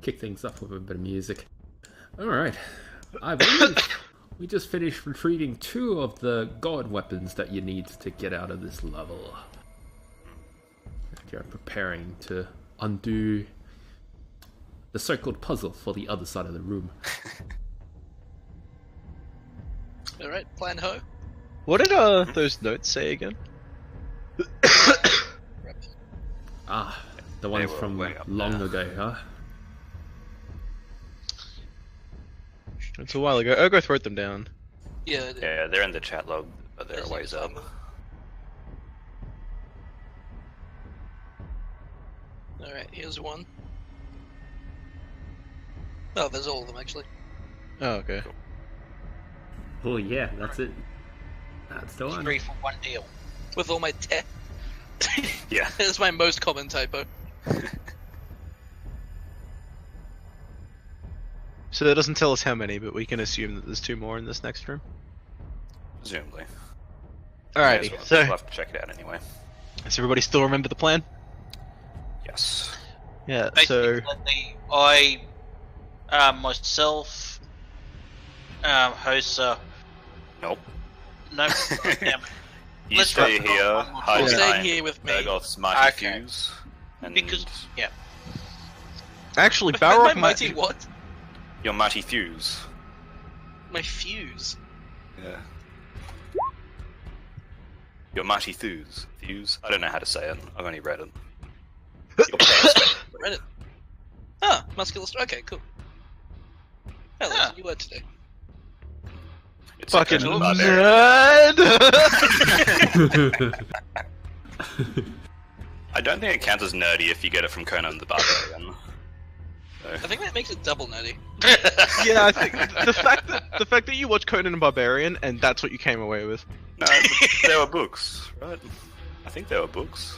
kick things up with a bit of music. Alright, I believe we just finished retrieving 2 of the god weapons that you need to get out of this level. You're preparing to undo the circled puzzle for the other side of the room. Alright, plan ho. What did those notes say again? Ah, the ones from long ago, huh? It's a while ago. Urgoth wrote them down. Yeah, Yeah, they're in the chat log, but they're a ways up. Alright, here's one. Oh, there's all of them actually. Oh, okay. Oh yeah, that's it. That's the one. 3 for 1 deal. With all my Yeah. That's my most common typo. So that doesn't tell us how many, but we can assume that there's 2 more in this next room. Presumably. Alrighty, We'll so have to check it out anyway. does everybody still remember the plan? Yes. Yeah, so Basically, myself, Hosa. Nope. No, damn. You Let's stay try- here, hide You're staying behind here with me. Urgoth's mighty Okay. fuse. And Because, yeah. actually My Balrog mighty what? your mighty fuse. My fuse. Yeah. Your mighty fuse. Fuse? I don't know how to say it. I've only read it. Your pants. Read it. Ah, muscular. Okay, cool. Hell, Ah. that's a new word today. It's fucking a barbarian. nerd. I don't think it counts as nerdy if you get it from Conan the Barbarian. I think that makes it double nerdy. Yeah, I think the fact that you watch Conan and Barbarian and that's what you came away with. No, there were books, right? I think there were books.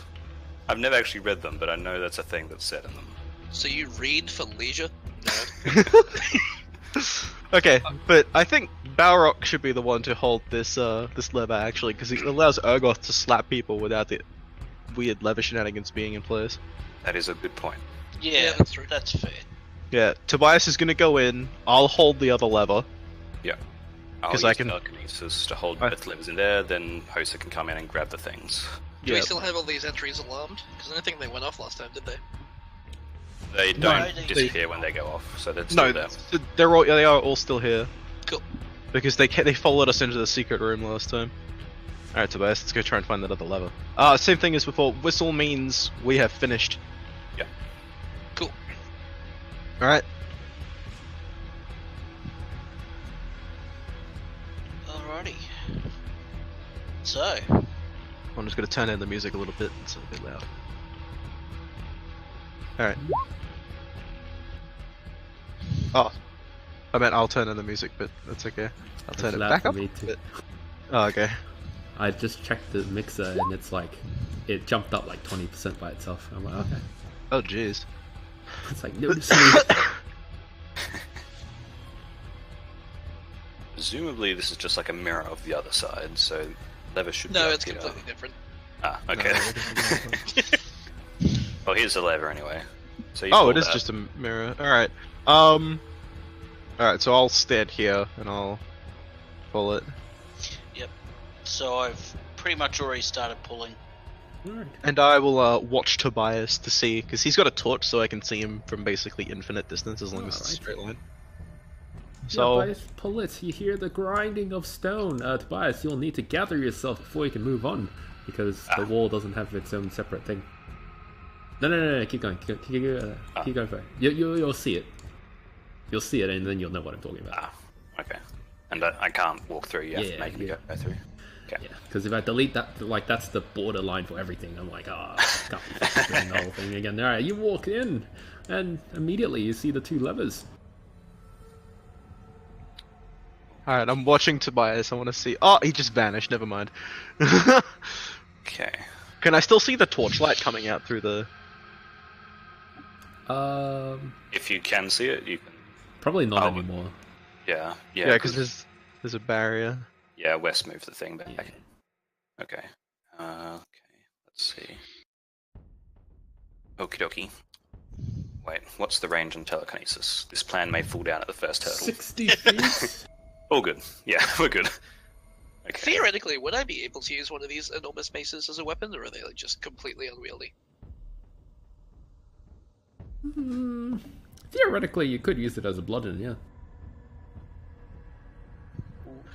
I've never actually read them, but I know that's a thing that's said in them. So you read for leisure? Nerd. Okay, but I think Balrog should be the one to hold this this lever actually, because it allows Urgoth to slap people without the weird lever shenanigans being in place. That is a good point. Yeah, that's true. That's fair. Yeah, Tobias is gonna go in. I'll hold the other lever. Yeah. 'Cause I'll I use can- telekinesis to hold both levers in there, then Hosa can come in and grab the things. Do Yeah. we still have all these entries alarmed? Because I don't think they went off last time, did they? They don't they- disappear when they go off, so they're still No, there. they are all still here. Cool. Because they followed us into the secret room last time. Alright, Tobias, let's go try and find that other lever. Same thing as before. Whistle means we have finished. Yeah. Cool. Alright. Alrighty. So, I'm just gonna turn down the music a little bit. It's a bit loud. Alright. Oh. I meant I'll turn down the music, but that's okay. I'll turn It's it loud back for up. me too. Oh, okay. I just checked the mixer and it's like, it jumped up like 20% by itself. I'm like, okay. Oh, jeez. It's like, notice me. Presumably this is just like a mirror of the other side, so lever should be No, up it's here. completely different. Ah, okay. Well, here's the lever anyway. So you Oh, pull it is that. just a mirror. Alright. Alright, so I'll stand here and I'll pull it. so I've pretty much already started pulling. Alright. And I will watch Tobias to see, because he's got a torch so I can see him from basically infinite distance as long as it's a Alright. straight line. So, So, Tobias, pull it. You hear the grinding of stone. Tobias, you'll need to gather yourself before you can move on, because the wall doesn't have its own separate thing. No, keep going. Keep going for it. You'll see it. You'll see it, and then you'll know what I'm talking about. Ah, okay. And I can't walk through, you have to Yeah, make me yeah. go through. Okay. Yeah, because if I delete that, like that's the borderline for everything. I'm like, can't be fucking doing the whole thing again. Alright, you walk in, and immediately you see the 2 levers. alright, I'm watching Tobias. I want to see. Oh, he just vanished. Never mind. Okay. Can I still see the torchlight coming out through the? If you can see it, you can. Probably not Oh, anymore. Yeah. Yeah, because there's a barrier. Yeah, Wes moved the thing back. Yeah. Okay. Okay. Let's see. Okie dokie. Wait, what's the range on telekinesis? This plan may fall down at the first hurdle. 60 feet. All good. Yeah, we're good. Okay. Theoretically, would I be able to use one of these enormous maces as a weapon, or are they like just completely unwieldy? Theoretically, you could use it as a bludgeon, yeah.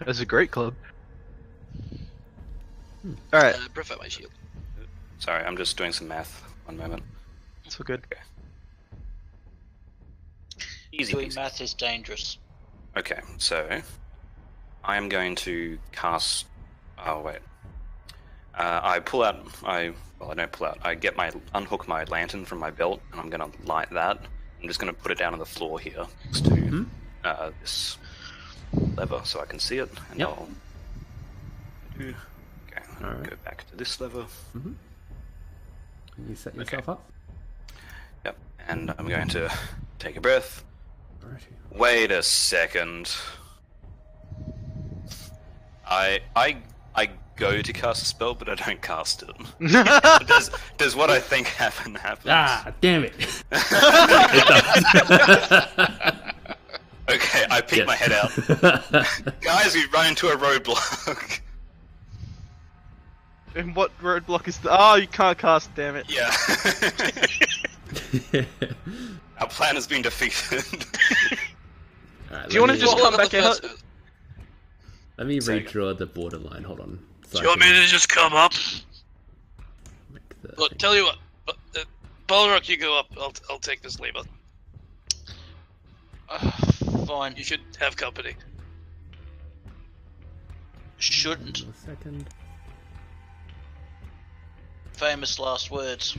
That's a great club. Alright, I prefer my shield. Sorry, I'm just doing some math. One moment. it's all good. Easy Doing peasy. math is dangerous. Okay, so I am going to cast. Oh wait. I pull out. I don't pull out. I unhook my lantern from my belt, and I'm going to light that. I'm just going to put it down on the floor here next to this lever, so I can see it. And Yep. I'll. Okay, I'll Alright. go back to this lever. You set yourself up. Yep, and I'm going to take a breath. Alrighty. Wait a second. I go to cast a spell, but I don't cast it. Does what I think happens? Ah, damn it! Okay, I peek Yes. my head out. Guys, we run into a roadblock. And what roadblock is Oh, you can't cast, damn it. Yeah. Our plan has been defeated. Alright, Do you want to just Well, come on the back out? first- Let me Say again. redraw the borderline. Hold on. So Do you want me to just come up? make the Look, thing. tell you what, Balrog, you go up. I'll take this lever. Fine. You should have company. Shouldn't. A second. Famous last words.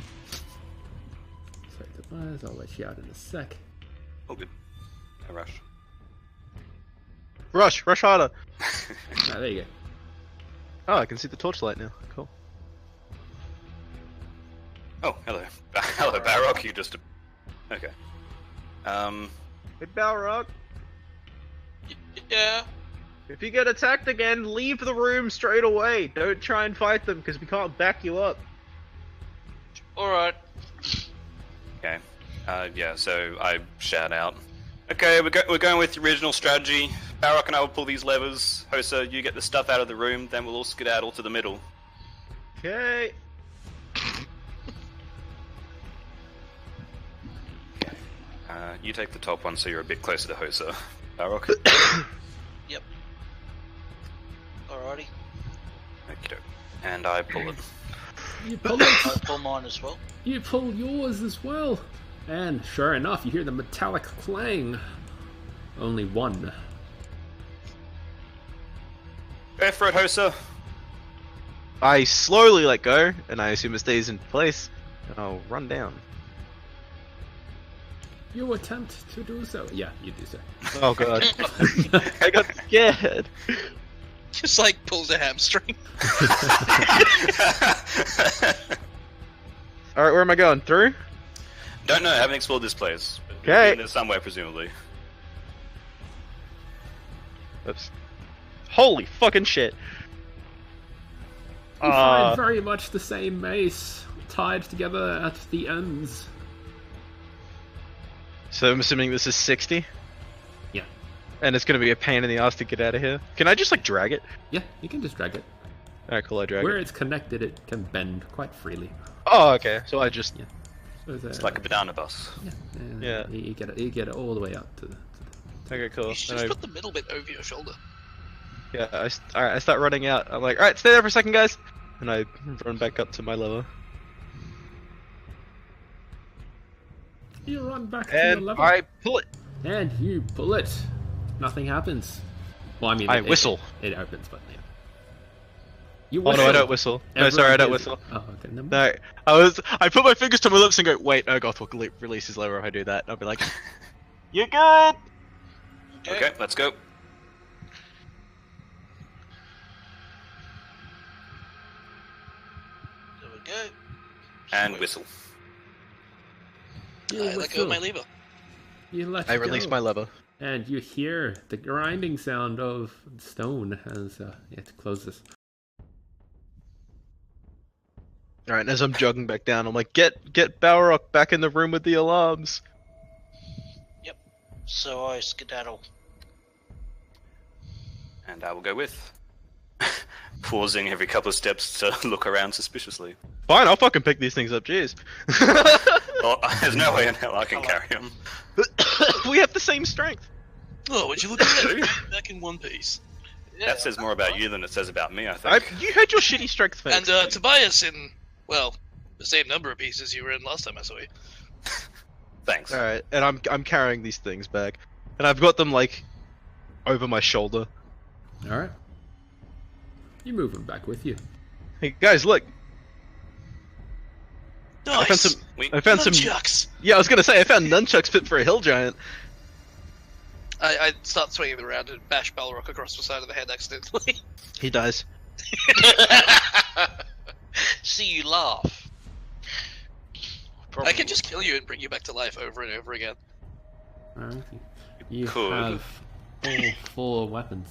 Sorry, Tobias. I'll let you out in a sec. Oh, good. No rush. Rush harder. Ah, there you go. Oh, I can see the torchlight now. Cool. Oh, hello. Hello, Barrock. You just. Okay. Hey, Balrog, Yeah. if you get attacked again, leave the room straight away. Don't try and fight them, because we can't back you up. Alright. Okay. Yeah, so I shout out. Okay, we're going with the original strategy. Barrock and I will pull these levers. Hosa, you get the stuff out of the room, then we'll all skedaddle to the middle. Okay. You take the top one so you're a bit closer to Hosa. Barrock? Yep. Alrighty. Okey-doke. And I pull it. You pull it. I pull mine as well. You pull yours as well. And sure enough, you hear the metallic clang. Only one. Go for it, Hosa! I slowly let go, and I assume it stays in place, and I'll run down. You attempt to do so. Yeah, you do so. Oh god. I got scared. Just like pulls a hamstring. Alright, where am I going? Through? Don't know, haven't explored this place. Okay. In there somewhere, presumably. Oops. Holy fucking shit. You find very much the same mace, tied together at the ends. So I'm assuming this is 60? Yeah. And it's gonna be a pain in the ass to get out of here. Can I just like drag it? Yeah, you can just drag it. Alright, cool, I drag Where it. it's connected, it can bend quite freely. Oh, okay. So I just... So It's like a banana bus. Yeah. You get it all the way up to the Okay, cool. You should And just I- put the middle bit over your shoulder. Yeah, alright, I start running out. I'm like, alright, stay there for a second, guys! And I run back up to my level. You run back to your And level. I pull it! And you pull it. Nothing happens. Well, I mean, I whistle. It opens, but yeah. You Oh no, I don't whistle. No, sorry, I don't Everyone whistle. hears it. Oh, okay. No, I put my fingers to my lips and go, wait, Urgoth will release his lever if I do that. And I'll be like, you're good! Okay, let's go. There we go. And whistle. You I let go whistle. of my lever. You let I release go. my lever. And you hear the grinding sound of stone as it closes. Alright, as I'm jogging back down, I'm like, get Balrog back in the room with the alarms. So I skedaddle. And I will go with. Pausing every couple of steps to look around suspiciously. Fine, I'll fucking pick these things up, jeez. Well, there's no way in hell I can carry them. We have the same strength. Oh, would you look at that? Back in one piece. Yeah, That says more about you than it says about me, I think. You had your shitty strength thing. And Tobias in, well, the same number of pieces you were in last time I saw you. Thanks. Alright, and I'm carrying these things back. And I've got them, like, over my shoulder. Alright. You move them back with you. Hey, guys, look. Nice! I found some... Nunchucks! Yeah, I was gonna say, I found nunchucks fit for a hill giant. I start swinging them around and bash Balrog across the side of the head accidentally. He dies. See you laugh. I can just kill you and bring you back to life over and over again. Alright. You Could. have all 4 weapons.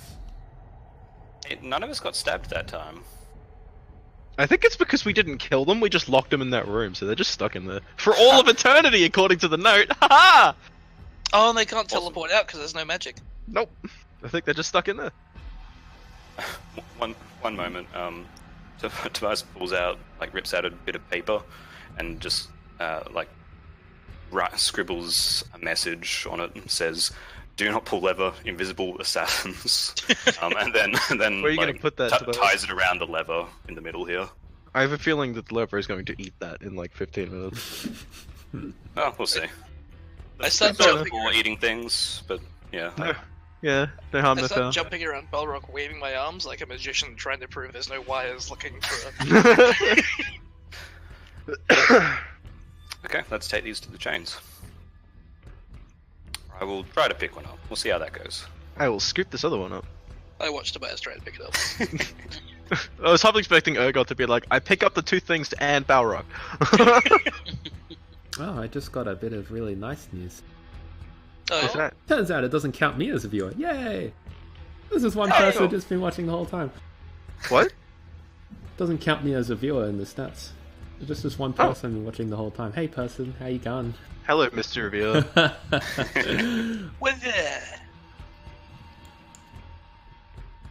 None of us got stabbed that time. I think it's because we didn't kill them, we just locked them in that room, so they're just stuck in there. For all of eternity, according to the note! Haha! Oh, and they can't teleport out because there's no magic. Nope. I think they're just stuck in there. One moment. Tobias pulls out, like, rips out a bit of paper, and just scribbles a message on it and says, "Do not pull lever, invisible assassins." and then Where are you like, gonna put that, Tobias? ties it around the lever in the middle here. I have a feeling that the lever is going to eat that in like 15 minutes. Oh, we'll see. I start Not jumping for around. eting things, but yeah. Yeah, no harm, I no start foul. jumping around Balrog, waving my arms like a magician trying to prove there's no wires looking for Okay, let's take these to the chains. I will try to pick one up. We'll see how that goes. I will scoop this other one up. I watched Tobias try to pick it up. I was half expecting Urgot to be like, I pick up the 2 things and Balrog. Oh, I just got a bit of really nice news. Oh, What's yeah? that? Turns out it doesn't count me as a viewer. Yay! This is one Oh, person cool. just been watching the whole time. What? Doesn't count me as a viewer in the stats. It's just this one person watching the whole time. Hey person, how you going? Hello, Mr. Reviewer. We're there!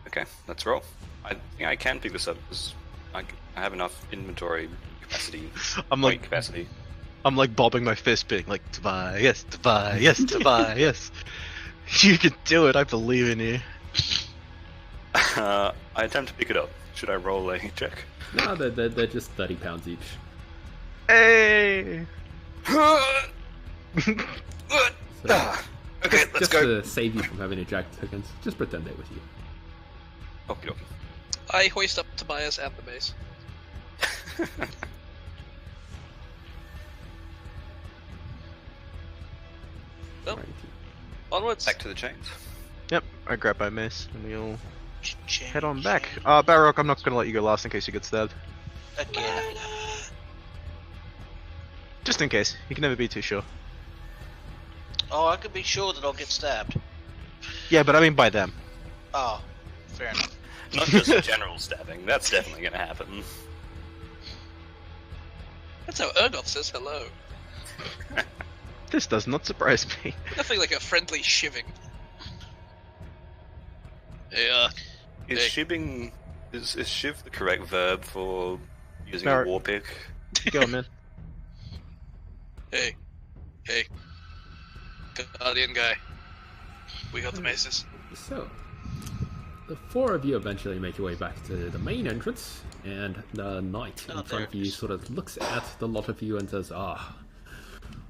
Okay, let's roll. I think I can pick this up because I have enough inventory capacity. I'm weight like, capacity. I'm like bobbing my fist, being like, Tobias, Tobias, Tobias. You can do it. I believe in you. I attempt to pick it up. Should I roll a check? No, they're just 30 pounds each. Hey. So, Okay, let's just go. to save you from having to drag tokens, just pretend they're with you. Okie dokie. I hoist up Tobias at the base. Well, Right. onwards. Back to the chains. Yep, I grab my mace and we all Cha-ching. head on back. Barrock, I'm not gonna let you go last in case you get stabbed. Again. Just in case. You can never be too sure. Oh, I can be sure that I'll get stabbed. Yeah, but I mean by them. Oh, fair enough. Not just a general stabbing. That's definitely going to happen. That's how Urgot says hello. This does not surprise me. Nothing like a friendly shiving. Hey, Is Hey. shiving... Is shiv the correct verb for using Barrett. a war pick? Go, man. hey, Guardian guy. We got the maces. So, the 4 of you eventually make your way back to the main entrance, and the knight in Oh, front there of it you is. sort of looks at the lot of you and says, "Ah,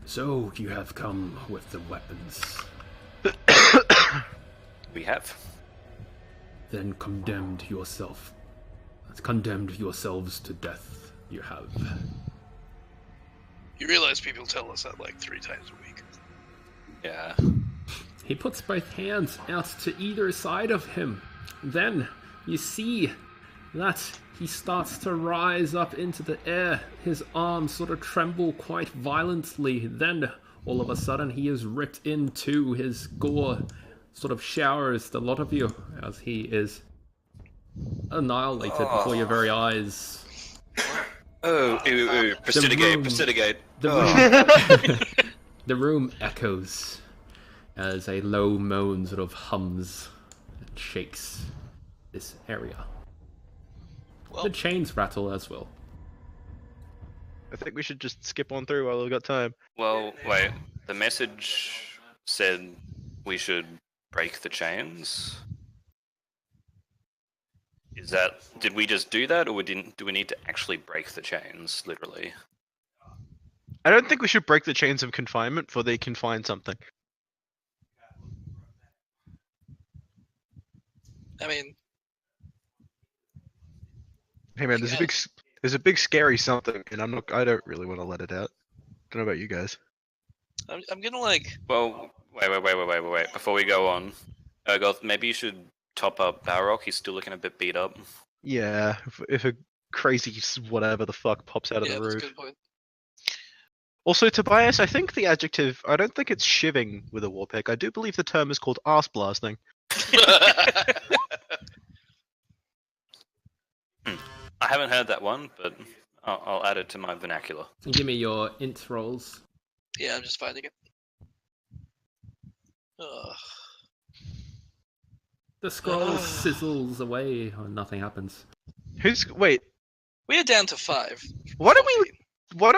so you have come with the weapons. We have. Then condemned yourselves to death. You have." You realize people tell us that like 3 times a week. Yeah. He puts both hands out to either side of him. Then you see that he starts to rise up into the air. His arms sort of tremble quite violently. Then all of a sudden he is ripped into. His gore sort of showers the lot of you as he is annihilated before your very eyes. Oh, ooh, Prestidigate, room- Prestidigate. The Oh. room, the room echoes. as a low moan sort of hums and shakes this area. Well, The chains rattle as well. I think we should just skip on through while we've got time. Well, wait. The message said we should break the chains. Is that? Did we just do that, or do we need to actually break the chains, literally? I don't think we should break the chains of confinement, for they confine something. I mean, Hey man, there's a big scary something, and I don't really want to let it out. Don't know about you guys. I'm gonna like. Well, wait. Before we go on, Ergoth, maybe you should top up Balrog. He's still looking a bit beat up. Yeah, if a crazy whatever the fuck pops out of Yeah, the that's a roof. good point. Also, Tobias, I think the adjective, I don't think it's shivving with a war pick. I do believe the term is called arse blasting. I haven't heard that one, but I'll add it to my vernacular. And give me your int rolls. Yeah, I'm just finding it. Ugh. The scroll sizzles away, and nothing happens. Wait, We're down to 5. why don't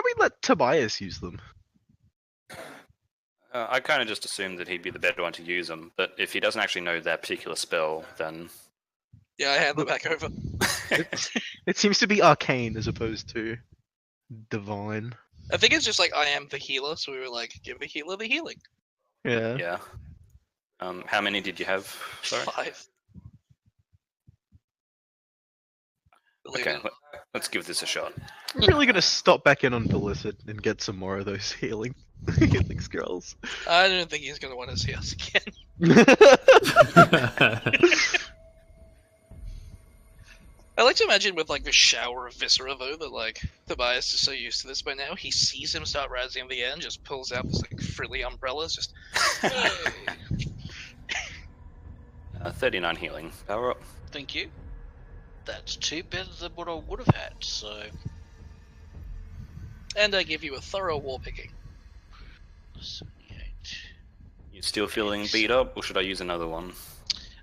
we let Tobias use them? I kind of just assumed that he'd be the better one to use them, but if he doesn't actually know that particular spell, then... Yeah, I hand them back over. It seems to be arcane as opposed to divine. I think it's just like I am the healer, so we were like, give the healer the healing. Yeah. Yeah. How many did you have? Sorry? 5. Believe Okay, it. let's give this a shot. I'm really gonna stop back in on Felicit and get some more of those healing scrolls. I don't think he's gonna want to see us again. I like to imagine with like the shower of viscera though that like Tobias is so used to this by now, he sees him start rising in the air and just pulls out this like frilly umbrellas, just hey. 39 healing. Power up. thank you. That's 2 better than what I would have had, so... And I give you a thorough war picking. 78. You still feeling beat up, or should I use another one?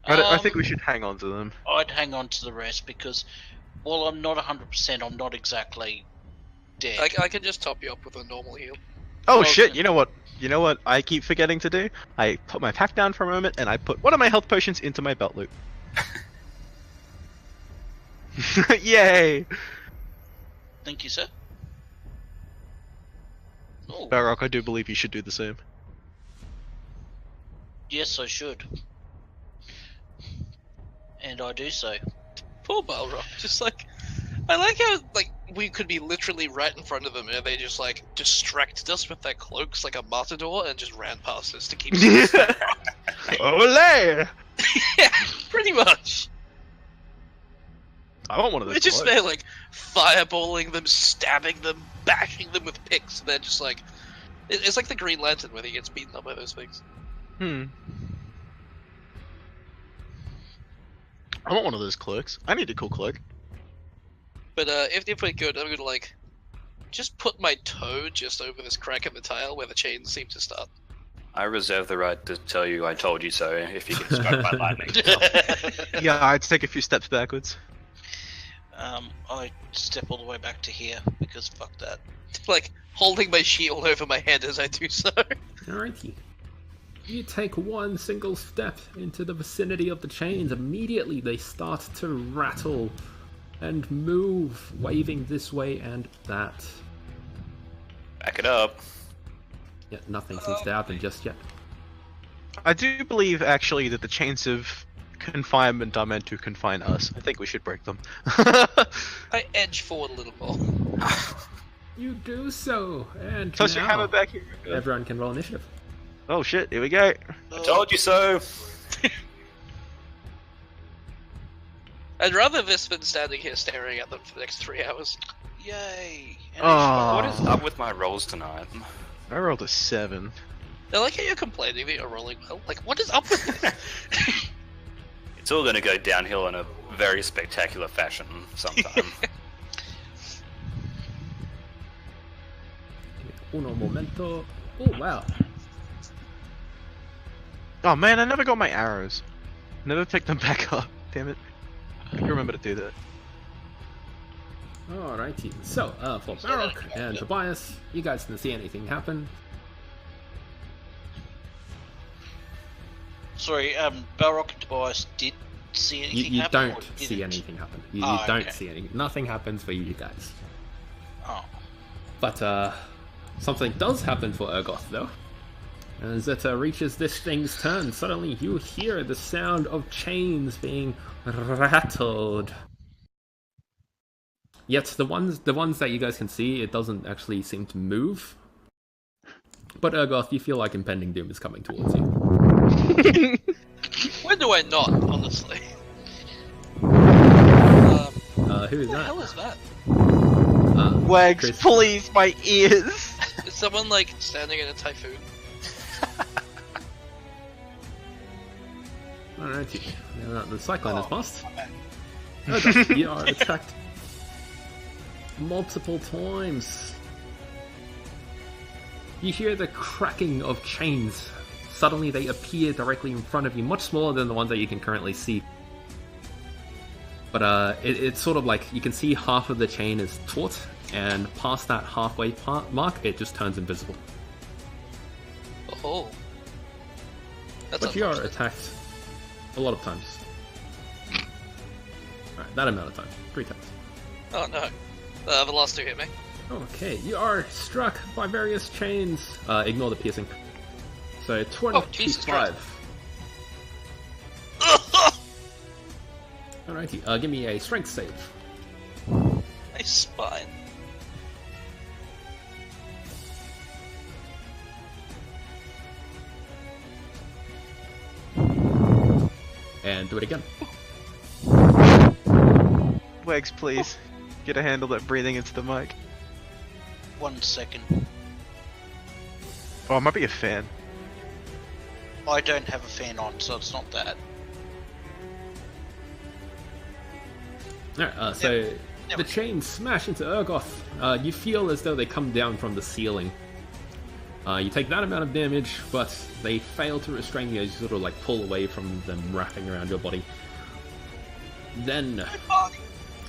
I think we should hang on to them. I'd hang on to the rest because while I'm not 100%, I'm not exactly dead. I can just top you up with a normal heal. Oh Well, shit, you know what? You know what I keep forgetting to do? I put my pack down for a moment and I put one of my health potions into my belt loop. Yay! Thank you, sir. Oh, Barrock, I do believe you should do the same. yes, I should. And I do so. Poor Balrog, just like I like how like we could be literally right in front of them and they just like distracted us with their cloaks like a matador and just ran past us to keep Olé! Yeah, pretty much. I want one of those. We're just cloaks. there like fireballing them, stabbing them, bashing them with picks, and they're just like it's like the Green Lantern when he gets beaten up by those things. I want one of those cloaks. I need a cool cloak. But if we're good, I'm gonna like just put my toe just over this crack in the tile where the chains seem to start. I reserve the right to tell you I told you so if you get struck by lightning. Yeah, I'd take a few steps backwards. I step all the way back to here because fuck that. Like holding my shield over my head as I do so. Alrighty. You take one single step into the vicinity of the chains, immediately they start to rattle and move, waving this way and that. Back it up. Yet nothing seems to happen just yet. I do believe, actually, that the chains of confinement are meant to confine us. I think we should break them. I edge forward a little more. You do so, and Toss your now hammer back here. everyone can roll initiative. Oh shit, here we go. I told you so. I'd rather this than standing here staring at them for the next 3 hours. Yay! Oh. What is up with my rolls tonight? I rolled a 7. I like how you're complaining that you're rolling well. Like, what is up with this? It's all going to go downhill in a very spectacular fashion sometime. Uno momento. Oh wow. Oh man, I never got my arrows. Never picked them back up. Damn it. I can remember to do that. Alrighty. So, for Baroque and Tobias, you guys didn't see anything happen. Sorry, Balrog and Tobias did see anything You happen? don't or see didn't? anything happen. You Oh, don't okay. see anything. Nothing happens for you guys. Oh. But, something does happen for Urgoth, though. As it reaches this thing's turn, suddenly you hear the sound of chains being rattled. Yet the ones that you guys can see, it doesn't actually seem to move. But Urgoth, you feel like impending doom is coming towards you. When do I not, honestly? Who is What the that? hell is that? Wags, Chris. please, my ears! Is someone like standing in a typhoon? Alrighty. The cyclone has passed. my bad. Urgoth, you are attacked multiple times. You hear the cracking of chains. Suddenly they appear directly in front of you, much smaller than the ones that you can currently see. But it's sort of like you can see half of the chain is taut, and past that halfway mark, it just turns invisible. Oh. That's But you are unfortunate. attacked a lot of times. Alright, that amount of time. 3 times. Oh no. The last 2 hit me. Okay, you are struck by various chains. Ignore the piercing. So 25. Jesus Christ. Alrighty, give me a strength save. My spine. And do it again. Wags, please. Get a handle at breathing into the mic. 1 second. Oh, it might be a fan. I don't have a fan on, so it's not that. Alright, so Never the mind. chains smash into Urgoth. You feel as though they come down from the ceiling. You take that amount of damage, but they fail to restrain you as you sort of like pull away from them wrapping around your body. Then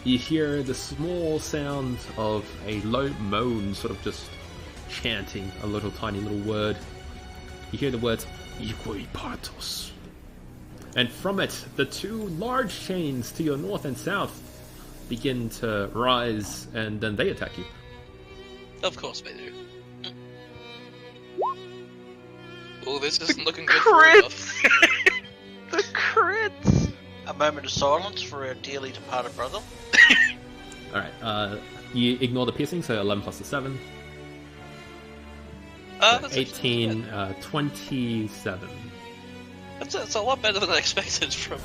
you hear the small sound of a low moan, sort of just chanting a little tiny little word. You hear the words "Equi Partos," and from it, the 2 large chains to your north and south begin to rise, and then they attack you. Of course they do. Oh, this isn't looking good for enough. The crits! A moment of silence for our dearly departed brother. Alright, you ignore the piercing, so 11 plus the 7. That's 18, 27. That's a lot better than I expected from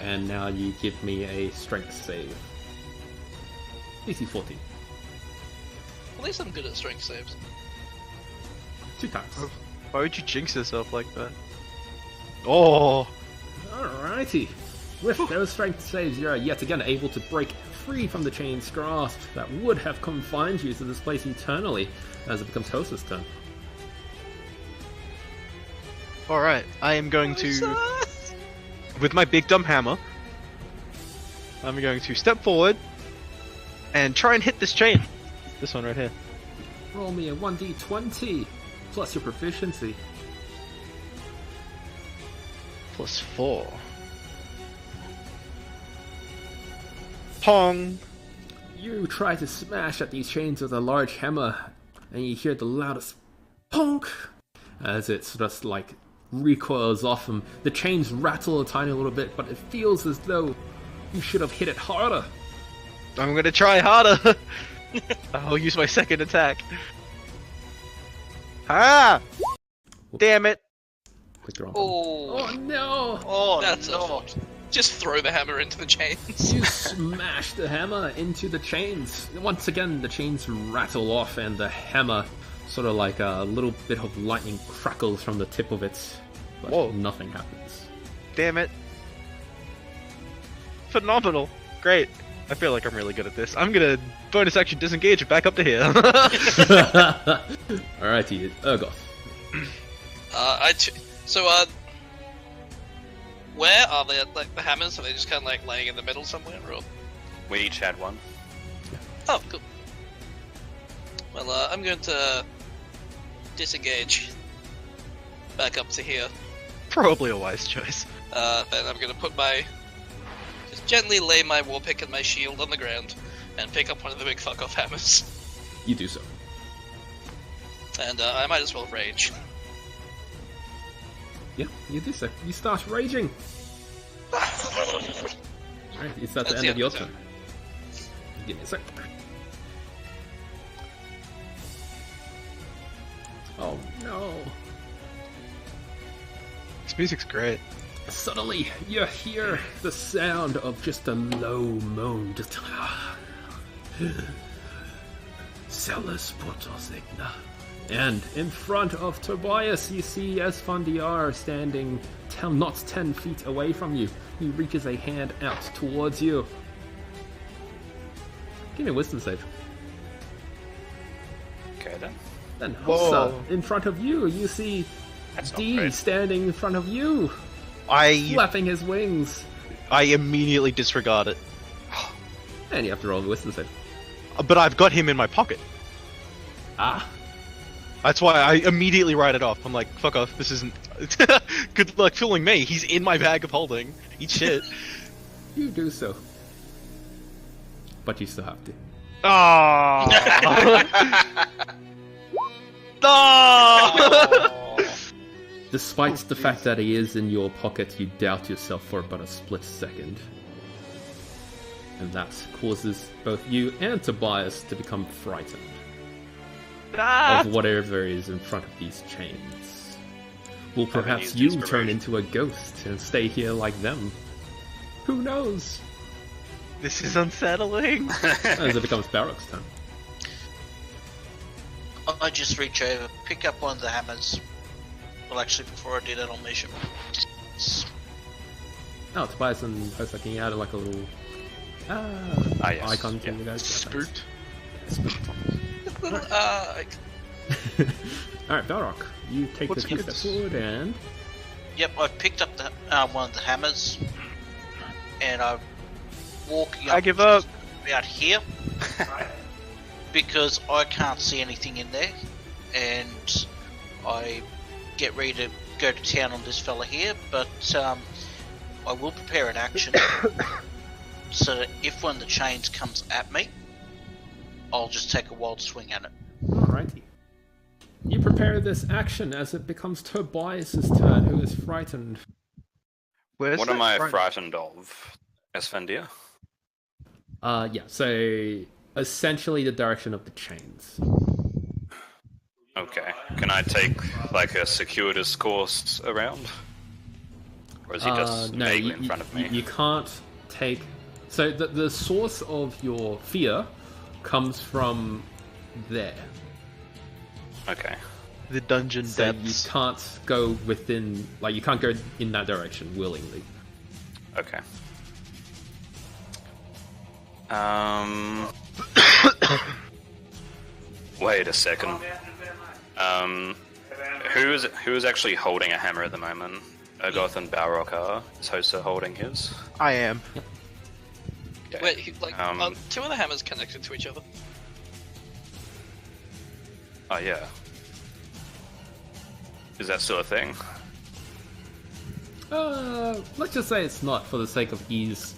And now you give me a strength save. DC 14. At least I'm good at strength saves. 2 times. Why would you jinx yourself like that? Oh! Alrighty. With those strength saves, you're yet again able to break free from the chain's grasp that would have confined you to this place eternally as it becomes Hosa's turn. Alright, I am going to... With my big dumb hammer, I'm going to step forward and try and hit this chain. This one right here. Roll me a 1d20 plus your proficiency. Plus 4. Pong! You try to smash at these chains with a large hammer, and you hear the loudest ponk as it just like recoils off them. The chains rattle a tiny little bit, but it feels as though you should have hit it harder. I'm gonna try harder! I'll use my second attack. Ah! Damn it! Click the wrong Oh, button. Oh no! Oh, that's no. unfortunate. Just throw the hammer into the chains. You smash the hammer into the chains. Once again, the chains rattle off, and the hammer, sort of like a little bit of lightning crackles from the tip of it, but Whoa. nothing happens. Damn it. Phenomenal. Great. I feel like I'm really good at this. I'm gonna bonus action disengage and back up to here. Alrighty, Urgoth. Where are they? Like the hammers? Are they just kind of like laying in the middle somewhere? Or... We each had one. Oh, cool. Well, I'm going to disengage back up to here. Probably a wise choice. Then I'm going to just gently lay my war pick and my shield on the ground and pick up one of the big fuck off hammers. You do so. And I might as well rage. Yeah, you do so. You start raging. Alright, it's at the end of your turn. Give me a sec. Oh no. This music's great. Suddenly, you hear the sound of just a low moan. Just. Celis Portos Igna. And in front of Tobias, you see Esfandiar standing not 10 feet away from you. He reaches a hand out towards you. Give me a wisdom save. Okay then. Then Hossa, in front of you, you see That's not D great. standing in front of you, flapping his wings. I immediately disregard it. And you have to roll a wisdom save. But I've got him in my pocket. Ah. That's why I immediately write it off. I'm like, fuck off, this isn't... Good luck fooling me, he's in my bag of holding. Eat shit. You do so. But you still have to. Oh. No! Despite the fact that he is in your pocket, you doubt yourself for but a split second. And that causes both you and Tobias to become frightened of whatever is in front of these chains. Will perhaps you turn into a ghost and stay here like them? Who knows? This is unsettling. As it becomes Barrock's turn. I just reach over, pick up one of the hammers. Well, actually, before I do that, I'll measure. Oh, Tobias and Hosa, can you add like a little yes. icon to Yeah. you guys? Spooked. Little Alright, Balrog, you take What's the 2 good? steps forward and... Yep, I've picked up the one of the hammers, and I'm walking. I give up. Out here because I can't see anything in there, and I get ready to go to town on this fella here. But I will prepare an action so that if one of the chains comes at me, I'll just take a wild swing at it. Alrighty. You prepare this action as it becomes Tobias' turn, who is frightened. Where's What that am I front? frightened of? Esfandir? Yeah, so essentially the direction of the chains. Okay. Can I take like a circuitous course around? Or is he just No, vaguely in front of me? you can't take... So the source of your fear comes from there. Okay. The dungeon So depths. you can't go within... Like, you can't go in that direction willingly. Okay. Wait a second. Who is actually holding a hammer at the moment? Ergoth and Balrog are. Is Hosa holding his? I am. Okay. Wait, are two of the hammers connected to each other? Oh yeah. Is that still a thing? Let's just say it's not for the sake of ease.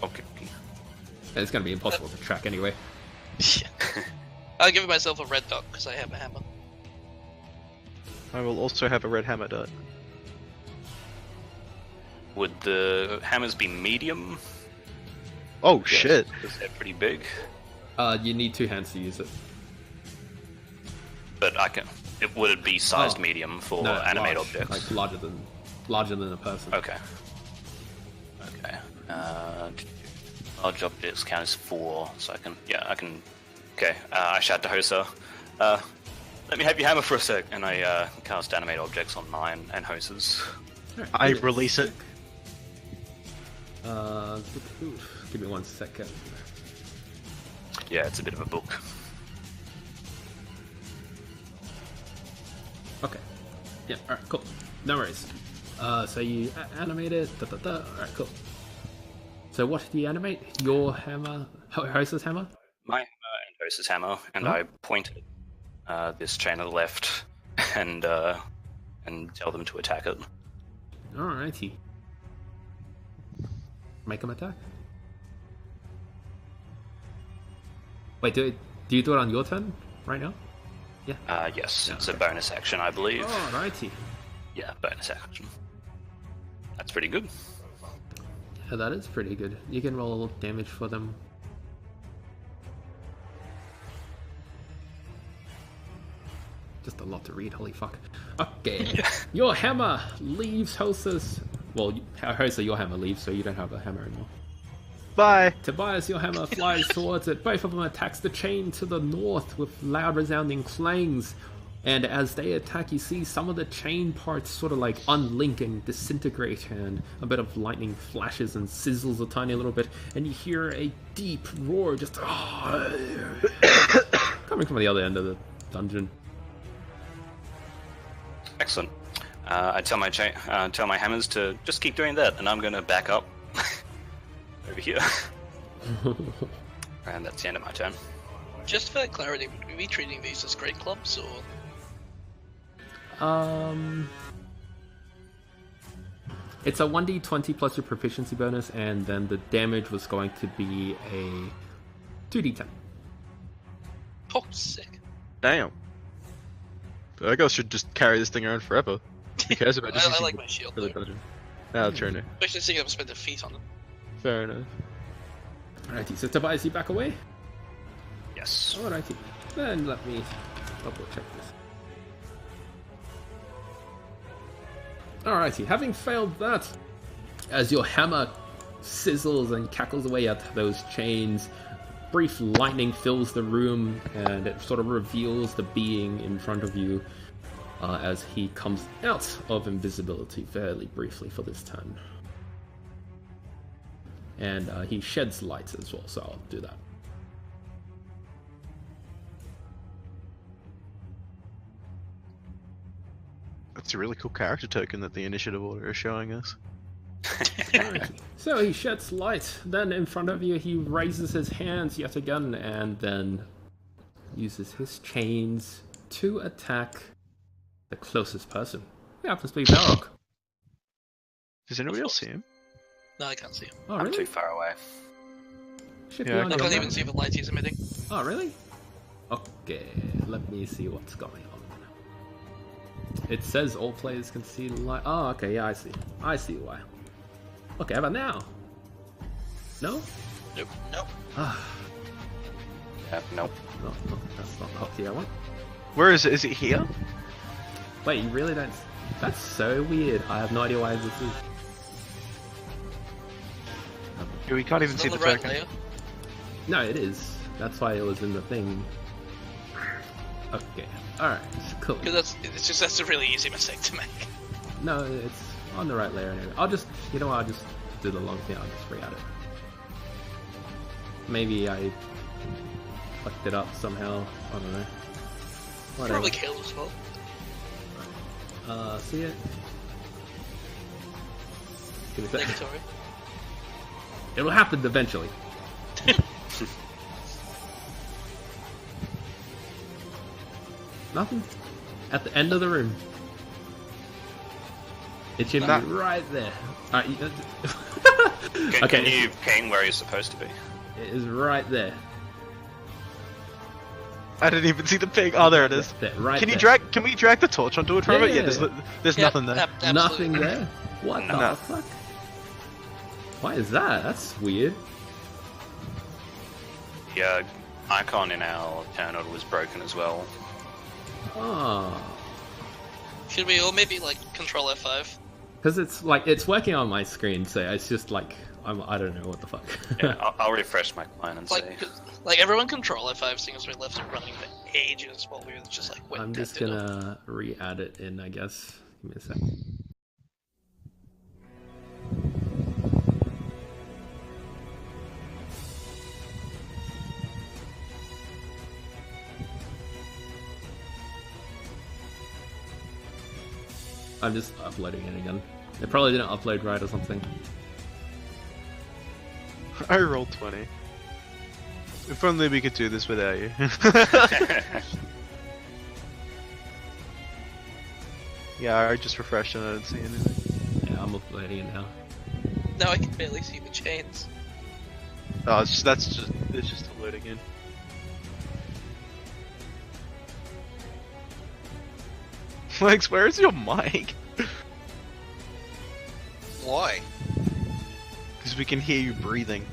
Okay. It's going to be impossible to track anyway. I'll give myself a red dot because I have a hammer. I will also have a red hammer dot. Would the hammers be medium? Oh shit. Because they're pretty big. You need 2 hands to use it. But I can. Would it be sized Oh. medium for No, animate large, objects? like larger than a person. Okay. Okay. Large objects count as 4, so I can. Yeah, I can. Okay. I shout to Hosa. Let me have your hammer for a sec, and I cast animate objects on mine and Hosa's. Alright, I give me a release it. Give me 1 second. Yeah, it's a bit of a book. Okay. Yeah, alright, cool. No worries. So you animate it. Alright, cool. So what do you animate? Your hammer? Hosa's hammer? My hammer and Host's hammer, and Oh. I point at this chain on the left and tell them to attack it. Alrighty. Make him attack. Wait, do you do it on your turn right now? Yeah. Yes, Yeah, it's okay. a bonus action, I believe. Alrighty. Yeah, bonus action. That's pretty good. Yeah, that is pretty good. You can roll damage for them. Just a lot to read, holy fuck. Okay. Your hammer leaves Hosa's... Well, Hosa, your hammer leaves, so you don't have a hammer anymore. Bye. Tobias, your hammer flies towards it. Both of them attacks the chain to the north with loud resounding clangs. And as they attack, you see some of the chain parts sort of like unlink and disintegrate, and a bit of lightning flashes and sizzles a tiny little bit, and you hear a deep roar just coming from the other end of the dungeon. Excellent. I tell my hammers to just keep doing that, and I'm going to back up over here. And that's the end of my turn. Just for clarity, would we be treating these as great clubs, or It's a 1d20 plus your proficiency bonus, and then the damage was going to be a 2d10. oh, sick? Damn. Ergo should just carry this thing around forever. Who cares about just I using like it my shield. for the Though. dungeon? Ah, true enough. Especially seeing them spend their feet on them. Fair enough. Alrighty, so Tobias, you back away? Yes. Alrighty, then let me double check this. Alrighty, having failed that, as your hammer sizzles and cackles away at those chains, brief lightning fills the room, and it sort of reveals the being in front of you as he comes out of invisibility fairly briefly for this turn. And he sheds light as well, so I'll do that. That's a really cool character token that the initiative order is showing us. Alright. So he sheds light, then in front of you he raises his hands yet again, and then uses his chains to attack the closest person. It happens to be Barrock. Does anybody else see him? No, I can't see him. Oh, I'm really? too far away. Should Yeah, be I on I your can't map. even see the light he's emitting. Oh, really? Okay, let me see what's going on. It says all players can see light. Oh, okay, yeah, I see. I see why. Okay, how about now? No? Nope. Nope. Ah, Nope. no, that's not the hotkey I want. Where is it? Is it here? Wait, you really don't... That's so weird. I have no idea why this is. Yeah, we can't even Is see it the on the right token. layer? No, it is. That's why it was in the thing. Okay, alright, cool. Because that's a really easy mistake to make. No, it's on the right layer anyway. I'll just, you know what, I'll just do the long thing, I'll just re-add it. Maybe I fucked it up somehow, I don't know. Whatever. Probably Caleb's fault. See it? Give me a sec. Negatory. It'll happen eventually. Nothing? At the end of the room. It should be Nah. right there. Alright, Can okay, you ping where he's supposed to be? it is right there. I didn't even see the pig. Oh, there it is. There, right Can you there. drag? Can we drag the torch onto it from it? Yeah. Yeah, there's Yeah, nothing there. absolutely. Nothing there? What No. the fuck? Why is that? That's weird. The icon in our turn order was broken as well. Oh. Should we, or maybe like Control F5? Because it's like, it's working on my screen, so it's just like, I don't know what the fuck. Yeah, I'll refresh my client and see. Like everyone Control F5 seeing as we left it running for ages while we were just like went I'm just tapped it up. gonna re-add it in, I guess. Give me a sec. I'm just uploading it again. It probably didn't upload right or something. I rolled 20. If only we could do this without you. Yeah, I just refreshed and I didn't see anything. Yeah, I'm uploading it now. Now I can barely see the chains. Oh, it's just loading in. Lex, where is your mic? Why? Because we can hear you breathing.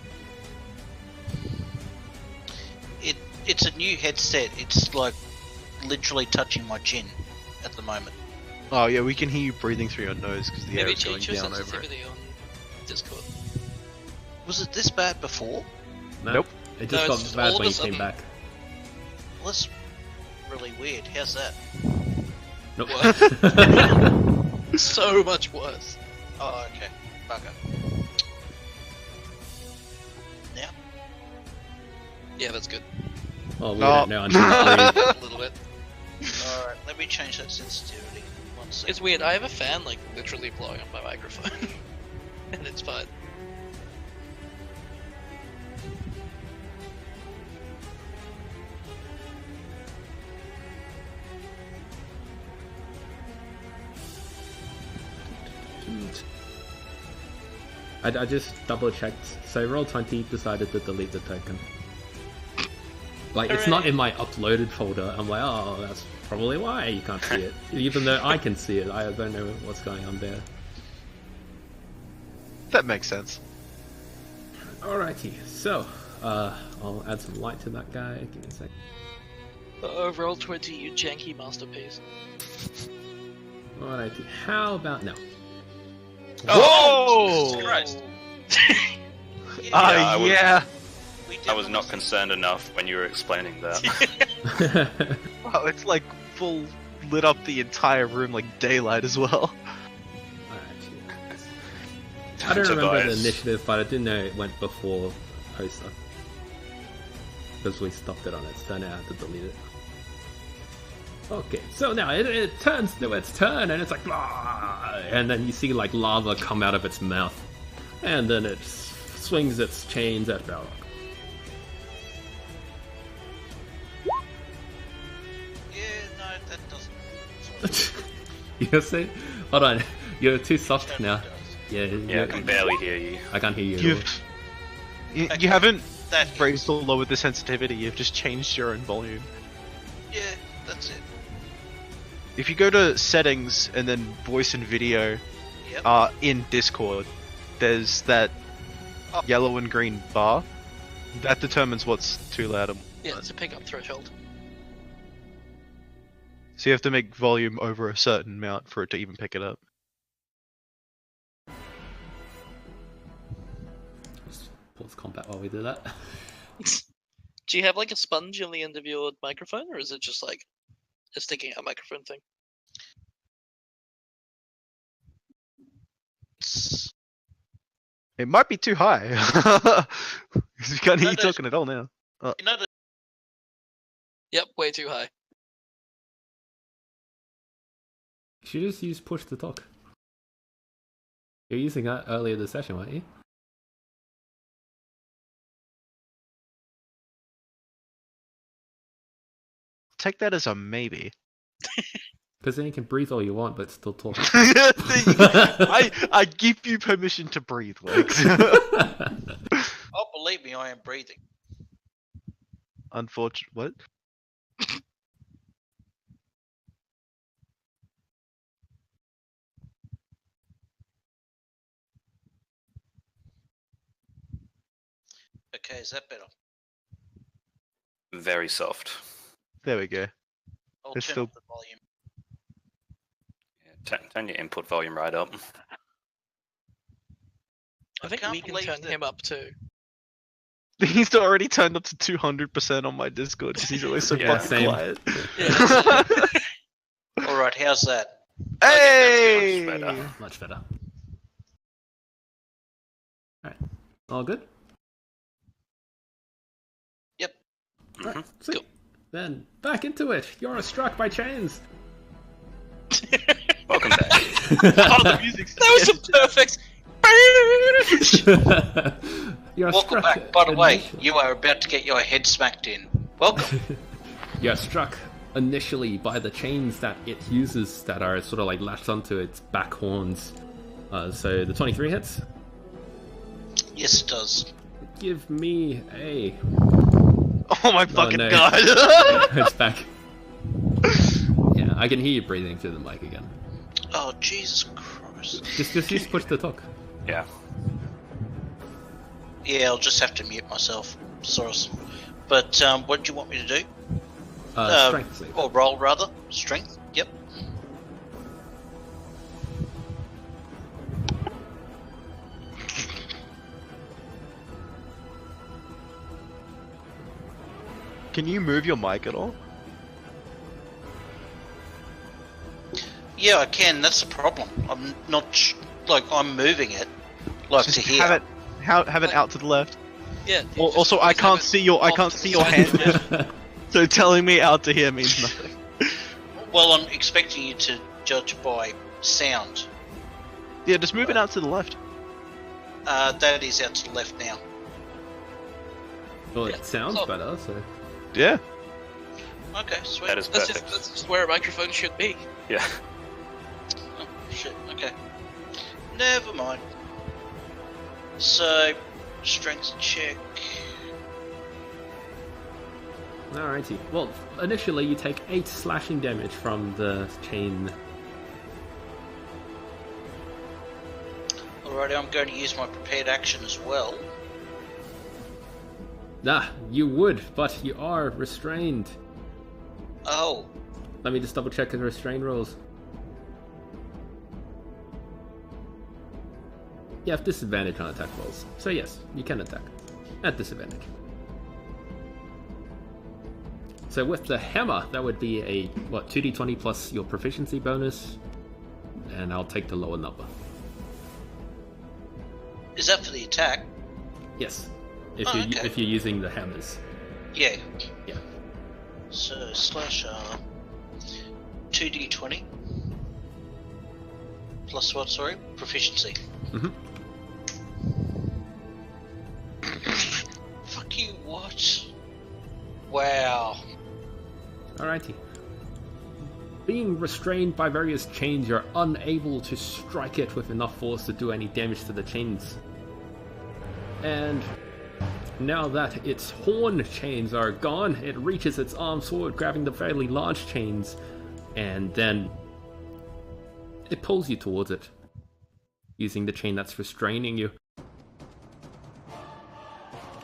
It's a new headset. It's like literally touching my chin at the moment. Oh yeah, we can hear you breathing through your nose because the air Maybe is going change your down over it. sensitivity on Discord. Was it this bad before? No, Nope. It just No, got it's just bad all when of you a came sudden- back. Well, that's really weird. How's that? Nope. So much worse. Oh, okay. Bugger. Now? Yeah, that's good. Oh, we Oh. don't know until we breathe. A little bit. Alright, let me change that sensitivity. One second. It's weird. I have a fan like literally blowing up my microphone, and it's fine. I just double checked. So Roll20 decided to delete the token. Like, it's not Hooray. in my uploaded folder. I'm like, oh, that's probably why you can't see it. Even though I can see it, I don't know what's going on there. That makes sense. Alrighty, so, I'll add some light to that guy. Give me a sec. Overall 20, you janky masterpiece. Alrighty, how about now? Oh, Jesus Christ. Ah, I was- yeah. We I was definitely- not concerned enough when you were explaining that. Wow, it's like full lit up the entire room like daylight as well. I don't remember the Tobias. initiative, but I did know it went before poster. Because we stopped it on its turn, I had to delete it. Okay, so now it turns to its turn, and it's like, blah, and then you see like lava come out of its mouth. And then it swings its chains at Balrog. Yeah, no, that doesn't. You see? Hold on, you're too soft Totally now. does. Yeah, Yeah, I can barely hear you. I can't hear you. At all. You haven't That raised or lowered the sensitivity, you've just changed your own volume. Yeah, that's it. If you go to settings and then voice and video Yep. in Discord, there's that yellow and green bar. That determines what's too loud. Yeah, it's a pickup threshold. So you have to make volume over a certain amount for it to even pick it up. Just pause combat while we do that. Do you have like a sponge on the end of your microphone, or is it just like a sticking out microphone thing? It's- It might be too high. Because we can't hear you No, no, talking at all now. you know the Yep, way too high. You should just use push to talk. You're using that earlier this session, weren't you? Take that as a maybe. Because then you can breathe all you want, but still talk. I give you permission to breathe, Lex. oh, believe me, I am breathing. Unfortunate. What? Okay, is that better? Very soft. There we go. I'll It's turn still- up the volume. Yeah, turn your input volume right up. I think can't we can believe turn that- him up too. He's already turned up to 200% on my Discord because he's always so Yeah, fucking same. quiet. Alright, how's that? Hey! Much better. Much better. Alright. All good? Yep. Alright, sweet. Then, back into it! You're struck by chains! Welcome back. the music's That was a perfect. You're Welcome struck back. By the way, initially- you are about to get your head smacked in. Welcome. You're struck initially by the chains that it uses that are sort of like latched onto its back horns. So the 23 hits. Yes, it does. Give me a. Oh my fucking no. god! It's back. Yeah, I can hear you breathing through the mic again. Oh, Jesus Christ. Just push the talk. Yeah. Yeah, I'll just have to mute myself. Sorry. But what do you want me to do? Strength save. Or roll, rather. Strength? Yep. Can you move your mic at all? Yeah, I can. That's the problem. I'm not I'm moving it, like Just to here. have it out to the left. Yeah. Also, I can't see your hand. So telling me out to here means nothing. Well, I'm expecting you to judge by sound. Yeah, just move it out to the left. That is out to the left now. Well, Yeah. it sounds Oh. better, so. Yeah. Okay, sweet. That is That's perfect. just where a microphone should be. Yeah. Oh, shit, okay. Never mind. So, strength check. Alrighty. Well, initially you take 8 slashing damage from the chain. Alrighty, I'm going to use my prepared action as well. Nah, you would, but you are restrained. Oh, Let me just double check the restraint rules. You have disadvantage on attack rolls, so yes, you can attack. At disadvantage. So with the hammer, that would be a, 2d20 plus your proficiency bonus, and I'll take the lower number. is that for the attack? Yes, if, Oh, you, okay. if you're using the hammers. Yeah. Yeah. So, slash 2d20. Plus what, sorry? Proficiency. Mm-hmm. Fuck you, what? Wow. Alrighty. Being restrained by various chains, you're unable to strike it with enough force to do any damage to the chains. And now that its horn chains are gone, it reaches its arms forward, grabbing the fairly large chains, and then it pulls you towards it, using the chain that's restraining you.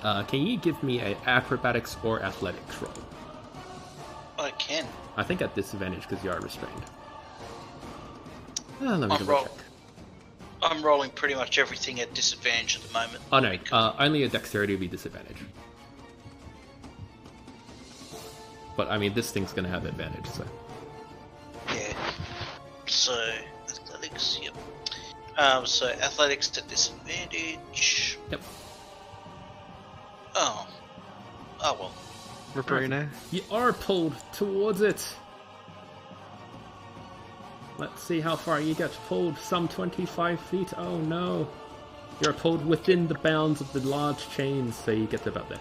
Can you give me a acrobatics or athletics roll? I can. I think at disadvantage because you are restrained. Let me I'm, double roll- check. I'm rolling pretty much everything at disadvantage at the moment. Oh no, only a dexterity will be disadvantage. But I mean, this thing's gonna have advantage, so. Yeah. So, athletics, yep. So, athletics at disadvantage. Yep. Oh. Oh well. Repair now. You are pulled towards it. Let's see how far you get pulled. Some 25 feet. Oh no. You're pulled within the bounds of the large chains, so you get to about there.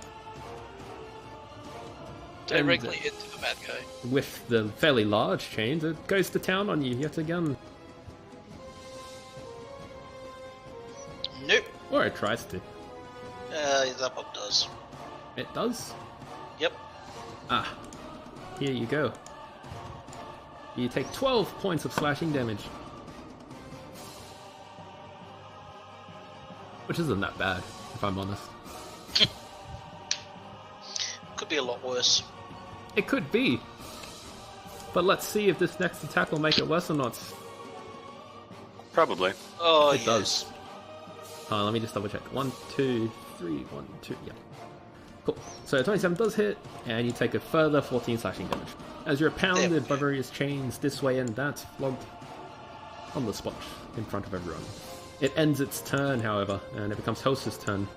Directly into the bad guy. With the fairly large chains, it goes to town on you yet again. Nope. Or it tries to. That one does. It does? Yep. Ah. Here you go. You take 12 points of slashing damage. Which isn't that bad, if I'm honest. Could be a lot worse. It could be. But let's see if this next attack will make it worse or not. Probably. Oh, It yes. does. Let me just double check. 1, 2, 3, 1, 2, yeah. Cool. So 27 does hit, and you take a further 14 slashing damage. As you're pounded by various chains this way and that, flogged on the spot in front of everyone. It ends its turn, however, and it becomes Host's turn.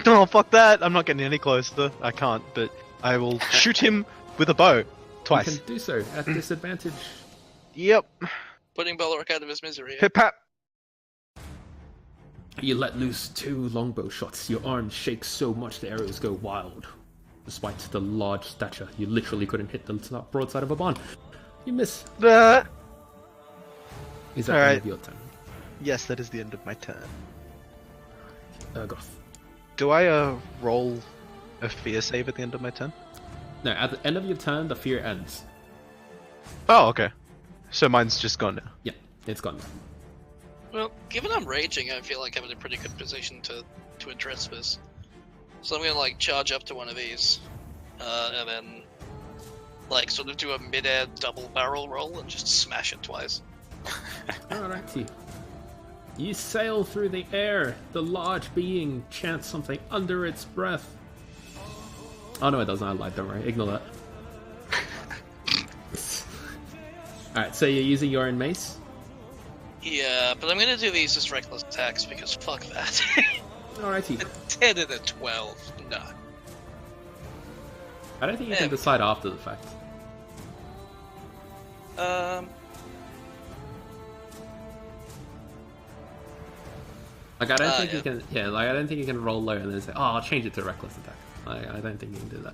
Oh, fuck that! I'm not getting any closer. I can't, but I will shoot him with a bow. You Twice. can do so at disadvantage. Yep. Putting Balrog out of his misery. Hip hop. You let loose 2 longbow shots. Your arms shake so much the arrows go wild. Despite the large stature, you literally couldn't hit the broadside of a barn. You miss. Is that the end of your turn? Yes, that is the end of my turn. Urgoth. Do I roll a fear save at the end of my turn? No, at the end of your turn, the fear ends. Oh, okay. So mine's just gone now. Yeah, it's gone. Well, given I'm raging, I feel like I'm in a pretty good position to address this. So I'm gonna like charge up to one of these, and then like sort of do a mid-air double barrel roll and just smash it twice. Alrighty. You sail through the air. The large being chants something under its breath. Oh no, it doesn't. I lied. Don't worry. Ignore that. Alright, so you're using your own mace? Yeah, but I'm gonna do these as reckless attacks because fuck that. Alrighty. A 10 and a 12. No. I don't think you can decide after the fact. Like I don't think you can. Yeah, like I don't think you can roll low and then say, "Oh, I'll change it to reckless attack." I don't think you can do that.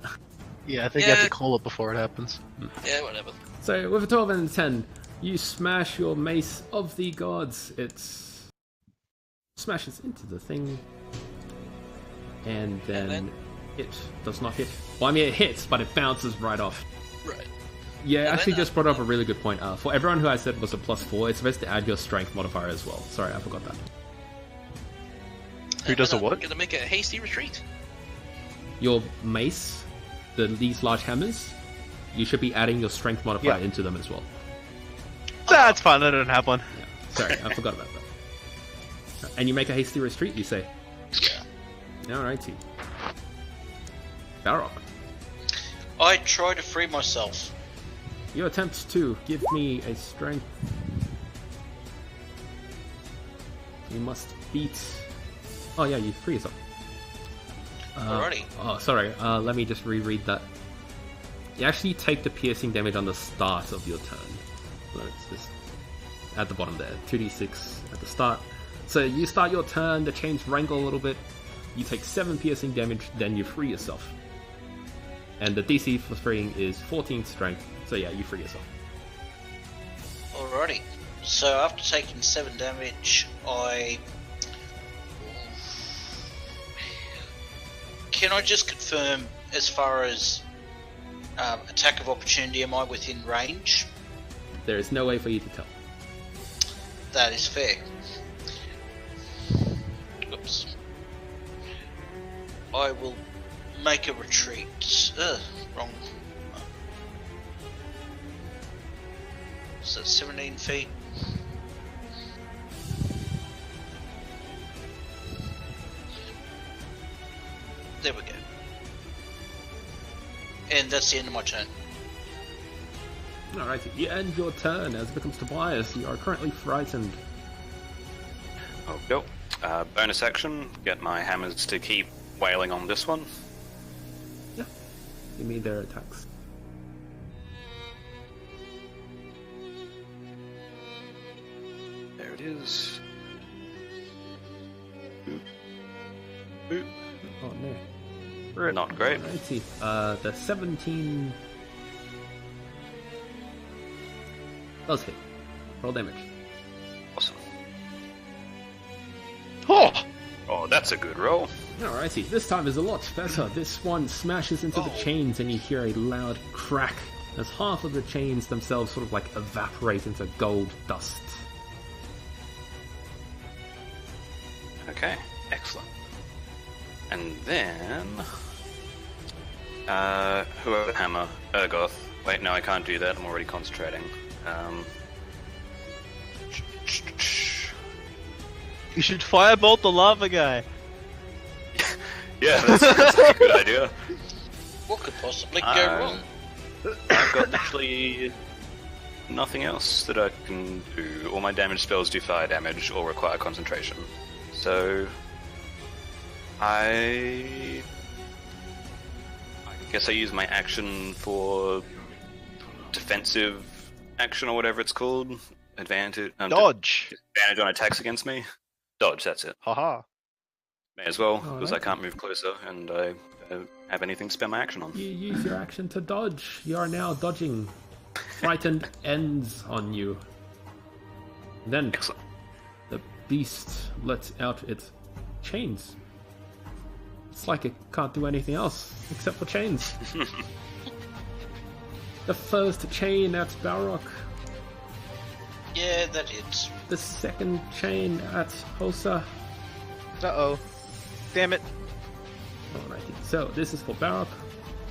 Yeah, I think you have to call it before it happens. Yeah, whatever. So with a 12 and a 10, you smash your mace of the gods. It smashes into the thing, and then it does not hit. Well, I mean, it hits, but it bounces right off. Right. Yeah, And actually then, just brought up a really good point. For everyone who I said was a +4, it's supposed to add your strength modifier as well. Sorry, I forgot that. Who does a what? I'm gonna make a hasty retreat. Your mace, these large hammers, you should be adding your strength modifier into them as well. That's fine, I don't have one. Yeah. Sorry, I forgot about that. And you make a hasty retreat, you say? Yeah. Alrighty. Balrog. I try to free myself. You attempt to give me a strength. You must beat. Oh yeah, you free yourself. Alrighty. Oh, sorry. Let me just reread that. You actually take the piercing damage on the start of your turn. So it's just at the bottom there. 2d6 at the start. So you start your turn, the chains wrangle a little bit. You take 7 piercing damage, then you free yourself. And the DC for freeing is 14 strength. So yeah, you free yourself. Alrighty. So after taking 7 damage, Can I just confirm, as far as attack of opportunity, am I within range? There is no way for you to tell. That is fair. Oops. I will make a retreat. Wrong. So 17 feet. There we go. And that's the end of my turn. Alright, you end your turn as it becomes Tobias. You are currently frightened. Oh, go. Bonus action, get my hammers to keep wailing on this one. Yeah. Give me their attacks. There it is. Boop. Boop. Oh no. Not great. Alrighty. The 17 does hit. Roll damage. Awesome. Oh! Oh, that's a good roll. Alrighty, this time is a lot better. This one smashes into the chains and you hear a loud crack as half of the chains themselves sort of like evaporate into gold dust. Okay, excellent. And then... whoever hammer? Urgoth. Wait, no, I can't do that. I'm already concentrating. You should firebolt the lava guy. Yeah, that's a good idea. What could possibly go wrong? I've got literally nothing else that I can do. All my damage spells do fire damage or require concentration. So... I guess I use my action for defensive action or whatever it's called. advantage. Dodge. Advantage on attacks against me. Dodge. That's it. Haha. May as well, Oh, because I can't move closer, and I don't have anything to spend my action on. You use your action to dodge. You are now dodging. Frightened ends on you. Then Excellent. the beast lets out its chains. It's like it can't do anything else except for chains. The first chain at Balrog. Yeah, that hits. The second chain at Hosa. Uh-oh. Damn it. Alrighty, so this is for Balrog.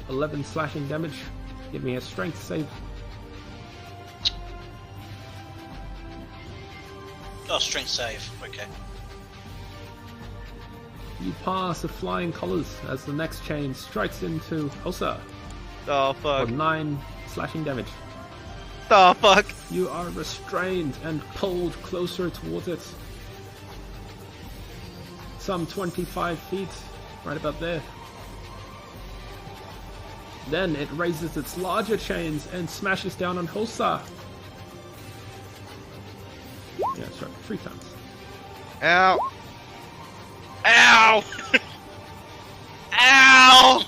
11 slashing damage. Give me a strength save. Oh, strength save. Okay. You pass the flying colors as the next chain strikes into Hosa Oh, for fuck. 9 slashing damage. Oh, fuck. You are restrained and pulled closer towards it. Some 25 feet, right about there. Then it raises its larger chains and smashes down on Hosa. Yeah, that's right, 3 times. Ow. Ow! Ow!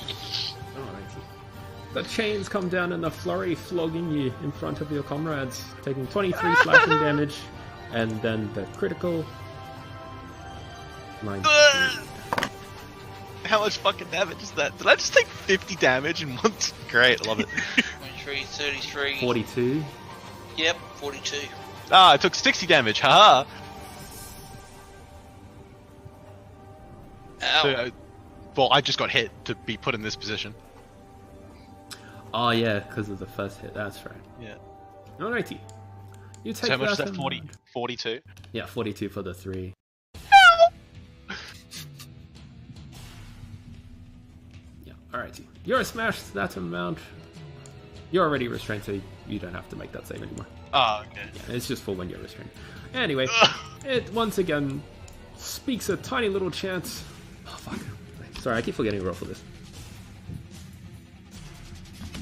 Alrighty. The chains come down in a flurry, flogging you in front of your comrades, taking 23 slashing damage, and then the critical 9. How much fucking damage is that? Did I just take 50 damage in one? Great, I love it. 23, 33. 42. Yep, 42. Ah, I took 60 damage, haha! Ow. So, well, I just got hit to be put in this position. Oh yeah, because of the first hit, that's right. Yeah. Alrighty. You take So how much is that? and- 40? 42? Yeah, 42 for the 3. Yeah, alrighty. You're smashed that amount. You're already restrained, so you don't have to make that save anymore. Oh, okay. Yeah, it's just for when you're restrained. Anyway, it once again speaks a tiny little chant. Oh, fuck. Sorry, I keep forgetting to roll for this.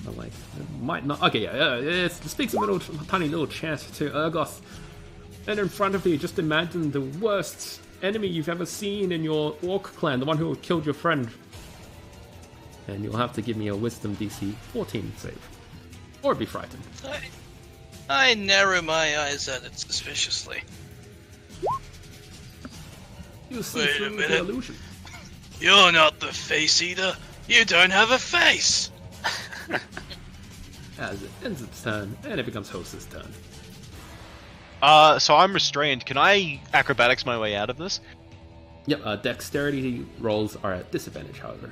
I'm like, it might not. Okay, yeah, it speaks a tiny little chant to Urgoth. And in front of you, just imagine the worst enemy you've ever seen in your orc clan, the one who killed your friend. And you'll have to give me a wisdom DC 14 save. Or be frightened. I narrow my eyes at it suspiciously. You see Wait a through the minute. illusion. You're not the face eater. You don't have a face. As it ends its turn, and it becomes Host's turn. So I'm restrained. Can I acrobatics my way out of this? Yep, dexterity rolls are at disadvantage, however.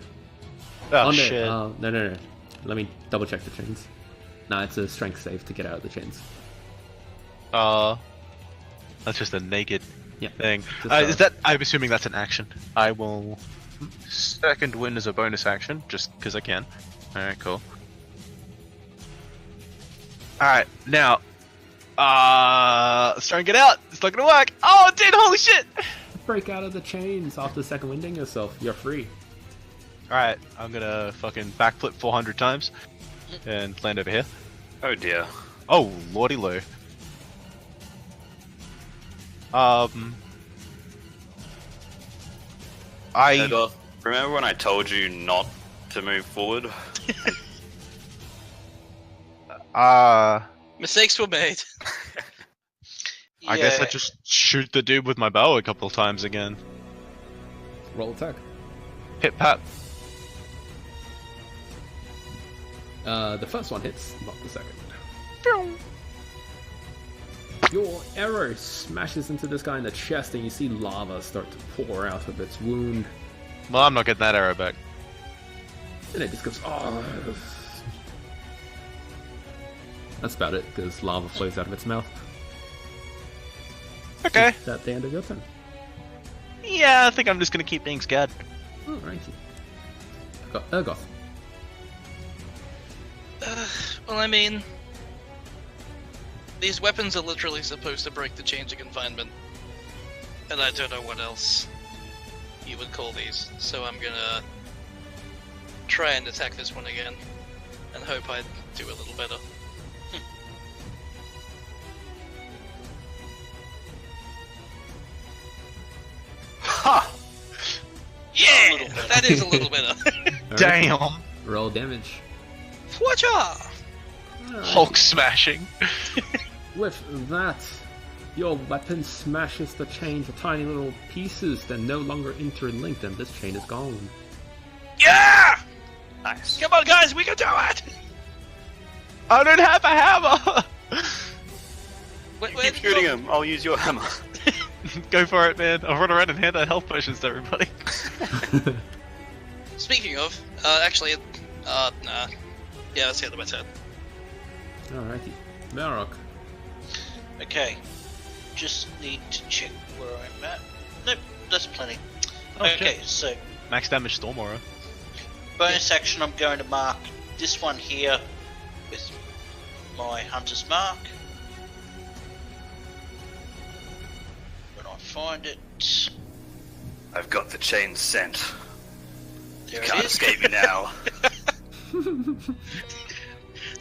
Oh, no, shit. no. Let me double check the chains. No, it's a strength save to get out of the chains. That's just a naked Yeah. thing. Just, Is that? I'm assuming that's an action. I will second wind as a bonus action, just because I can. Alright, cool. Alright, now, let's try and get out. It's not gonna work. Oh, it did! Holy shit! Break out of the chains after second winding yourself. You're free. Alright, I'm gonna fucking backflip 400 times and land over here. Oh dear. Oh, lordy loo. Edgar, remember when I told you not to move forward? Mistakes were made. I guess I just shoot the dude with my bow a couple times again. Roll attack. Hit pat. The first one hits, not the second. Your arrow smashes into this guy in the chest, and you see lava start to pour out of its wound. Well, I'm not getting that arrow back. And it just goes, oh. That's about it, because lava flows out of its mouth. Okay. Is that the end of your turn? Yeah, I think I'm just gonna keep being scared. Alrighty. Urgoth. Well, I mean, these weapons are literally supposed to break the chains of confinement, and I don't know what else you would call these, so I'm gonna try and attack this one again, and hope I do a little better. That is a little better. Alright, Damn! roll damage. Watcha! Alright. Hulk smashing. With that, your weapon smashes the chain to tiny little pieces that no longer interlinked, and this chain is gone. Yeah! Nice. Come on, guys, we can do it! I don't have a hammer! Wait, Keep shooting him. I'll use your hammer. Go for it, man. I'll run around and hand out health potions to everybody. Speaking of, actually, nah. Yeah, that's the end of my turn. Alrighty. Balrog. Okay, just need to check where I'm at. Nope, that's plenty. Oh, Okay, shit. so Max damage Storm Aura. bonus action, I'm going to mark this one here with my Hunter's Mark. When I find it, I've got the chain scent. there Can't it is. escape me now.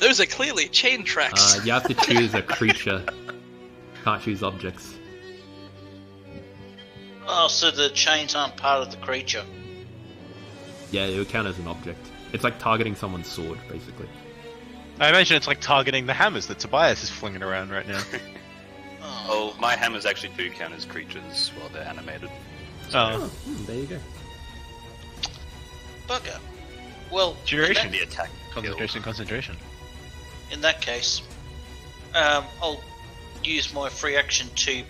Those are clearly chain tracks. You have to choose a creature. Can't choose objects. Oh, so the chains aren't part of the creature. Yeah, it would count as an object. It's like targeting someone's sword, basically. I imagine it's like targeting the hammers that Tobias is flinging around right now. Oh, my hammers actually do count as creatures while they're animated. Oh. There you go. Bugger. Well, Duration. The attack. Concentration. in that case, I'll use my free action to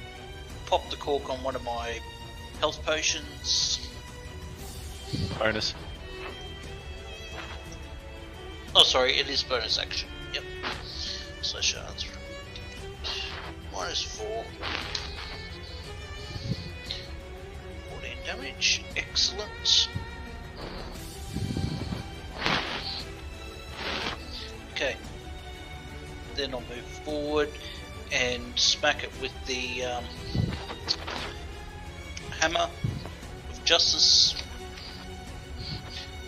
pop the cork on one of my health potions. Bonus. Oh, sorry, it is bonus action. Yep. So shards. -4. 14 damage. Excellent. Okay. Then I'll move forward and smack it with the hammer of justice.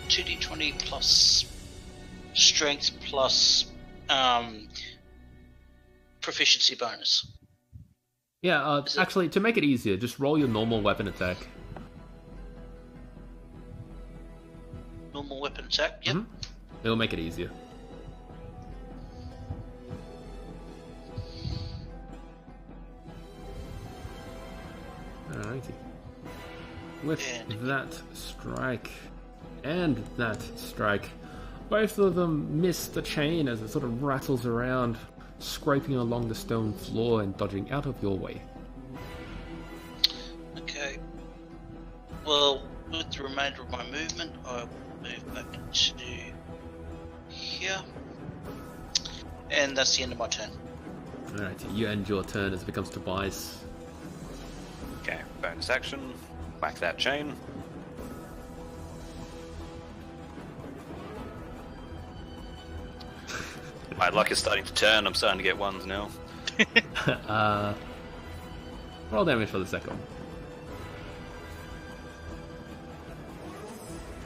2d20 plus strength plus proficiency bonus. Yeah, actually, to make it easier, just roll your normal weapon attack. Normal weapon attack. Yep. It'll make it easier. Alrighty. With And- that strike and that strike, both of them miss the chain as it sort of rattles around, scraping along the stone floor and dodging out of your way. Okay. Well, with the remainder of my movement, I will move back to here. And that's the end of my turn. Alright, you end your turn as it becomes Tobias. Okay, bonus action. Whack that chain. My luck is starting to turn. I'm starting to get ones now. Roll damage for the second one.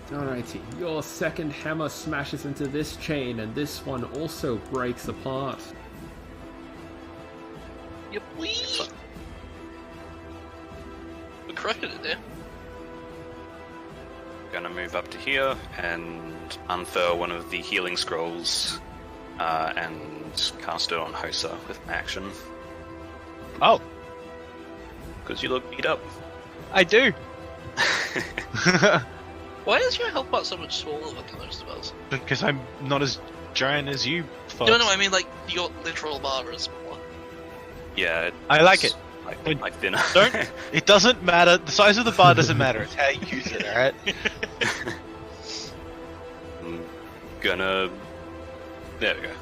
Alrighty, your second hammer smashes into this chain, and this one also breaks apart. Yep. Wee! We're crushing it there. Gonna move up to here and unfurl one of the healing scrolls and cast it on Hosa with my action. Oh, Because you look beat up. I do. Why is your health bar so much smaller than most of us? Because I'm not as giant as you. No, I mean like your literal bar is smaller. Yeah, I like it. Like thinner. Don't. It doesn't matter. The size of the bar doesn't matter. It's how you use it. All right. I'm gonna. There we go.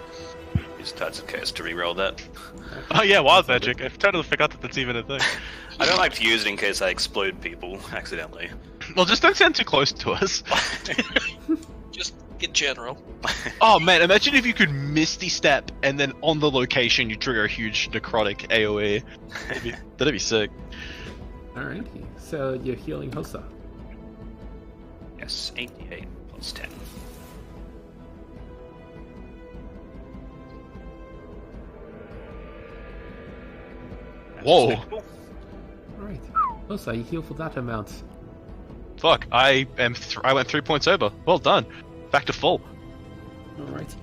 Use Tides of Chaos to reroll that. Oh yeah, wild magic. I totally forgot that that's even a thing. I don't like to use it in case I explode people accidentally. Well, just don't stand too close to us. Just in general. Oh man, imagine if you could Misty Step and then on the location you trigger a huge necrotic AoE. That'd be sick. Alrighty, so you're healing Hosa. Yes, 88 plus 10. Whoa. Alright, Hosa, you heal for that amount. Fuck, I went 3 points over. Well done. Back to full. Alrighty.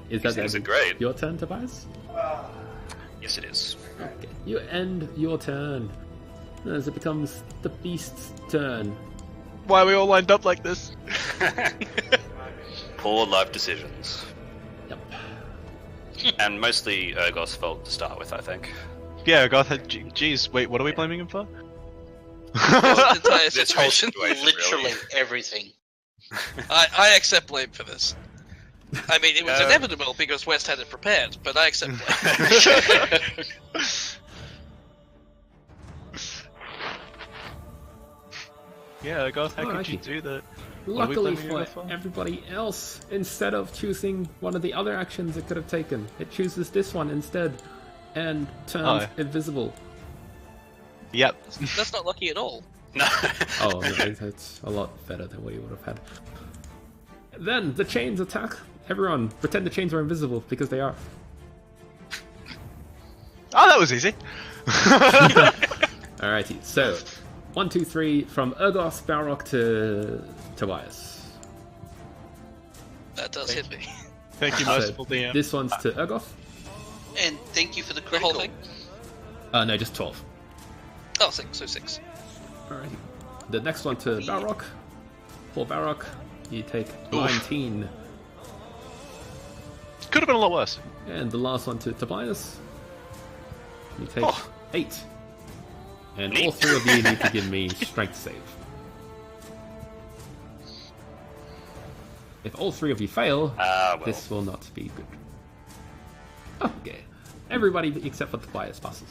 Is These things are great. your turn, Tobias? Yes, it is. Okay. You end your turn as it becomes the beast's turn. Why are we all lined up like this? Poor life decisions. Yep. And mostly Urgos' fault to start with, I think. Yeah, God, jeez, wait, what are we blaming him for? The entire This whole situation. situation, Literally really. everything. I accept blame for this. I mean, it was inevitable because West had it prepared, but I accept blame. Yeah, God, how could Alrighty. you do that? What are we Luckily blaming for you for? everybody else, instead of choosing one of the other actions it could have taken, it chooses this one instead and turns invisible. Yep. That's not lucky at all. No. Oh, no, it's a lot better than what you would have had. Then the chains attack. Everyone, pretend the chains are invisible because they are. Oh, that was easy. Alrighty, so 1, 2, 3 from Urgos, Balrog to Tobias. That does hit me. Thank you, So merciful DM. this one's to Urgos. And thank you for the The critical. whole thing? No, just 12. Oh, 6, so 6. Alrighty. The next one to Balrog. For Balrog, you take 19. Could have been a lot worse. And the last one to Tobias, you take 8. And all Neat. 3 of you need to give me strength save. If all 3 of you fail, Well. this will not be good. Okay. Everybody except for Tobias passes.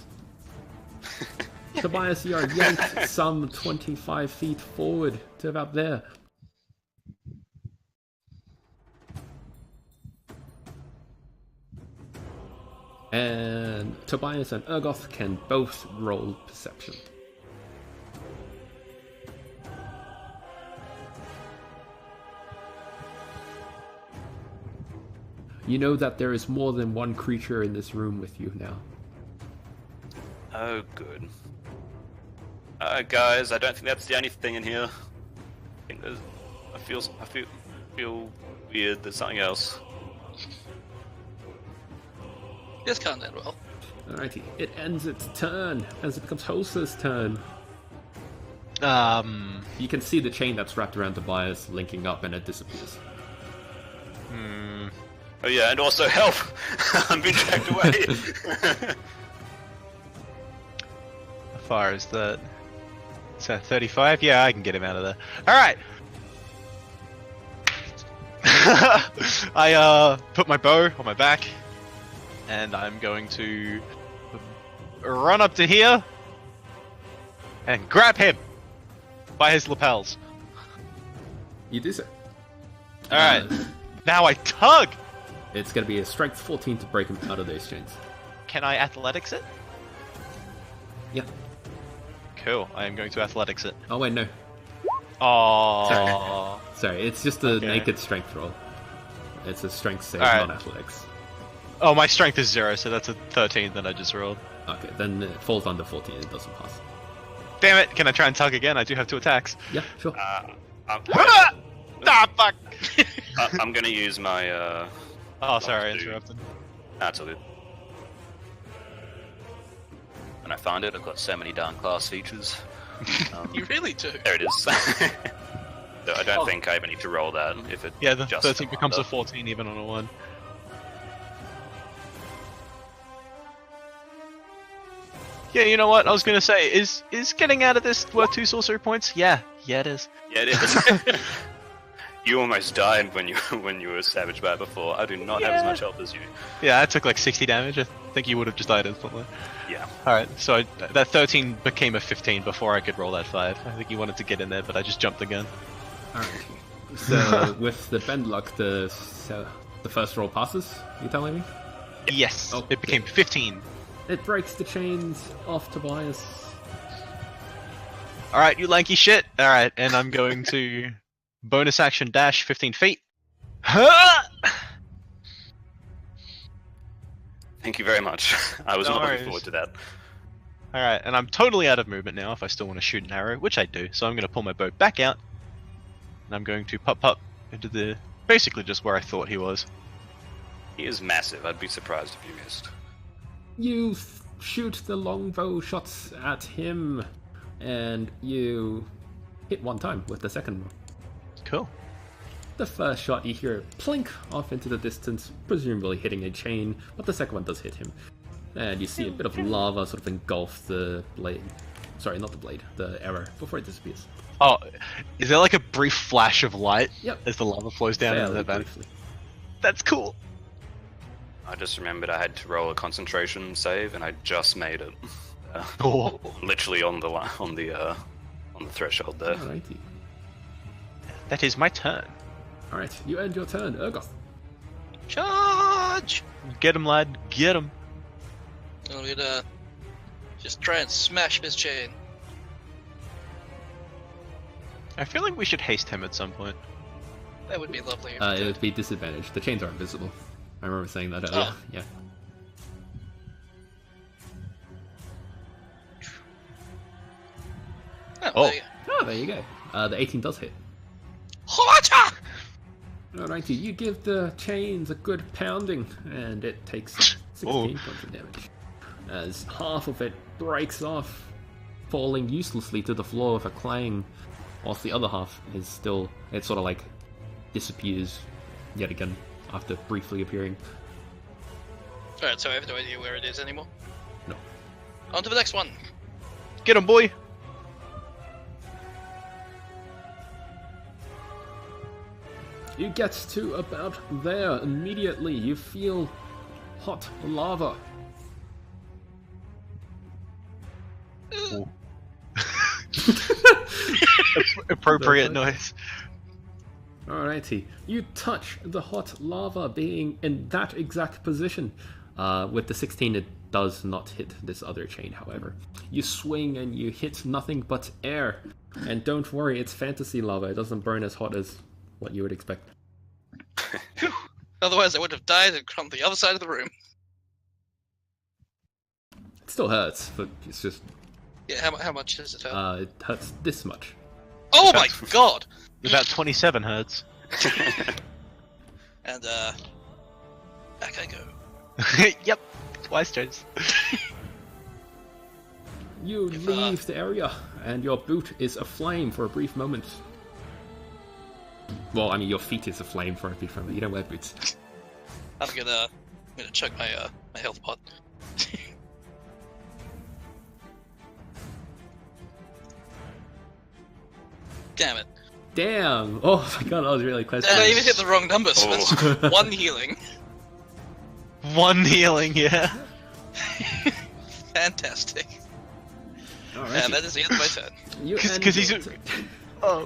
Tobias, you are yanked some 25 feet forward to about there. And Tobias and Urgoth can both roll perception. You know that there is more than one creature in this room with you now. Oh, good. Guys, I don't think that's the only thing in here. I think there's. I feel weird. There's something else. This can't end well. Alrighty, it ends its turn as it becomes Hosa's turn. You can see the chain that's wrapped around Tobias linking up and it disappears. Oh yeah, and also help! I'm being dragged away. How far is that? Is that 35? Yeah, I can get him out of there. Alright! I put my bow on my back, and I'm going to run up to here and grab him by his lapels. You do so. Alright, now I tug! It's going to be a strength 14 to break him out of those chains. Can I athletics it? Yeah. Cool, I am going to athletics it. Oh wait, no. Oh. Sorry, it's just a Okay. naked strength roll. It's a strength save, Alright. not athletics. Oh, my strength is 0, so that's a 13 that I just rolled. Okay, then it falls under 14, it doesn't pass. Damn it, can I try and tug again? I do have 2 attacks. Yeah, sure. I'm, Fuck! I'm gonna use my. Oh, sorry, I Dude. interrupted. That's all good. When I find it, I've got so many darn class features. You really do. There it is. So I don't think I even need to roll that if it. Yeah, the just 13 becomes a under. 14 even on a 1. Yeah, you know what? I was gonna say, is getting out of this worth 2 sorcery points? Yeah, it is. Yeah, it is. You almost died when you were savaged by it before. I do not have as much health as you. Yeah, I took like 60 damage. I think you would have just died instantly. Yeah. Alright, so that 13 became a 15 before I could roll that 5. I think you wanted to get in there, but I just jumped again. Alright. So, with the bend luck, the first roll passes, you telling me? Yes, Oh, it became 15. It breaks the chains off Tobias. Alright, you lanky shit. Alright, and I'm going to bonus action dash 15 feet. Thank you very much. I was No not worries. looking forward to that. Alright, and I'm totally out of movement now if I still want to shoot an arrow, which I do, so I'm going to pull my bow back out, and I'm going to pop into the... basically just where I thought he was. He is massive. I'd be surprised if you missed. You shoot the longbow shots at him, and you hit one time with the second one. Cool. The first shot you hear plink off into the distance, presumably hitting a chain, but the second one does hit him. And you see a bit of lava sort of engulf the blade. Sorry, not the blade, the arrow, before it disappears. Oh, is there like a brief flash of light Yep. as the lava flows down into Fairly the bed? briefly. That's cool. I just remembered I had to roll a concentration save, and I just made it. Oh. Literally on the threshold there. Alrighty. That is my turn. Alright, you end your turn, Urgoth. Charge! Get him, lad. Get him. I'm gonna just try and smash this chain. I feel like we should haste him at some point. That would be lovely. If It would be disadvantaged. The chains are invisible. I remember saying that earlier. Oh. Yeah. Oh. there you go. Oh, there you go. The 18 does hit. Hoata! Alrighty, you give the chains a good pounding, and it takes 16 points of damage. As half of it breaks off, falling uselessly to the floor with a clang, whilst the other half is still, it sort of like disappears yet again after briefly appearing. Alright, so I have no idea where it is anymore. No. On to the next one. Get him, boy. You get to about there immediately. You feel hot lava. Appropriate noise. Alrighty. You touch the hot lava being in that exact position. With the 16, it does not hit this other chain, however. You swing and you hit nothing but air. And don't worry, it's fantasy lava. It doesn't burn as hot as what you would expect. Otherwise, I would have died and come the other side of the room. It still hurts, but it's just... Yeah, how much does it hurt? it hurts this much. Oh my god! About 27 hertz. And, back I go. Yep. Twice, James. You leave the area, and your boot is aflame for a brief moment. Well, I mean, your feet is aflame for a brief moment. You don't wear boots. I'm gonna chug my my health pot. Damn it! Damn! Oh my god, that was really close. I even hit the wrong number. So Oh. that's one healing. One healing, yeah. Fantastic. Alrighty. And that is the end of my turn. You end Because he's... your turn.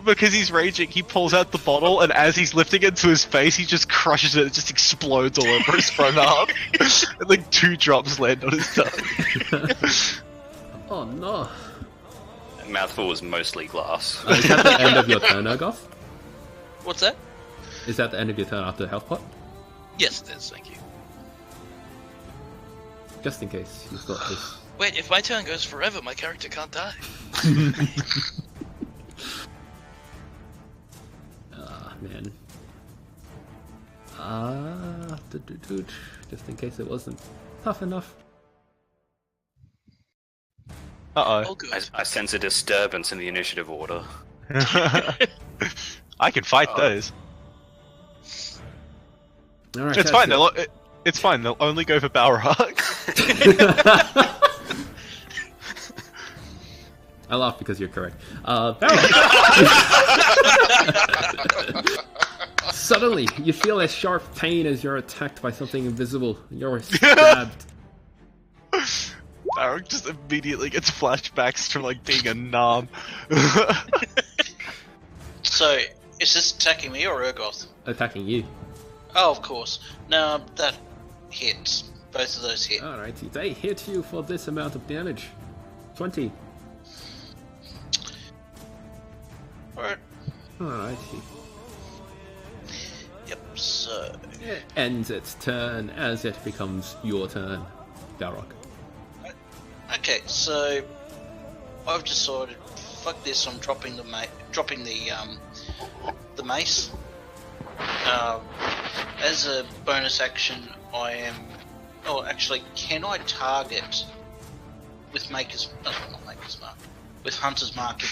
because he's raging, he pulls out the bottle, and as he's lifting it to his face, he just crushes it. It just explodes all over his front arm. And like 2 drops land on his tongue. Oh no. That mouthful was mostly glass. Is that the end of your turn, Urgoth? What's that? Is that the end of your turn after health pot? Yes, it is. Thank you. Just in case you've got this. Wait, if my turn goes forever, my character can't die. Man. Just in case it wasn't tough enough. Uh-oh. Oh, good. I sense a disturbance in the initiative order. I can fight those. Alright, It's fine. It's fine. They'll only go for Balrog. I laugh because you're correct. Barrel. Suddenly, you feel a sharp pain as you're attacked by something invisible. You're stabbed. Balrog just immediately gets flashbacks from like being a nom. So, is this attacking me or Urgoth? Attacking you. Oh, of course. No, that hits. Both of those hit. Alrighty, they hit you for this amount of damage. 20. Alright. Alrighty. Yep, so... It ends its turn as it becomes your turn, Balrog. Okay, so I've decided, fuck this. I'm dropping the mace. As a bonus action, I am. Oh, actually, can I target with Maker's? Oh, not Maker's Mark. With Hunter's Mark.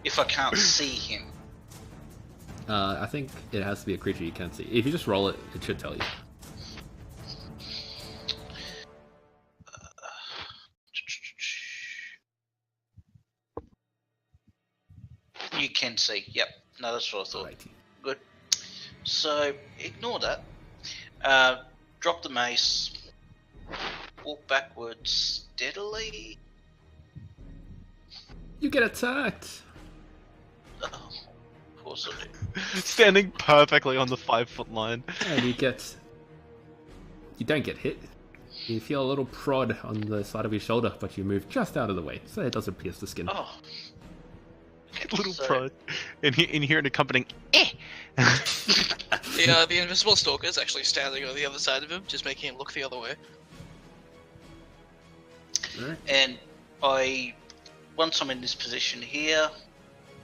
If I can't see him. I think it has to be a creature you can't see. If you just roll it, it should tell you. You can see. Yep. No, that's what I thought. Righty. Good. So ignore that. Drop the mace. Walk backwards steadily. You get attacked. Oh, of course I do. Standing perfectly on the 5-foot line. And you don't get hit. You feel a little prod on the side of your shoulder, but you move just out of the way, so it doesn't pierce the skin. Oh. Little prod. And hear an accompanying The invisible stalker is actually standing on the other side of him, just making him look the other way. Right. And once I'm in this position here,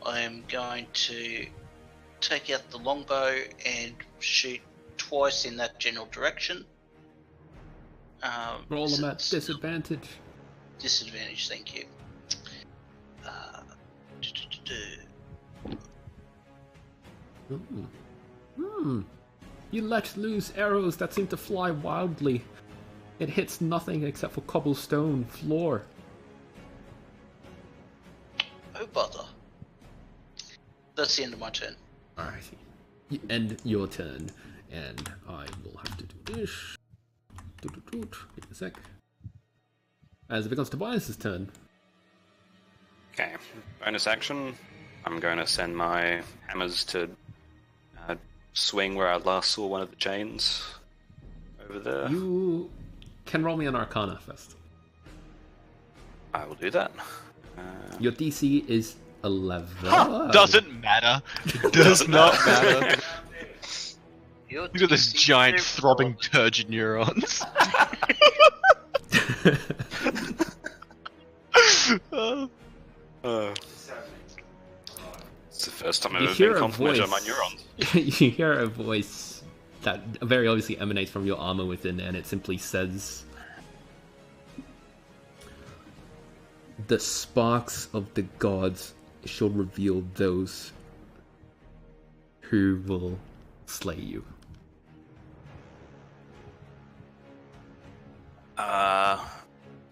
I am going to take out the longbow and shoot twice in that general direction. Roll them at disadvantage. Disadvantage, thank you. You let loose arrows that seem to fly wildly. It hits nothing except for cobblestone floor. Oh bother. That's the end of my turn. Alright. You end your turn, and I will have to do this. Give me a sec. As it becomes Tobias' turn. Okay, bonus action. I'm going to send my hammers to swing where I last saw one of the chains. Over there. You can roll me an Arcana first. I will do that. Your DC is 11. Doesn't matter. Does not matter. Your Look at this DC giant is throbbing turgid neurons. It's the first time I've You ever hear been a complimented on my voice. neurons. You hear a voice that very obviously emanates from your armor within, and it simply says, "The sparks of the gods shall reveal those who will slay you."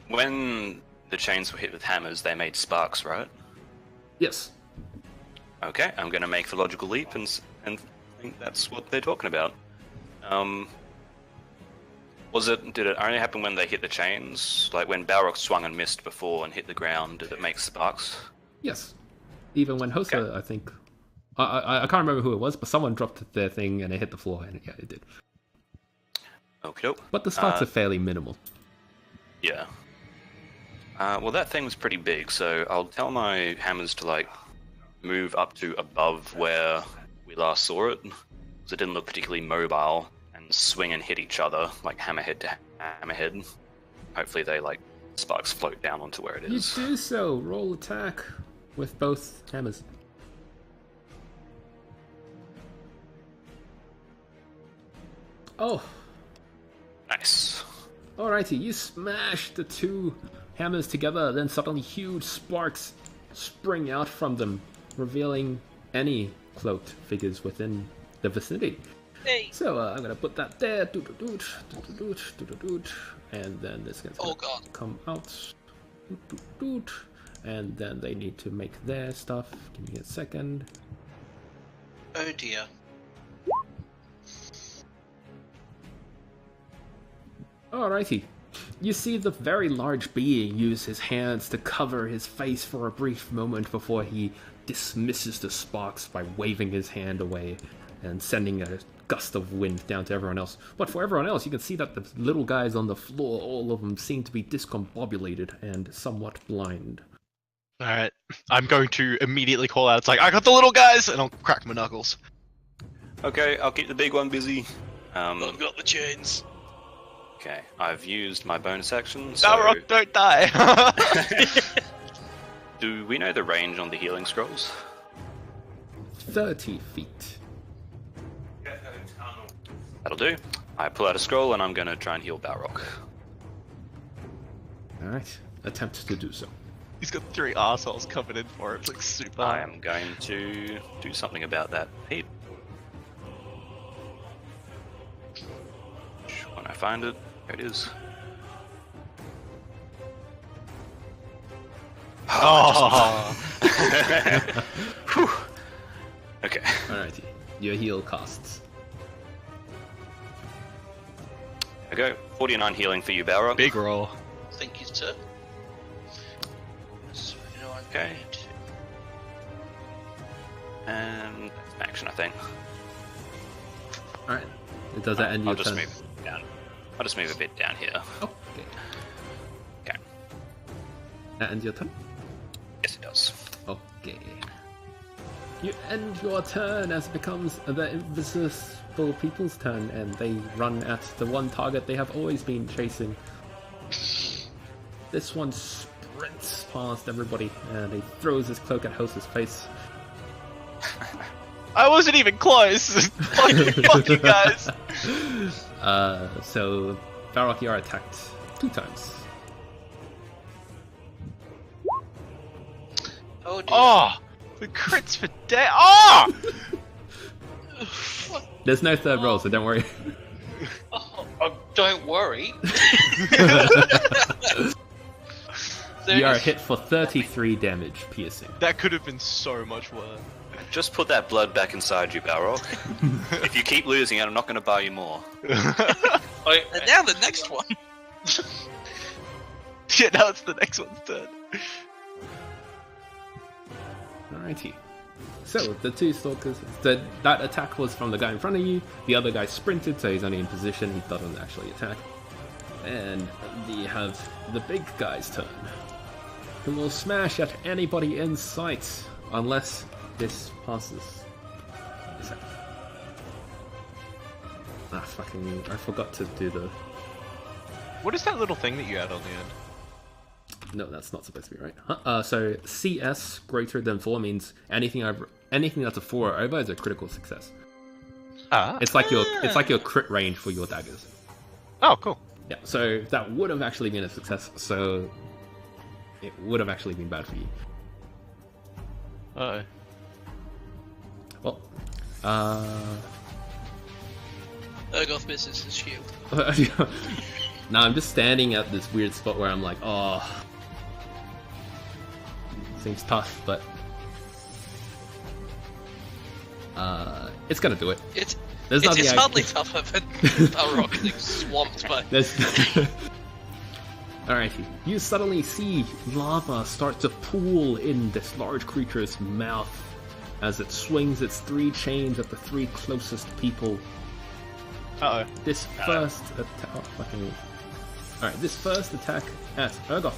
When the chains were hit with hammers, they made sparks, right? Yes. Okay, I'm going to make the logical leap and think that's what they're talking about. Did it only happen when they hit the chains? Like when Balrog swung and missed before and hit the ground, did it make sparks? Yes. Even when Hosa, Okay. I think... I can't remember who it was, but someone dropped their thing and it hit the floor, and yeah, it did. Okay, dope. But the sparks are fairly minimal. Yeah. Well, that thing was pretty big, so I'll tell my hammers to, like, move up to above where we last saw it, because it didn't look particularly mobile, and swing and hit each other, like hammerhead to hammerhead. Hopefully they, like, sparks float down onto where it You is. do so. Roll attack with both hammers. Oh, Nice. alrighty. You smash the two hammers together, then suddenly huge sparks spring out from them, revealing any cloaked figures within the vicinity. Hey! So I'm gonna put that there, and then this guy's gonna Oh god. come out, and then they need to make their stuff. Give me a second. Oh dear. Alrighty. You see the very large being use his hands to cover his face for a brief moment before he dismisses the sparks by waving his hand away and sending a gust of wind down to everyone else. But for everyone else, you can see that the little guys on the floor, all of them seem to be discombobulated and somewhat blind. Alright, I'm going to immediately call out, it's like, I got the little guys! And I'll crack my knuckles. Okay, I'll keep the big one busy. I've got the chains. Okay, I've used my bonus action. So Balrog, don't die! do we know the range on the healing scrolls? 30 feet. That'll do. I pull out a scroll and I'm gonna try and heal Balrog. Alright, attempt to do so. He's got 3 arseholes coming in for him. It's like super. I am going to do something about that heat. When I find it, there it is. Oh! Whew. Okay. Alrighty, your heal costs. There we go. 49 healing for you, Balrog. Big roll. Thank you, sir. Okay. And that's an action, I think. Alright, does that end your I'll just turn? move down. I'll just move a bit down here. Okay. Okay. That ends your turn? Yes, it does. Okay. You end your turn as it becomes the invisible people's turn, and they run at the one target they have always been chasing. This one sprints past everybody, and he throws his cloak at Host's face. I wasn't even close! fuck you guys! So, Varrock, you are attacked 2 times. Oh dear. Oh! The crits for day. Oh! There's no third roll, so don't worry. Oh, don't worry. You are hit for 33 damage piercing. That could have been so much worse. Just put that blood back inside you, Balrog. If you keep losing it, I'm not going to buy you more. And now the next one. Yeah, now it's the next one's turn. Alrighty. So, the 2 stalkers, that attack was from the guy in front of you, the other guy sprinted, so he's only in position, he doesn't actually attack. And we have the big guy's turn, who will smash at anybody in sight, unless this passes. Fucking, I forgot to do the... What is that little thing that you had on the end? No, that's not supposed to be right. So CS greater than 4 means anything that's a 4 or over is a critical success. Ah. It's like your crit range for your daggers. Oh, cool. Yeah, so that would have actually been a success, so it would have actually been bad for you. Uh-oh. Well, Urgoth misses his shield. now I'm just standing at this weird spot where I'm like, oh, seems tough, but it's gonna do it. It's nothing I- hardly tougher than Balrog getting swamped by. Alrighty, you suddenly see lava start to pool in this large creature's mouth as it swings its 3 chains at the 3 closest people. Uh-oh. This first attack... Oh, fucking... Alright, this first attack at Urgoth.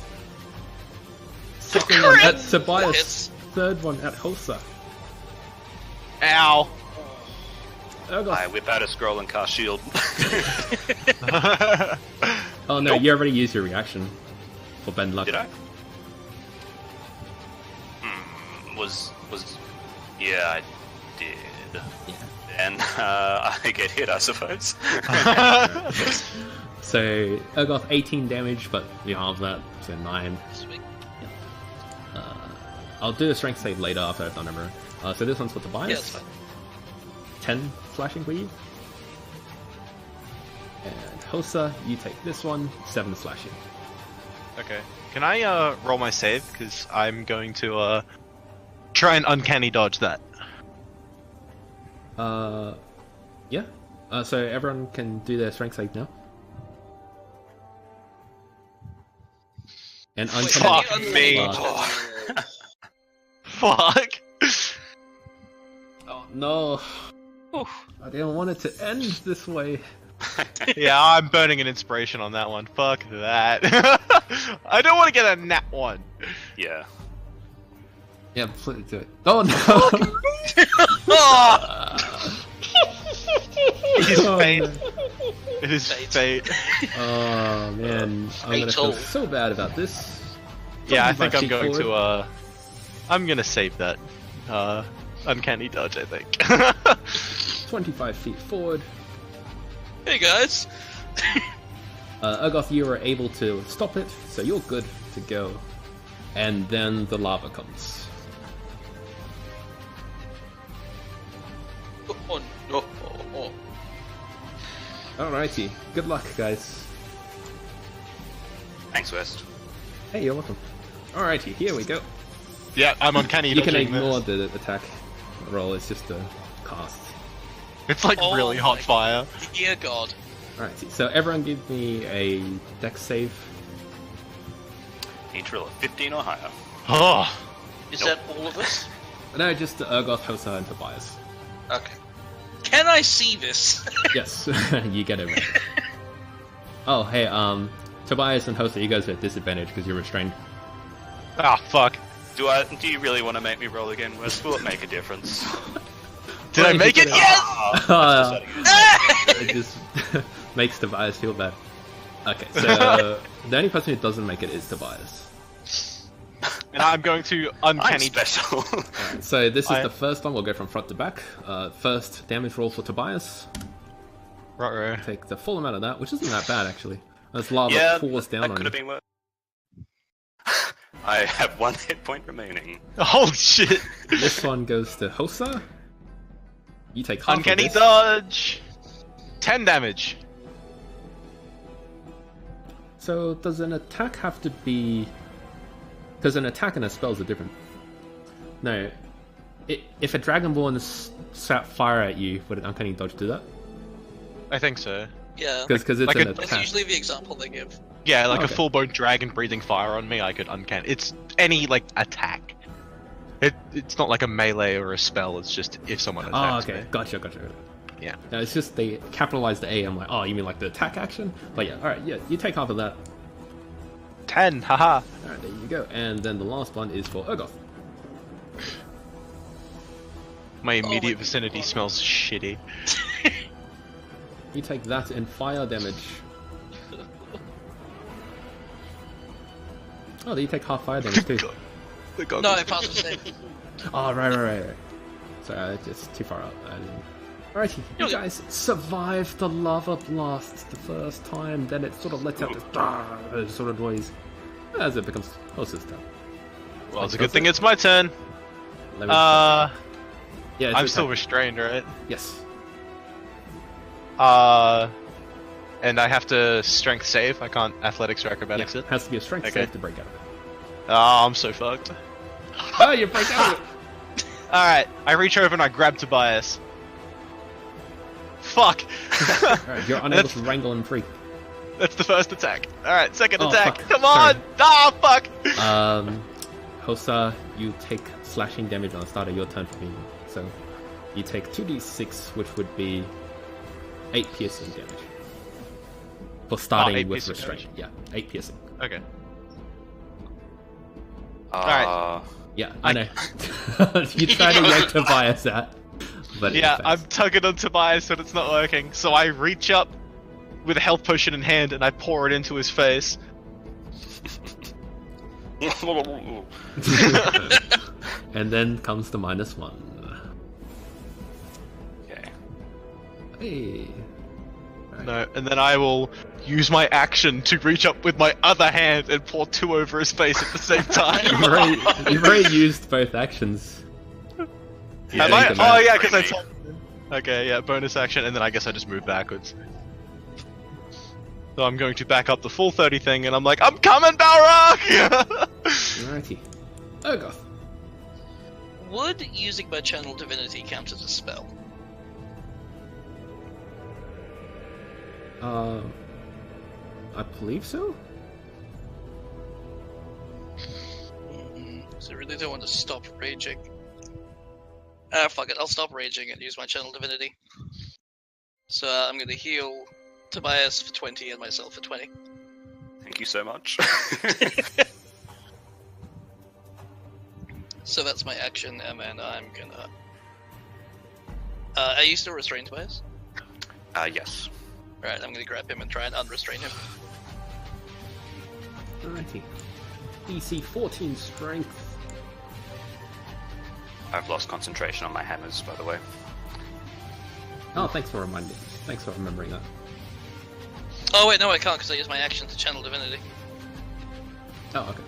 Second one at Tobias. Third one at Hosa. Ow! Urgoth. I whip out a scroll and cast shield. Oh no, you already used your reaction for Ben Luck. Did I? Yeah, I did. Yeah. And I get hit, I suppose. So, Urgoth 18 damage, but you halve that, so 9. Sweet. I'll do the strength save later after I've done everyone. So this one's for Tobias. Yeah, that's fine. 10 slashing for you. And Hosa, you take this one, 7 slashing. Okay. Can I roll my save? Because I'm going to try and uncanny dodge that. Yeah. So everyone can do their strength save now. And Wait, Fuck can you me. unlock- Fuck! Oh no. I didn't want it to end this way. Yeah, I'm burning an inspiration on that one. Fuck that. I don't want to get a nat 1. Yeah. Yeah, please do it. Oh no! His Oh, face. no. It is Fate. fate. Oh man, I'm gonna feel Fatal. so bad about this. Yeah, I Don't think I'm cheat going forward. to I'm gonna save that. Uncanny dodge, I think. 25 feet forward. Hey guys. Urgoth, you are able to stop it, so you're good to go. And then the lava comes. Oh, no. Oh. Alrighty, good luck, guys. Thanks, West. Hey, you're welcome. Alrighty, here we go. Yeah, I'm uncanny You can dodging ignore this. the attack roll, it's just a cast. It's like Oh really hot my- fire. Dear God. Alrighty, so everyone give me a dex save. Need to roll a 15 or higher. Oh, Is that all of us? No, just Urgoth, Hosa, and Tobias. Okay. Can I see this? Yes, you get it right. Oh, hey, Tobias and Hosa, you guys are at disadvantage because you're restrained. ah, fuck. Do you really want to make me roll again, West? Will it make a difference? Did I make it? Yes! It just makes Tobias feel bad. Okay, so the only person who doesn't make it is Tobias. And I'm going to I'm uncanny. special. Alright, so this is I- the first one, we'll go from front to back. First damage roll for Tobias. Ruh-roh. Take the full amount of that, which isn't that bad actually. As lava Yeah, pours down that on could you. have been worse. I have 1 hit point remaining. Oh shit! This one goes to Hosa. You take half Uncanny of this. dodge. 10 damage. So does an attack have to be? Because an attack and a spells are different. No, if a Dragonborn sat fire at you, would an uncanny dodge do that? I think so. Yeah. Because it's Like an a- That's attack. usually the example they give. Yeah, like Okay. a full-blown dragon breathing fire on me, I could uncanny. It's any like attack. It's not like a melee or a spell. It's just if someone Oh, attacks okay, me. gotcha. Yeah. No, it's just they capitalized the A. I'm like, oh, you mean like the attack action? But yeah, all right, yeah, you take half of that. 10. Haha. All right, there you go. And then the last one is for Urgoth. My immediate my vicinity God. smells shitty. You take that in fire damage. Oh, you take half fire damage too. The goggles. No, I passed the save. Oh, right. Sorry, it's too far out. Alrighty, you guys survived the lava blast the first time, then it sort of lets out this sort of noise as it becomes Hosa's turn. Well, it's a good thing it's my turn. Let me yeah, it's I'm your still turn. restrained, right? Yes. And I have to strength save. I can't athletics or Yeah, acrobatics it. has to be a strength Okay. save to break out of it. Oh, I'm so fucked. Oh, you break out of it! Alright, I reach over and I grab Tobias. Fuck! Alright, you're unable to wrangle him free. That's the first attack. Alright, second Oh, attack. fuck. Come on! Ah, fuck! Hosa, you take slashing damage on the start of your turn for me. So, you take 2d6, which would be 8 piercing damage. For starting 8 with piercing restraint. damage. Yeah, 8 piercing. Okay. Yeah, I know. You try to yank Tobias out, but Yeah, it I'm fails. tugging on Tobias, but it's not working. So I reach up with a health potion in hand and I pour it into his face. And then comes the -1. Okay. Hey. No, and then I will use my action to reach up with my other hand and pour 2 over his face at the same time. You've already used both actions. Have Yeah, I? you can Oh add- yeah, because I told. Okay, yeah, bonus action, and then I guess I just move backwards. So I'm going to back up the full 30 thing, and I'm like, I'm coming, Balrog! Alrighty. Urgoth. Would using my channel divinity count as a spell? I believe so. So I really don't want to stop raging. Fuck it, I'll stop raging and use my channel divinity. So I'm gonna heal Tobias for 20 and myself for 20. Thank you so much. So that's my action, and then I'm gonna... are you still restrained, Tobias? Yes. Alright, I'm gonna grab him and try and unrestrain him. Alrighty. DC 14 strength. I've lost concentration on my hammers, by the way. Oh, thanks for reminding me. Thanks for remembering that. Oh wait, no I can't because I use my action to channel divinity. Oh, okay.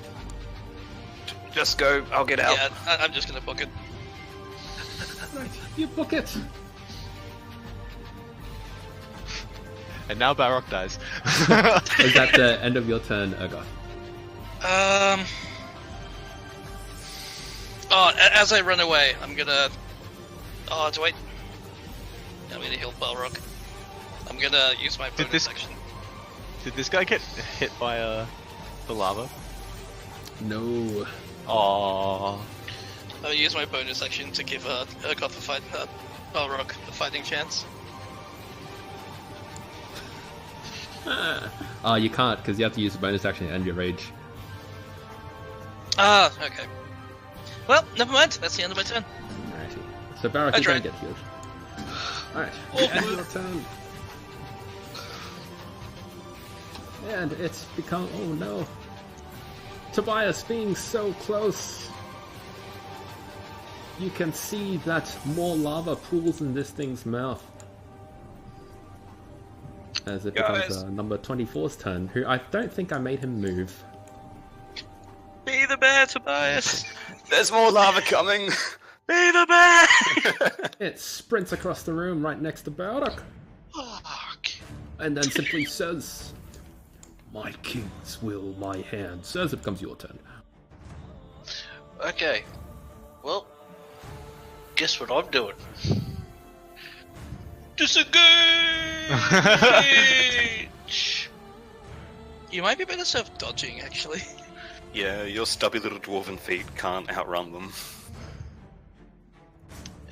Just go, I'll get out. Yeah, I'm just gonna book it. Right, you book it! And now Balrog dies. Is that the end of your turn, Urgot? Oh, as I run away, I'm gonna... Oh, do I... I'm gonna heal Balrog. I'm gonna use my bonus action. Did this guy get hit by the lava? No. Aww. I'm gonna use my bonus action to give Urgot Balrog a fighting chance. Oh, you can't, because you have to use the bonus action to end your rage. Ah, okay. Well, never mind. That's the end of my turn. Alrighty. So Barak, you tried. don't get healed. Alright, Oh. end your turn. And it's become... Oh no. Tobias being so close. You can see that more lava pools in this thing's mouth. As it becomes number 24's turn, who I don't think I made him move. Be the bear, Tobias. There's more lava coming! Be the bear. It sprints across the room right next to Barak, Fuck. and then simply says, "My king's will, my hands." As it becomes your turn. Okay. Well, guess what I'm doing? Disengage! You might be better served dodging, actually. Yeah, your stubby little dwarven feet can't outrun them.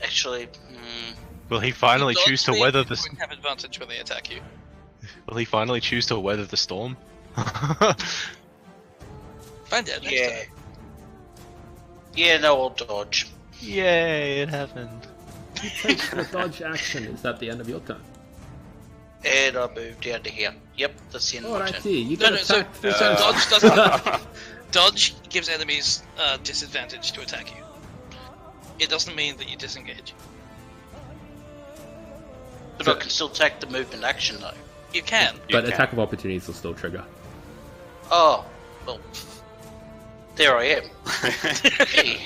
Actually, Will he finally Dodge choose to means weather you the? won't have advantage when they attack you. Will he finally choose to weather the storm? Find out next yeah. time. Yeah, no, I'll dodge. Yay! It happened. You take the dodge action. Is that the end of your turn? And I move down to here. Yep, that's the end of my turn. Alrighty, you No, get no, so attacked 3 times. dodge doesn't. Dodge gives enemies disadvantage to attack you. It doesn't mean that you disengage. But I can still take the movement action though. You can. But You attack can. of opportunities will still trigger. Oh, well, there I am. Hey,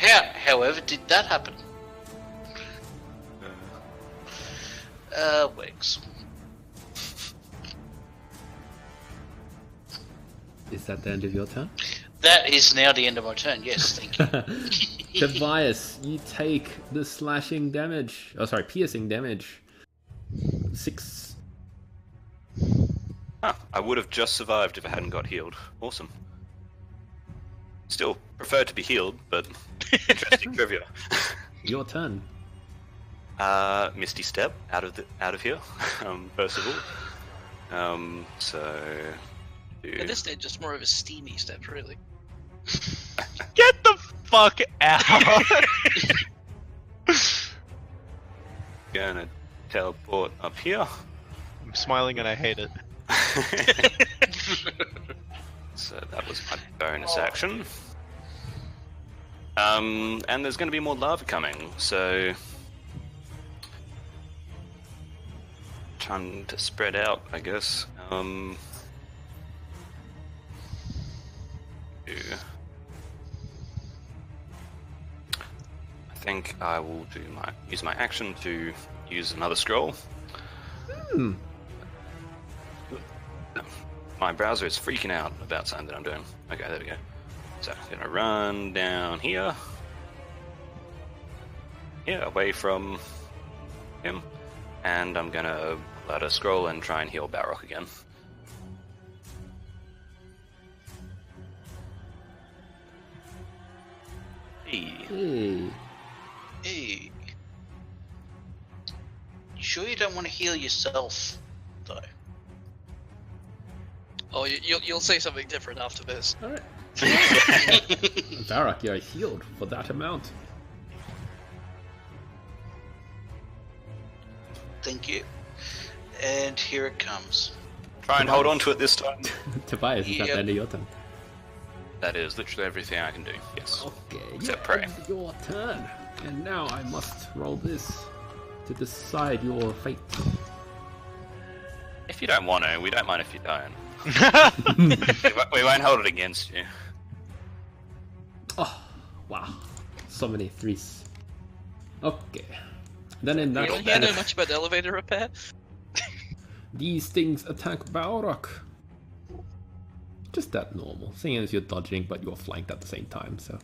however did that happen? Wigs. Is that the end of your turn? That is now the end of my turn, yes, thank you. Tobias, you take the slashing damage. Oh, sorry, piercing damage. 6. I would have just survived if I hadn't got healed. Awesome. Still prefer to be healed, but interesting trivia. Your turn. Misty Step out of here. First of all. At this stage, just more of a steamy step, really. Get the fuck out! Gonna teleport up here. I'm smiling and I hate it. So that was my bonus action. And there's going to be more lava coming, so trying to spread out, I guess. I think I will use my action to use another scroll. My browser is freaking out about something that I'm doing. Okay, there we go. So I'm gonna run down here. Yeah, away from him. And I'm gonna pull out a scroll and try and heal Balrog again. Hey. Hey. Hey. You sure you don't want to heal yourself, though? Oh, you'll say something different after this. Alright. Barak, you're healed for that amount. Thank you. And here it comes. Try and hold on to it this time. Tobias, is at the Yep. end of your turn. That is literally everything I can do. Yes. Okay, Except pray. it's your turn. And now I must roll this to decide your fate. If you don't want to, we don't mind if you don't. We won't hold it against you. Oh, wow. So many threes. Okay. Then in that You don't know much about elevator repair? these things attack Balrog. Just that normal, seeing as you're dodging, but you're flanked at the same time, so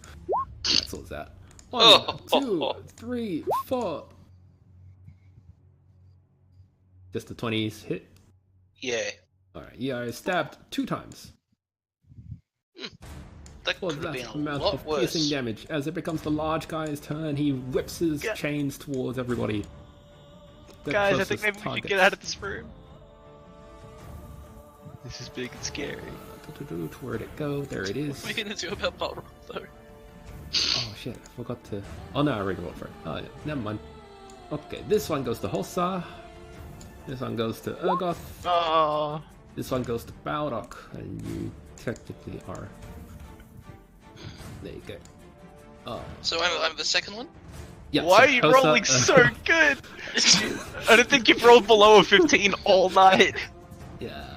that's all that. 1, 2, 3, 4. Just the 20s hit. Yeah. Alright, you are stabbed 2 times. That For could have been that a amount lot of worse. piercing damage. As it becomes the large guy's turn, he whips his chains towards everybody. The Guys, I think closest maybe we should targets. get out of this room. This is big and scary. Where'd it go? There it is. What are you gonna do about Balrog, though? Oh shit, I forgot to... Oh no, I already rolled for it. Oh yeah, never mind. Okay, this one goes to Hulsa. This one goes to Urgoth. Oh. This one goes to Balrog. And you technically are... There you go. Oh. So I'm the second one? Yeah, Why so are you Hulsa, rolling so good? I don't think you've rolled below a 15 all night. Yeah,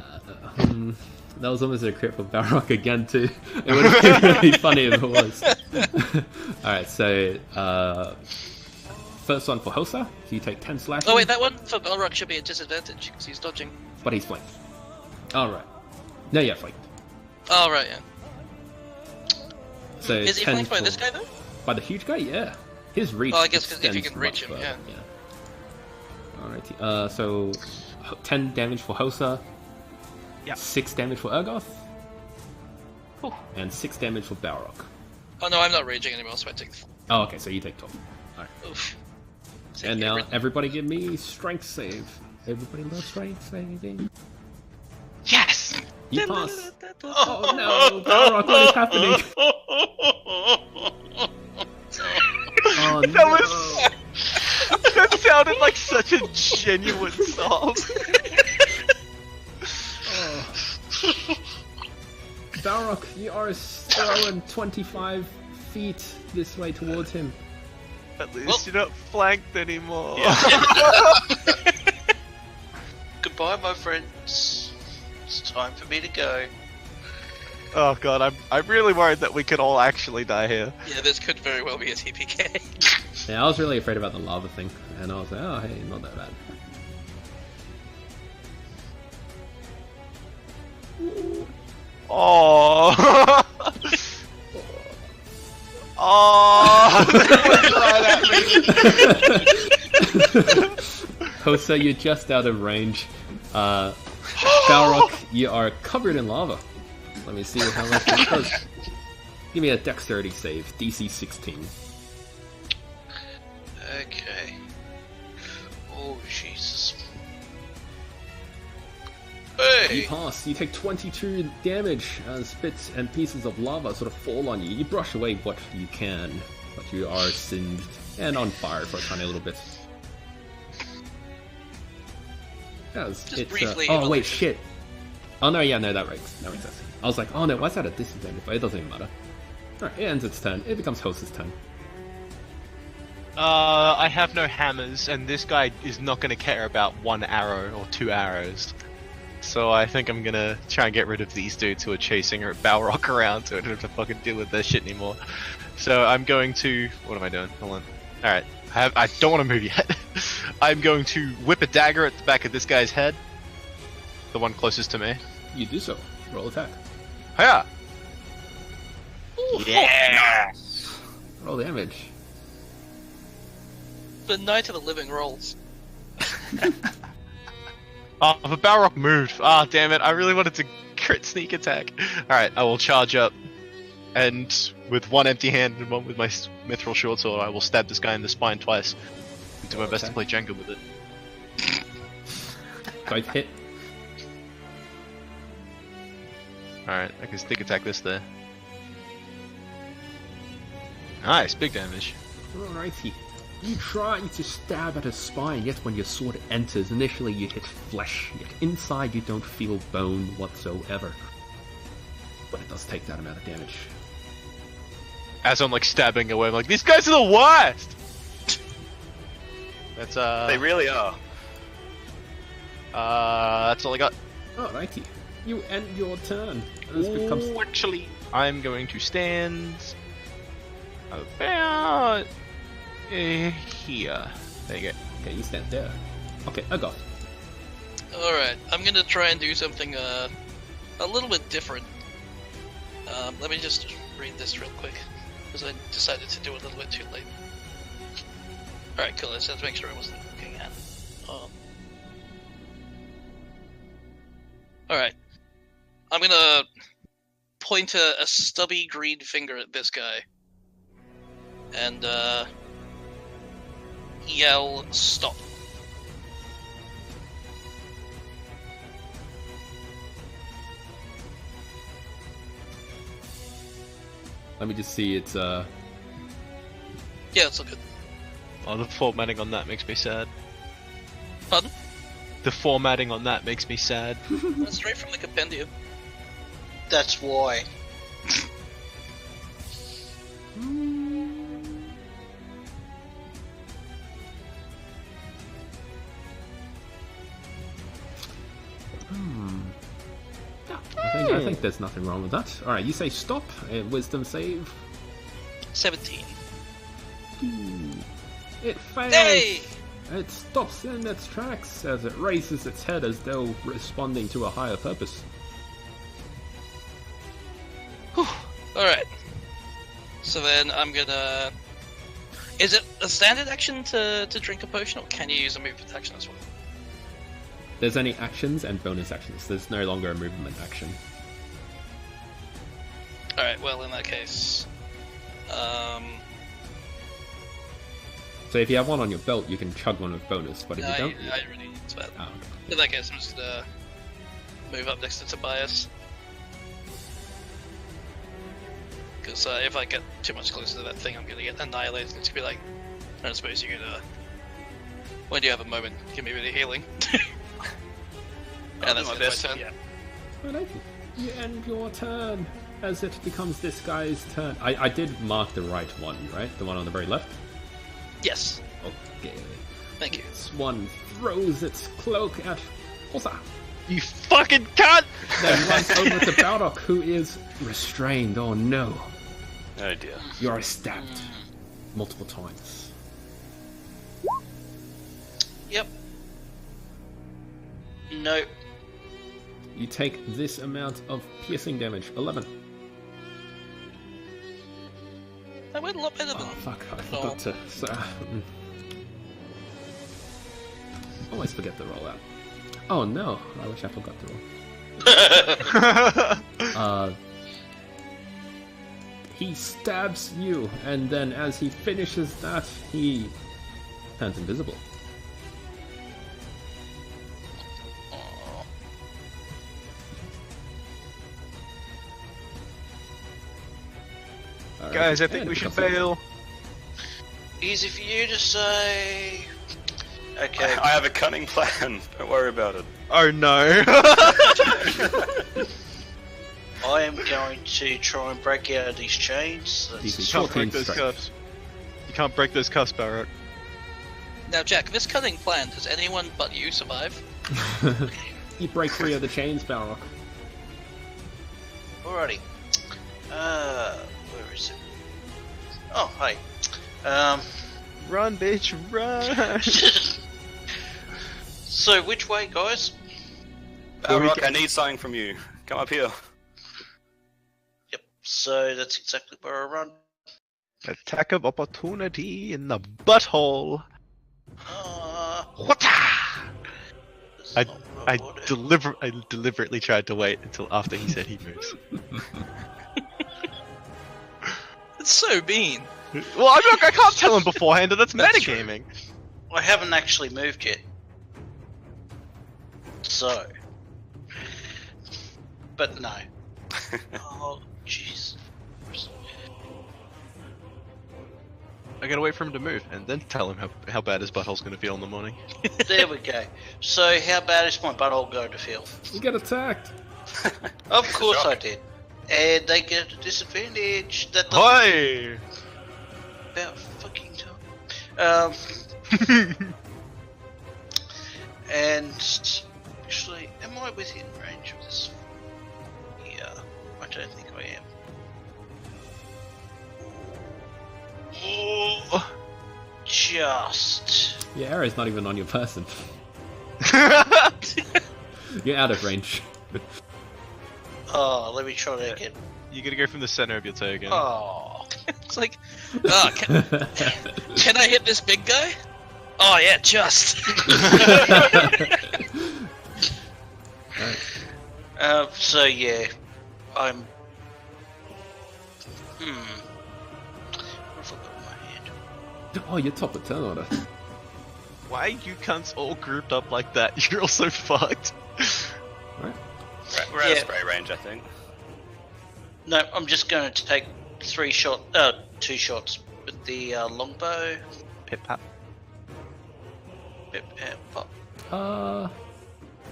that was almost a crit for Balrog again too. It would have been really funny if it was. Alright, so first one for Hosa, so you take 10 slashing. Oh wait, that one for Balrog should be a disadvantage, because he's dodging. But he's flanked. Alright. No, yeah, flanked. Oh right, yeah. So Is he 10 flanked by for- this guy though? By the huge guy? Yeah. His reach Oh, I guess 'cause if you extends can reach much him, further, yeah. Alrighty, so 10 damage for Hosa. Yeah. 6 damage for Urgoth. Whew. And 6 damage for Balrog. Oh no, I'm not raging anymore, so I take... Oh, okay, so you take 12. Alright. Oof. And now everybody give me strength save. Everybody loves strength saving. Yes! You pass. Oh no, Balrog, what is happening? Oh no. That was. That sounded like such a genuine sob. Oh. Balrog, you are throwing 25 feet this way towards him. At least you're not flanked anymore. Goodbye, my friends. It's time for me to go. Oh god, I'm really worried that we could all actually die here. Yeah, this could very well be a TPK. Yeah, I was really afraid about the lava thing, and I was like, oh hey, not that bad. Oh. Oh. Hosa, you're just out of range. Balrog, you are covered in lava. Let me see how much it does. Give me a dexterity save, DC 16. Okay. Oh, Jesus. You Hey! pass. You take 22 damage as bits and pieces of lava sort of fall on you. You brush away what you can, but you are singed and on fire for a tiny little bit. Just briefly, oh wait, evolution. shit. Oh no, yeah, no, that makes sense. I was like, oh no, why's that a disadvantage? But it doesn't even matter. Alright, it ends its turn. It becomes Hosa's turn. I have no hammers, and this guy is not going to care about 1 arrow or 2 arrows. So I think I'm gonna try and get rid of these dudes who are chasing Balrog around, so I don't have to fucking deal with their shit anymore. So I'm going to... What am I doing? Hold on. Alright, I don't want to move yet. I'm going to whip a dagger at the back of this guy's head. The one closest to me. You do so. Roll attack. Hiya! Yeah! Roll damage. The Night of the Living rolls. Oh, the Balrog moved. Ah, damn it. I really wanted to crit sneak attack. Alright, I will charge up. And with one empty hand and one with my mithril short sword, I will stab this guy in the spine twice. And do my best to play Jenga with it. Both hit. Alright, I can sneak attack this there. Nice, big damage. Alrighty. You try to stab at his spine, yet when your sword enters, initially you hit flesh, yet inside you don't feel bone whatsoever. But it does take that amount of damage. As I'm like stabbing away, I'm like, these guys are the worst! That's They really are. that's all I got. Alrighty. You end your turn. Ooh, actually, I'm going to stand about here. There you go. Okay, you stand there. Okay, I got. Alright, I'm gonna try and do something a little bit different. Let me just read this real quick, because I decided to do it a little bit too late. Alright, cool, let's make sure I wasn't looking at Alright. I'm gonna point a stubby green finger at this guy. And, yell, stop. Let me just see, it's Yeah, it's all good. Oh, the formatting on that makes me sad. Pardon? The formatting on that makes me sad. That's straight from the compendium. That's why. I think there's nothing wrong with that. Alright, you say stop, wisdom save. 17. It fails! Hey! It stops in its tracks as it raises its head as though responding to a higher purpose. Alright. So then I'm gonna... Is it a standard action to drink a potion, or can you use a movement action as well? There's only actions and bonus actions. There's no longer a movement action. Alright, well in that case... So if you have one on your belt, you can chug one with bonus, but if you don't... I really need that. Oh, okay. In that case, I'm just gonna move up next to Tobias. Because if I get too much closer to that thing, I'm gonna get annihilated. It's gonna be like, I don't suppose you could, when you have a moment, give me a bit of healing. I'll And do that's my my best. turn. Yeah. Alright, you end your turn as it becomes this guy's turn. I did mark the right one, right? The one on the very left? Yes. Okay. Thank you. This one throws its cloak at Hossa. You fucking cunt! Then runs over to Balrog, who is restrained. Oh no. Oh dear. You are stabbed multiple times. Yep. No. You take this amount of piercing damage, 11. That went a lot better than... Oh fuck, I forgot to... always forget to roll out. Oh no, I wish I forgot to roll. He stabs you, and then as he finishes that, he turns invisible. Alright, Guys, I think and we should becomes- fail. Easy for you to say. Okay. I have a cunning plan. Don't worry about it. Oh no. I am going to try and break out of these chains. You That's can You short can't break range those strike. cuffs. You can't break those cuffs, Barrett. Now, Jack, this cunning plan, does anyone but you survive? You break free of the chains, Balrog. Alrighty. Where is it? Oh, hey. Run, bitch, run! So which way, guys? Balrog, I need something from you. Come up here. Yep. So that's exactly where I run. Attack of opportunity in the butthole. What? I deliberately tried to wait until after he said he moves. It's so mean. Well, I can't tell him beforehand that that's metagaming. I haven't actually moved yet. So. But no. Oh, jeez. I gotta wait for him to move, and then tell him how bad his butthole's gonna feel in the morning. There we go. So, how bad is my butthole going to feel? You get attacked. Of course I did. And they get a disadvantage. That Hi! about fucking time. And actually, am I within range of this? Yeah, I don't think I am. Oh. Just. Your arrow's not even on your person. You're out of range. Oh, let me try that again. You gotta go from the center of your toe again. Oh. It's like, oh, can I hit this big guy? Oh yeah, just. So yeah, I'm. What have I got in my hand? Oh, you're top of turn order. Why are you cunts all grouped up like that? You're all so fucked. Right. We're out Yeah. of spray range, I think. No, I'm just going to take 2 shots with the longbow. Pip pap. Pip, pip, pop.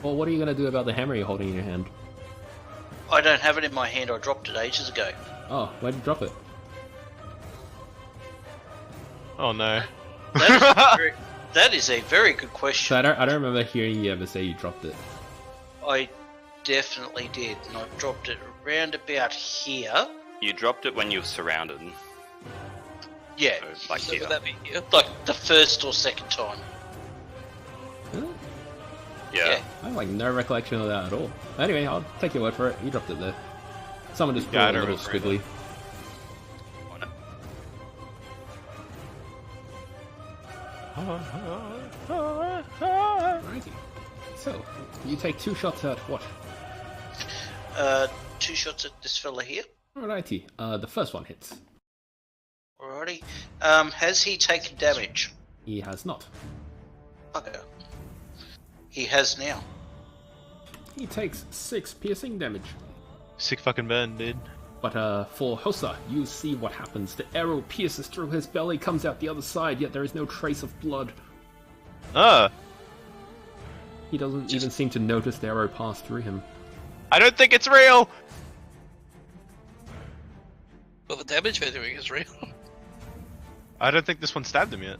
Well, what are you gonna do about the hammer you're holding in your hand? I don't have it in my hand. I dropped it ages ago. Oh, where'd you drop it? Oh no. That is a very good So question. I don't remember hearing you ever say you dropped it. I definitely did, and I dropped it around about here. You dropped it when you were surrounded. Yeah, So, like So here. would that be you? like the first or second time. Huh? Yeah. I have like no recollection of that at all. Anyway, I'll take your word for it. You dropped it there. Someone just put Yeah, I a don't little remember squiggly. On it. Alrighty. So, you take 2 shots at what? 2 shots at this fella here. Alrighty. The first one hits. Alrighty. Has he taken damage? He has not. Okay. He has now. He takes 6 piercing damage. Sick fucking burn, dude. But for Hossa, you see what happens. The arrow pierces through his belly, comes out the other side, yet there is no trace of blood. Ah! He doesn't even seem to notice the arrow pass through him. I don't think it's real! Well, the damage they're doing is real. I don't think this one stabbed him yet.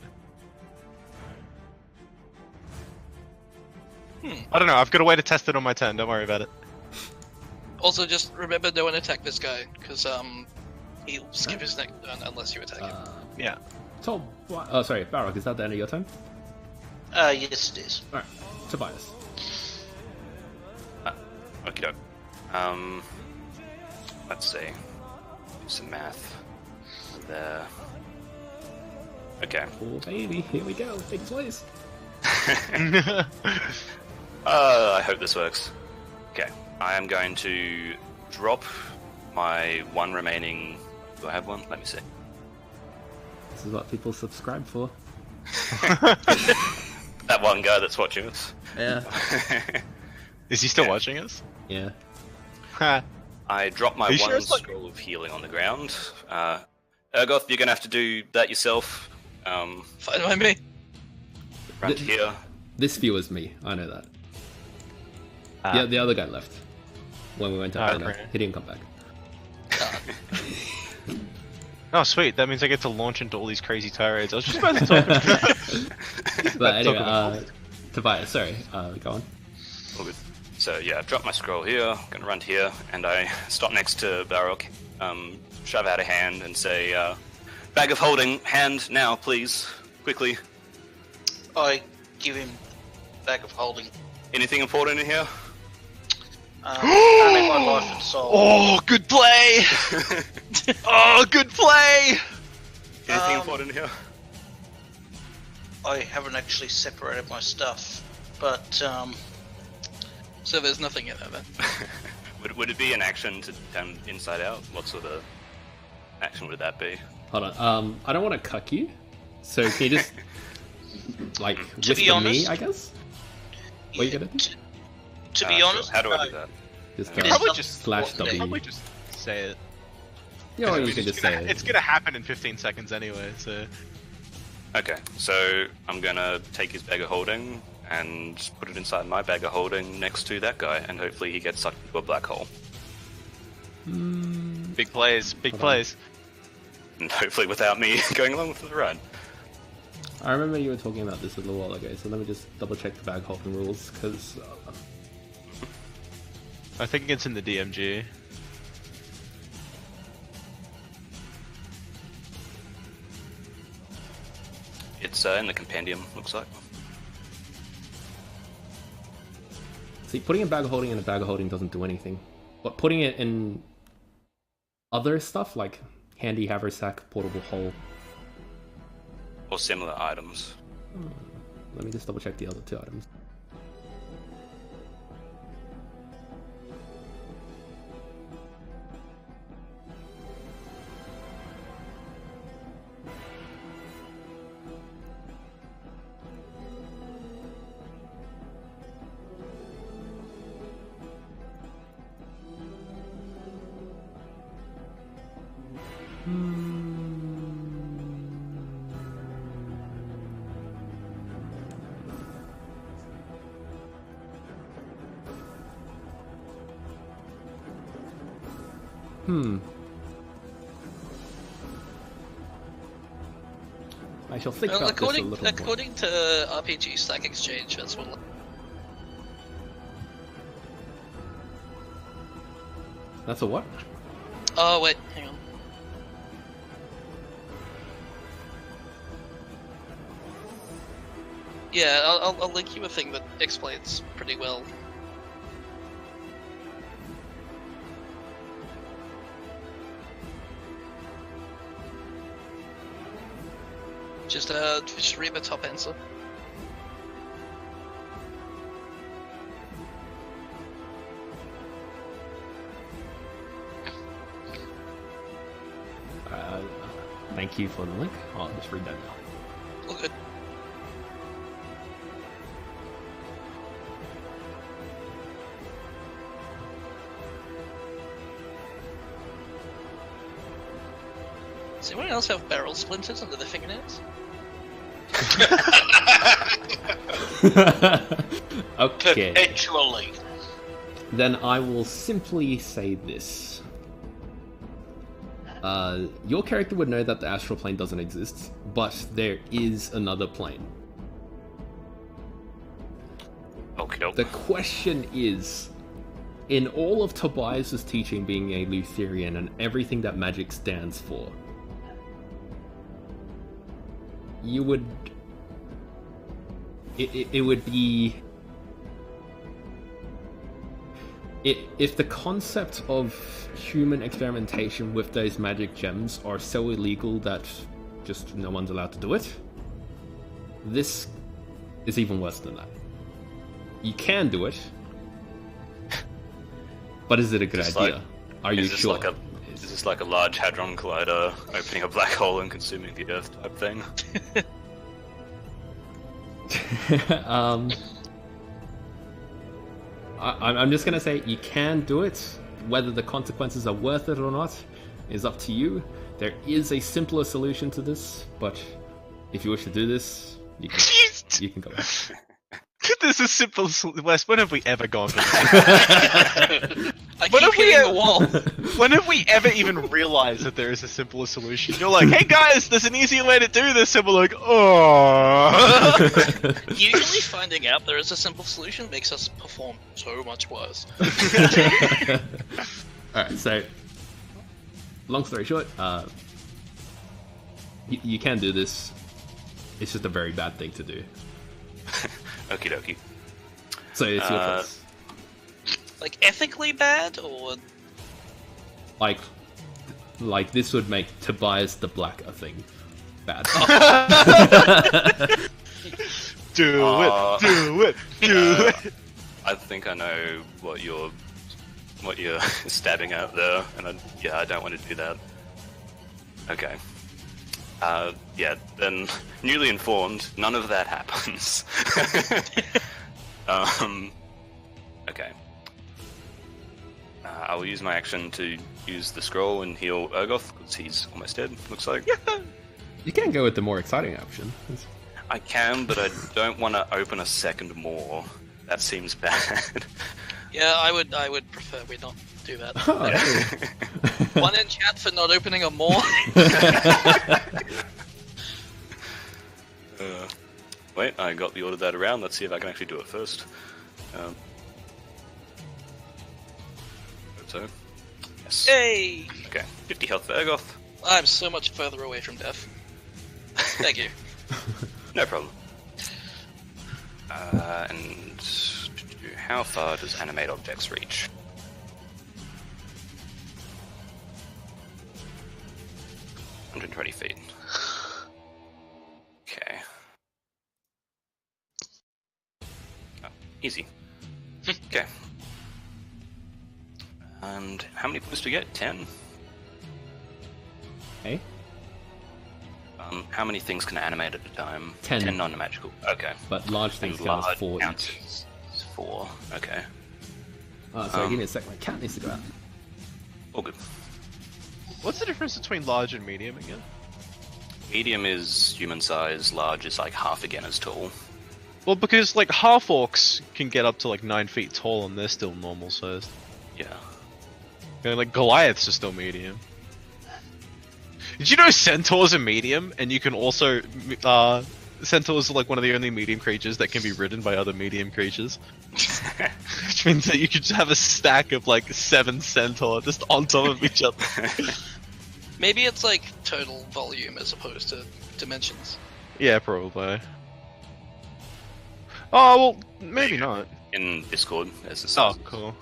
I don't know, I've got a way to test it on my turn, don't worry about it. Also, just remember, no one attack this guy, because he'll skip his next turn unless you attack him. Yeah. Sorry, Barrock, is that the end of your turn? Yes it is. Alright, Tobias. Okay. Let's see. Do some math. There. Okay. Oh baby, here we go. Big plays. I hope this works. Okay. I am going to drop my one remaining. Do I have one? Let me see. This is what people subscribe for. That one guy that's watching us. Yeah. Is he still Yeah. watching us? Yeah. Ha. I drop my Are you one sure it's like- scroll of healing on the ground. Ergoth, you're gonna have to do that yourself. Fine by me. Right here. This viewer's me, I know that. Yeah, the other guy left. When we went to Arena. okay. He didn't come back. Oh sweet, that means I get to launch into all these crazy tirades. I was just about to talk about But anyway, about Tobias, sorry, go on. All good. So yeah, I've dropped my scroll here, gonna run to here, and I stop next to Barrock, shove out a hand and say, bag of holding, hand now, please, quickly. I give him bag of holding. Anything important in here? Only my life and soul. Oh, good play! Oh, good play! Anything important in here? I haven't actually separated my stuff, but So there's nothing in there then. Would it be an action to turn inside out? What sort of action would that be? Hold on, I don't want to cuck you, so can you just, like, To whisper be me, honest- I guess? What are you gonna do? To be Sure. honest, How do I no. do that? Just There's go Probably nothing just slash important W. there. Probably just say it. Yeah, or I you mean, can just say it's gonna happen in 15 seconds anyway, so... Okay, so I'm gonna take his bag of holding and put it inside my bag of holding next to that guy, and hopefully he gets sucked into a black hole. Big plays, big plays. And hopefully without me going along with the ride. I remember you were talking about this a little while ago, so let me just double check the bag holding rules, because... I think it's in the DMG. It's in the compendium, looks like. See, putting a bag of holding in a bag of holding doesn't do anything. But putting it in other stuff, like handy haversack, portable hole... Or similar items. Let me just double check the other two items. I shall think Well, about this a little more. according to RPG Stack Exchange, that's what. That's a what? Oh wait, hang on. Yeah, I'll link you a thing that explains pretty well. Just read the top answer. Thank you for the link. I'll just read that now. All good. Does anyone else have barrel splinters under their fingernails? Okay. Perpetually. Then I will simply say this. Your character would know that the astral plane doesn't exist, but there is another plane. Okay. The question is, in all of Tobias's teaching being a Lutherian and everything that magic stands for, you would... It would be... If the concept of human experimentation with those magic gems are so illegal that just no one's allowed to do it, this is even worse than that. You can do it, but is it a good idea? Are you sure? Is this like a large hadron collider opening a black hole and consuming the Earth type thing? I'm just gonna say you can do it. Whether the consequences are worth it or not is up to you. There is a simpler solution to this, but if you wish to do this, you can go. This is simple. Wes, when have we ever gone for this? I keep hitting the wall. When have we ever even realized that there is a simpler solution? You're like, hey guys, there's an easier way to do this, and we're like, oh. Usually finding out there is a simple solution makes us perform so much worse. Alright, so, long story short, you can do this. It's just a very bad thing to do. Okie dokie. So it's your choice. Like ethically bad, or like this would make Tobias the Black a thing bad. Do it. I think I know what you're stabbing at there, and I don't want to do that. Okay. Yeah, then newly informed, none of that happens. Okay. I will use my action to use the scroll and heal Urgoth, because he's almost dead, looks like. You can go with the more exciting option. I can, but I don't want to open a second more. That seems bad. Yeah, I would prefer we not do that. Oh, One in chat for not opening a more. Wait, I got the order that around. Let's see if I can actually do it first. Hope so. Yes. Hey! Okay, 50 health for Urgoth. I'm so much further away from death. Thank you. No problem. And how far does animate objects reach? $120 feet. Okay. Oh, easy. Okay. And how many points do we get? 10? Hey? How many things can animate at a time? 10. 10 non-magical. Okay. But large things And count as large 4 counts each. as 4. Okay. Sorry, give me a sec. My cat needs to go out. All good. What's the difference between large and medium again? Medium is human size, large is like half again as tall. Well, because like half orcs can get up to like 9 feet tall and they're still normal sized. Yeah. And like Goliaths are still medium. Did you know centaurs are medium, and you can also centaurs are like one of the only medium creatures that can be ridden by other medium creatures. Which means that you could just have a stack of like 7 centaur just on top of each other. Maybe it's like total volume as opposed to dimensions. Yeah, probably. Oh well, maybe not. In Discord, there's a Oh, size. cool.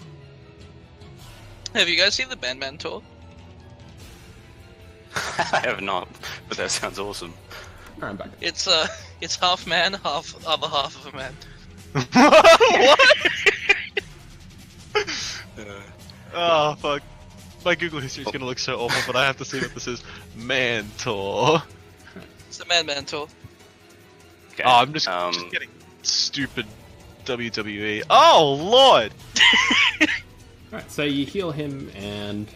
Have you guys seen the Bandman tour? I have not, but that sounds awesome. Alright, I'm back. It's half man, half other half of a man. What? Oh fuck. My Google history is gonna look so awful, but I have to see what this is. Mantor. It's the Man tour. Okay. Oh, I'm just getting stupid WWE. Oh lord! Alright, so you heal him and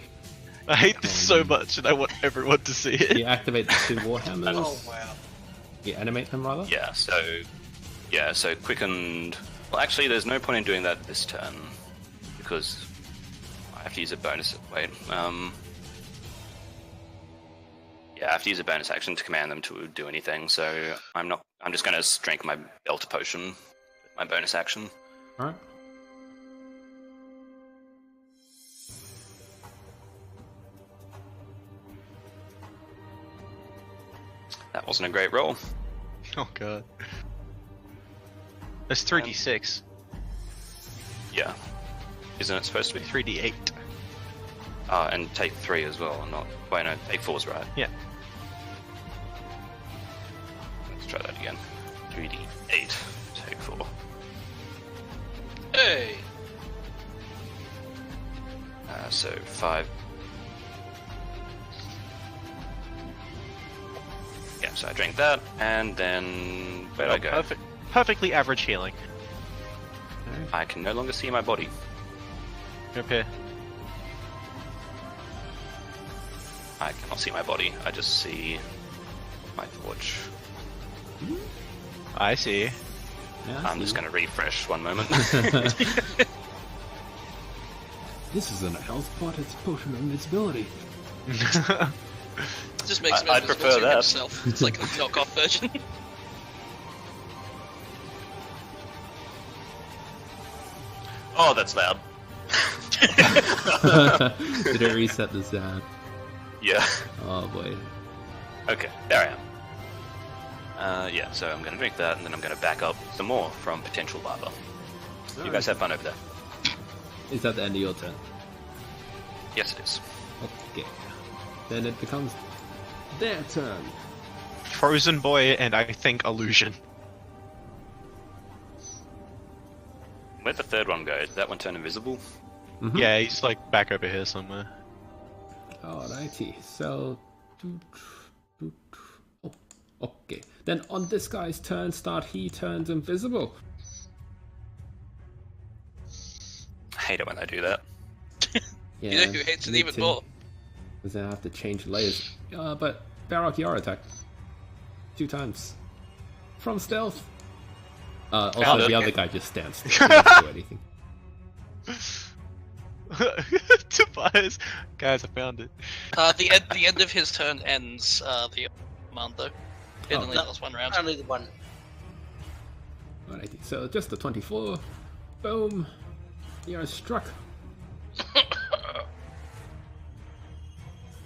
I hate this so much, and I want everyone to see it. you activate the 2 Warhammers. Oh wow. You animate them, rather? Yeah, so quickened. Well, actually, there's no point in doing that this turn because I have to use a bonus. Wait, yeah, I have to use a bonus action to command them to do anything. So I'm not. I'm just going to drink my Belter Potion with my bonus action. Alright. That wasn't a great roll. Oh god. That's 3d6. Yeah, isn't it supposed to be? 3d8. And take 3 as well. Not. Wait, no, take 4's right. Yeah. Let's try that again. 3d8. Take 4. Hey. So 5. Yeah, so I drank that, and then where'd I go? Perfectly average healing. I can no longer see my body. Okay. I cannot see my body. I just see my torch. I see. Yeah, I'm just going to refresh one moment. This is an health pot, it's potion of invincibility. It just makes me I'd invisible prefer to that. himself. It's like a knockoff version. Oh, that's loud. Did it reset the sound? Yeah. Oh boy. Okay, there I am. Yeah, so I'm going to drink that, and then I'm going to back up some more from potential lava. You guys have fun over there. Is that the end of your turn? Yes, it is. Okay. Then it becomes their turn. Frozen Boy and I think Illusion. Where'd the third one go? Did that one turn invisible? Mm-hmm. Yeah, he's like back over here somewhere. Alrighty, so... Oh, okay. Then on this guy's turn start, he turns invisible. I hate it when I do that. Yeah, You know who hates it me even too. more? Because then I have to change layers. But Balrog, you are attacked 2 times from stealth. Also, Found the it. other guy just stands still. He doesn't do anything. Tobias, guys, I found it. The end of his turn ends the command though. It Oh, only no. lasts 1 round. Only the one. 180. So just a 24. Boom. You are struck.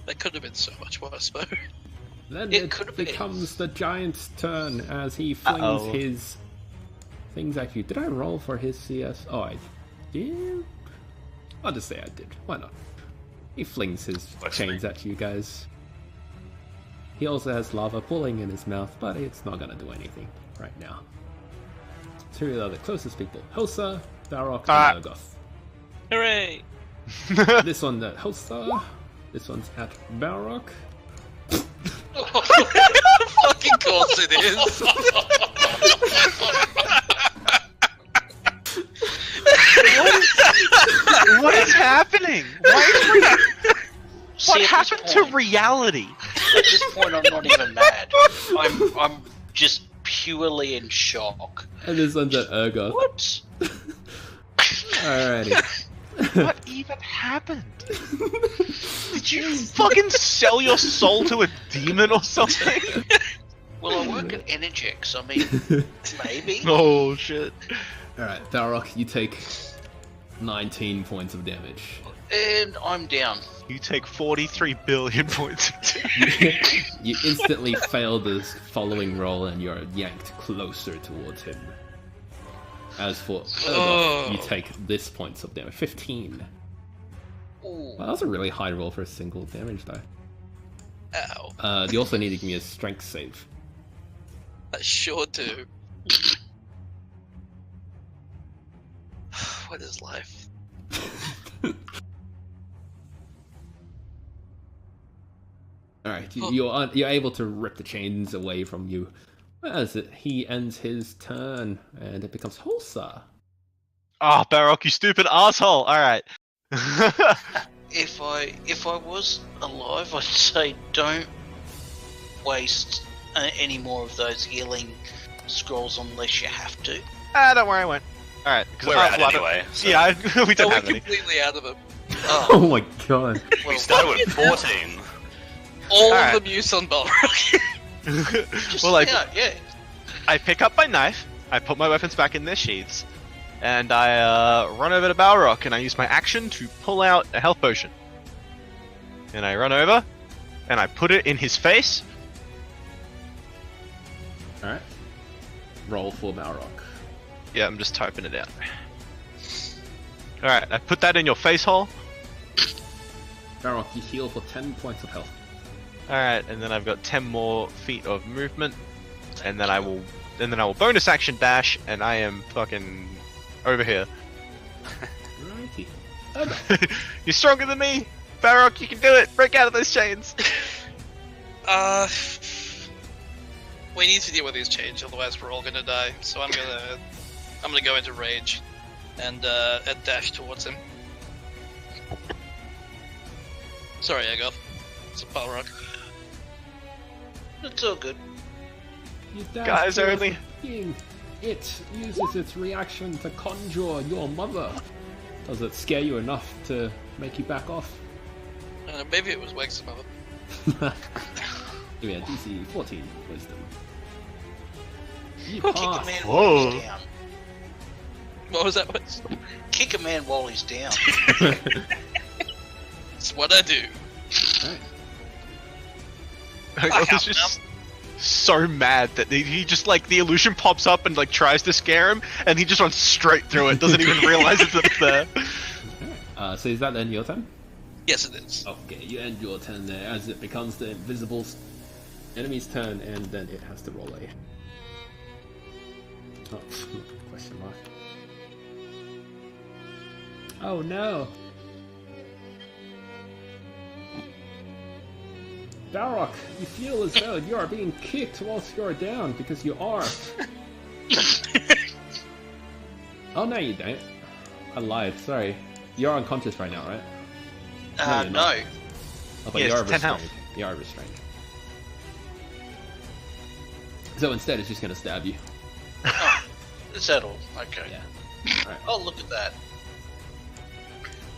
That could have been so much worse, though. Then It it could have been. becomes the giant's turn as he flings Uh-oh. his things at you. Did I roll for his CS? Oh, I did? I'll just say I did. Why not? He flings his chains at you guys. He also has lava pooling in his mouth, but it's not gonna do anything right now. 2 are the closest people. Hosa, Balrog, and Urgoth. Hooray! This one at Hosa. This one's at Balrog. Fucking course it is. What is happening? See, What at happened this to point- reality? At this point, I'm not even mad. I'm just purely in shock. And this one's at Urgoth. What? Alrighty. What even happened? Did you fucking sell your soul to a demon or something? Well, I work at Energex. I mean, maybe. Oh shit. Alright, Balrog, you take 19 points of damage. And I'm down. You take 43 billion points of damage. You instantly fail this following roll and you're yanked closer towards him. As for Urgoth, you take this points of damage. 15. Ooh. Well, that was a really high roll for a single damage die. Ow. You also need to give me a strength save. I sure do. What is life? Alright, you're able to rip the chains away from you as he ends his turn, and it becomes Hulsa. Oh, Barrock, you stupid asshole! Alright. If I was alive, I'd say don't waste any more of those healing scrolls unless you have to. Don't worry, I won't. Alright. We're out anyway. So Yeah, we So don't we're have any. completely out of it. Oh my god. we started with 14. All Alright. of them use on Balrog. Just Well, yeah. I pick up my knife, I put my weapons back in their sheaths, and I run over to Balrog, and I use my action to pull out a health potion. And I run over, and I put it in his face. Alright. Roll for Balrog. Yeah, I'm just typing it out. Alright, I put that in your face hole. Balrog, you heal for 10 points of health. Alright, and then I've got 10 more feet of movement, and then I will bonus action dash, and I am fucking over here. Righty. You're stronger than me! Barrock, you can do it! Break out of those chains! We need to deal with these chains, otherwise we're all gonna die. So I'm gonna go into rage and dash towards him. Sorry, Agoth. It's a Balrog. It's all good. You dash Guys, towards only- the being. It uses its reaction to conjure your mother. Does it scare you enough to make you back off? Maybe it was Weg's mother. Give me a DC 14 wisdom. You Kick a pass. man Whoa. while he's down. What was that? Wes? Kick a man while he's down. It's what I do. Alright. I was just so mad that he just like the illusion pops up and like tries to scare him, and he just runs straight through it, doesn't even realize it's up there. So is that then your turn? Yes, it is. Okay, you end your turn there as it becomes the invisible enemy's turn, and then it has to roll a. Oh, question mark. Oh no! Balrog, you feel as though you are being kicked whilst you're down, because you are. Oh no, you don't. I lied, sorry. You're unconscious right now, right? you're No. not. Oh, but Yeah, you are it's 10 health. restrained. You are restrained. So instead, it's just gonna stab you. Oh, is that all? Okay. Yeah. Alright. Oh, look at that.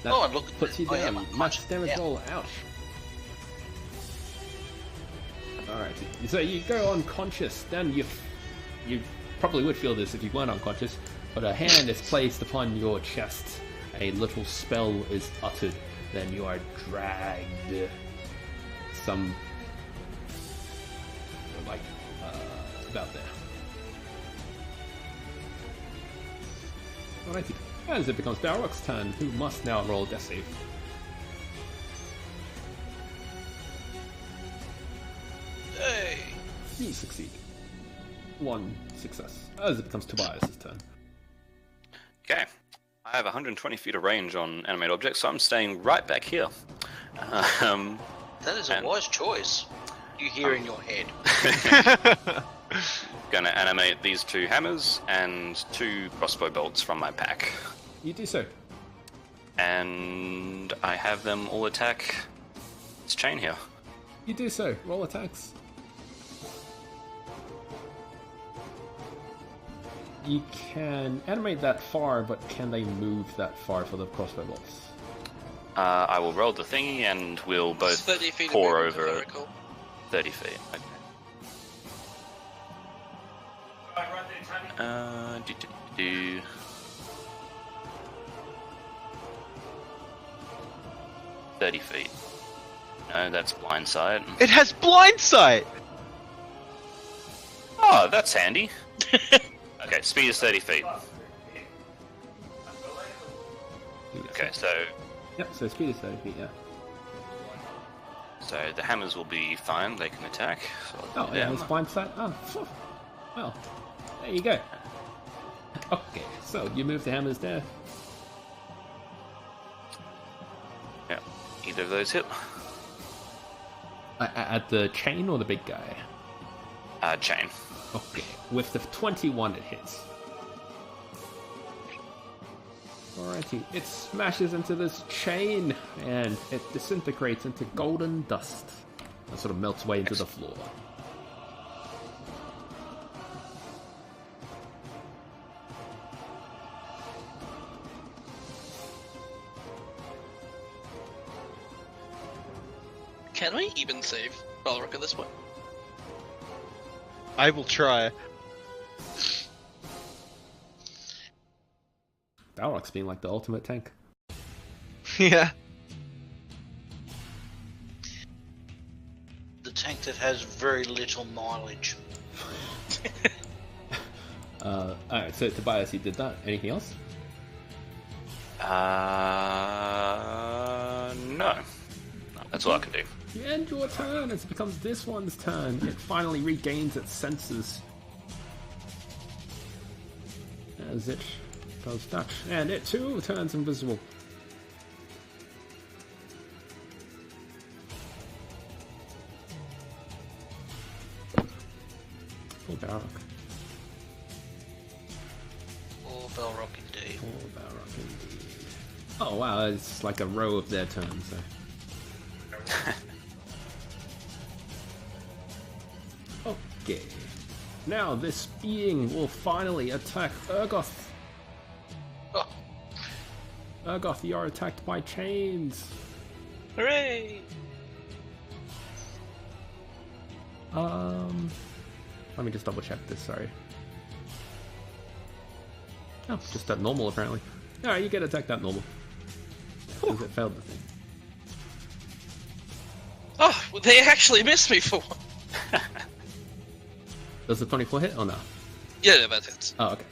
That Oh, and look at puts you that. Oh, yeah, down. my Max conscience. damage Yeah. roll. Ouch. Alright. So you go unconscious. Then you probably would feel this if you weren't unconscious. But a hand is placed upon your chest. A little spell is uttered. Then you are dragged. About there. Alrighty. As it becomes Balrog's turn, who must now roll death save. Hey. You succeed. 1 success. As it becomes Tobias' turn. Okay. I have 120 feet of range on animate objects, so I'm staying right back here. That is a wise choice. You hear in your head. Gonna animate these 2 hammers and 2 crossbow bolts from my pack. You do so. And I have them all attack this chain here. You do so. Roll attacks. You can animate that far, but can they move that far for the crossbow bolts? I will roll the thingy and we'll both 30 feet of pour movement, if I over recall. 30 feet. Okay. Do. 30 feet. No, that's blindside. It has blind sight! Oh, that's handy. Okay, speed is 30 feet. Okay, so Yep, so speed is 30 feet, yeah. the hammers will be fine. They can attack. So I'll Oh, do yeah, them. it's blind sight. Oh, phew. Well, there you go. Okay, so you move the hammers there. Yeah, either of those hit. At the chain or the big guy? Chain. Okay, with the 21 it hits. Alrighty, it smashes into this chain and it disintegrates into golden dust. And sort of melts away into the floor. Can we even save Balrog at this point? I will try. Balrog's being like the ultimate tank. Yeah. The tank that has very little mileage. Alright, so Tobias, you did that. Anything else? No. That's all I can do. You end your turn as it becomes this one's turn. It finally regains its senses. As it does that. And it too turns invisible. Poor Balrog. Or Balrog indeed. Poor Balrog indeed. Oh wow, it's like a row of their turns. So. Okay. Now this being will finally attack Urgoth. Oh, Urgoth, you are attacked by chains. Hooray! Let me just double check this, sorry. Oh, just at normal apparently. Alright, you get attacked at normal. Because it failed the thing. Oh, well, they actually missed me for one. Does the 24 hit or no? Yeah, that hits. Oh, okay.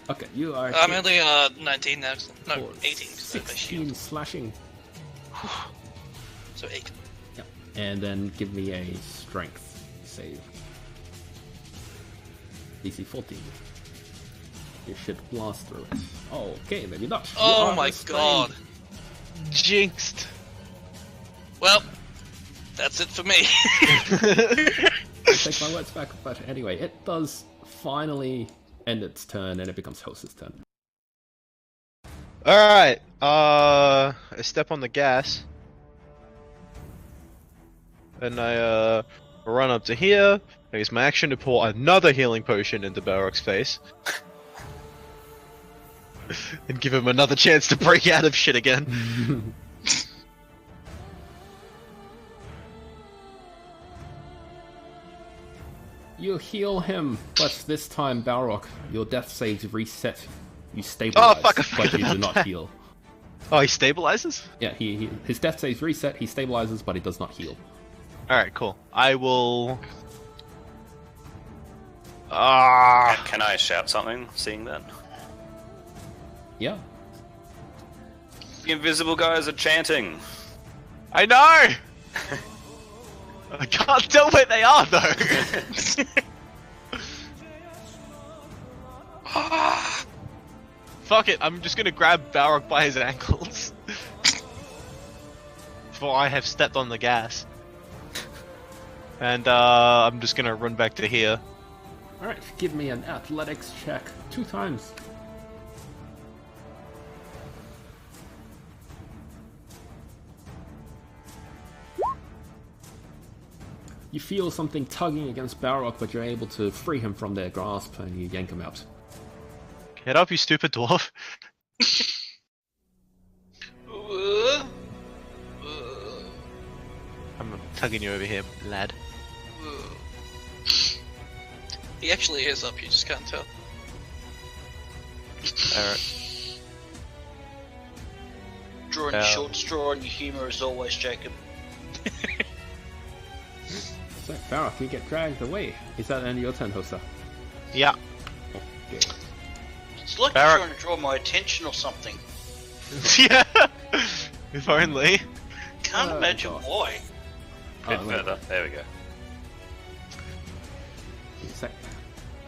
Okay, you are I'm hit only 19 now. No, for 18. 'cause I have my 16 shield. slashing. So 8. Yep. And then give me a strength save. DC 14. You should blast through it. Oh, okay, maybe not. You Oh are my restrained. god. Jinxed. Well, that's it for me. I take my words back, but anyway, it does finally end its turn and it becomes Host's turn. Alright, I step on the gas. And I run up to here. I use my action to pour another healing potion into Balrog's face. And give him another chance to break out of shit again. You heal him, but this time, Balrog, your death saves reset. You stabilize, fuck, I but forgot you do about not that. heal. Oh, he stabilizes? Yeah, his death saves reset, he stabilizes, but he does not heal. Alright, cool. I will... Ah, Can I shout something, seeing that? Yeah. The invisible guys are chanting. I know! I can't tell where they are, though! Fuck it, I'm just gonna grab Balrog by his ankles. For I have stepped on the gas. And I'm just gonna run back to here. Alright, give me an athletics check 2 times. You feel something tugging against Balrog, but you're able to free him from their grasp and you yank him out. Get up, you stupid dwarf. I'm tugging you over here, lad. He actually is up, you just can't tell. Alright. Drawing a short straw on your humour as always, Jacob. So, Balrog, you get dragged away. Is that the end of your turn, Hosa? Yeah. Okay. It's like Barrack. you're trying to draw my attention or something. Yeah! If only. Can't Oh, imagine God. why. Bit wait. further. There we go.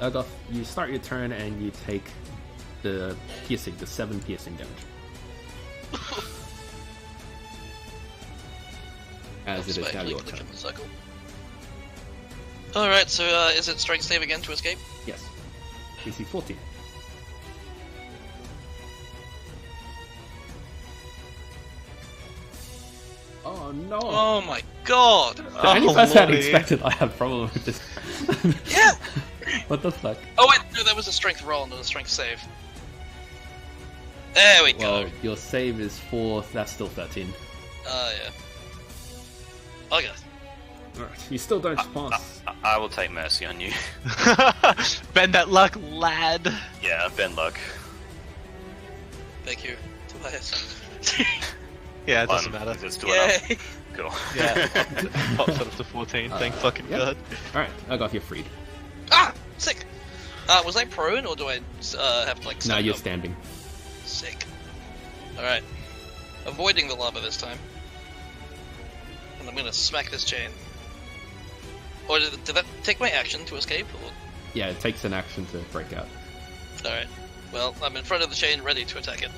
Ergoth, you start your turn and you take the 7 piercing damage. As it is now your turn. Alright, so is it strength save again to escape? Yes. DC 14. Oh no! Oh my god! The only person I had lordy. expected I had problem with this. Yeah! What the fuck? Oh wait, no, that was a strength roll, not a strength save. There we Well, go. your save is 4, that's still 13. Yeah. Okay. Alright, you still don't pass. I will take mercy on you. Bend that luck, lad. Yeah, Ben Luck. Thank you, Tobias. Yeah, it doesn't One. matter. Is it still Yay! enough? Cool. Yeah, pops it up to 14, thank fucking yeah. god. Alright, Ergoth, you're freed. Ah! Sick! Was I prone, or do I have to, like, Now stand you're up? standing. Sick. Alright. Avoiding the lava this time. And I'm gonna smack this chain. Or did that take my action to escape? Or... Yeah, it takes an action to break out. Alright. Well, I'm in front of the chain, ready to attack it.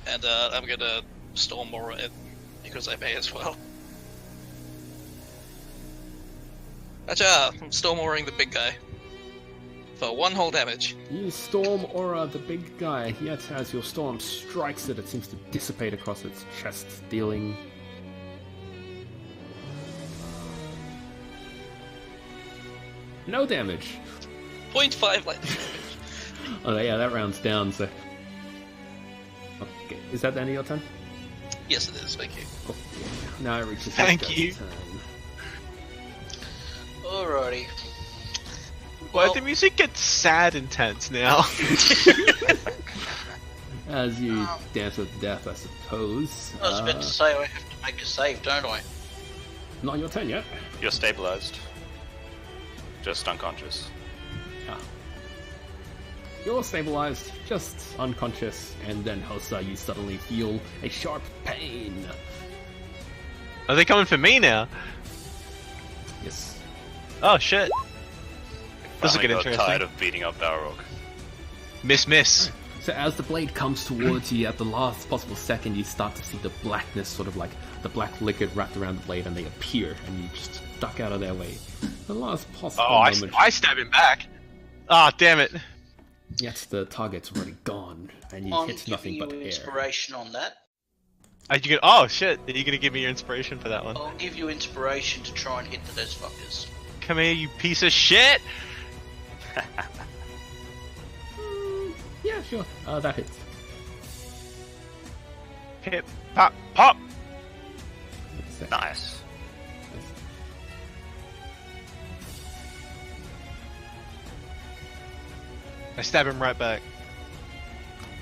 And I'm gonna storm aura it, because I may as well. Acha! I'm storm auraing the big guy. For 1 whole damage. You storm aura the big guy, yet as your storm strikes it, it seems to dissipate across its chest, dealing... no damage! 0.5 lightning damage. Oh yeah, that rounds down, so... Okay, is that the end of your turn? Yes, it is, thank you. Cool. Now it reaches Thank Jessica's you. turn. Alrighty. Why Well- the music gets sad intense now? As you dance with death, I suppose. I was about to say I have to make a save, don't I? Not your turn yet. You're stabilized. Just unconscious. Ah. You're stabilized, just unconscious, and then Hosa, you suddenly feel a sharp pain. Are they coming for me now? Yes. Oh shit. This will Finally get got interesting. tired of beating up Balrog. Miss. So as the blade comes towards you, at the last possible second, you start to see the blackness, sort of like the black liquid wrapped around the blade, and they appear, and you just duck out of their way. The last possible Oh, moment, I stab him back. Ah, damn it. yet the target's already gone, and you I'm hit nothing giving but you air. inspiration on that. Oh shit! Are you gonna give me your inspiration for that one? I'll give you inspiration to try and hit those fuckers. Come here, you piece of shit! Yeah, sure. That hits. Hit, pop, pop! Nice. I stab him right back.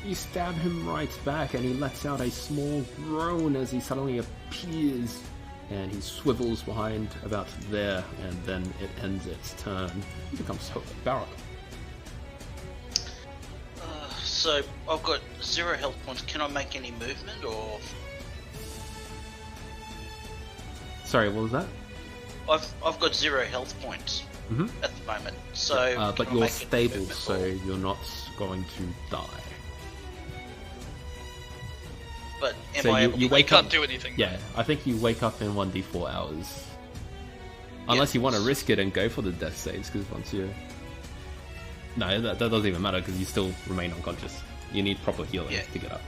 You stab him right back, and he lets out a small groan as he suddenly appears, and he swivels behind about there, and then it ends its turn. It becomes Barak. So I've got 0 health points. Can I make any movement or? Sorry, what was that? I've got 0 health points at the moment. So, but you're stable, so you're not going to die. But am So I able you to wake up? Can't do anything. Yeah, I think you wake up in 1d4 hours. Unless you want to risk it and go for the death saves, because once you... No, that doesn't even matter, because you still remain unconscious. You need proper healing to get up.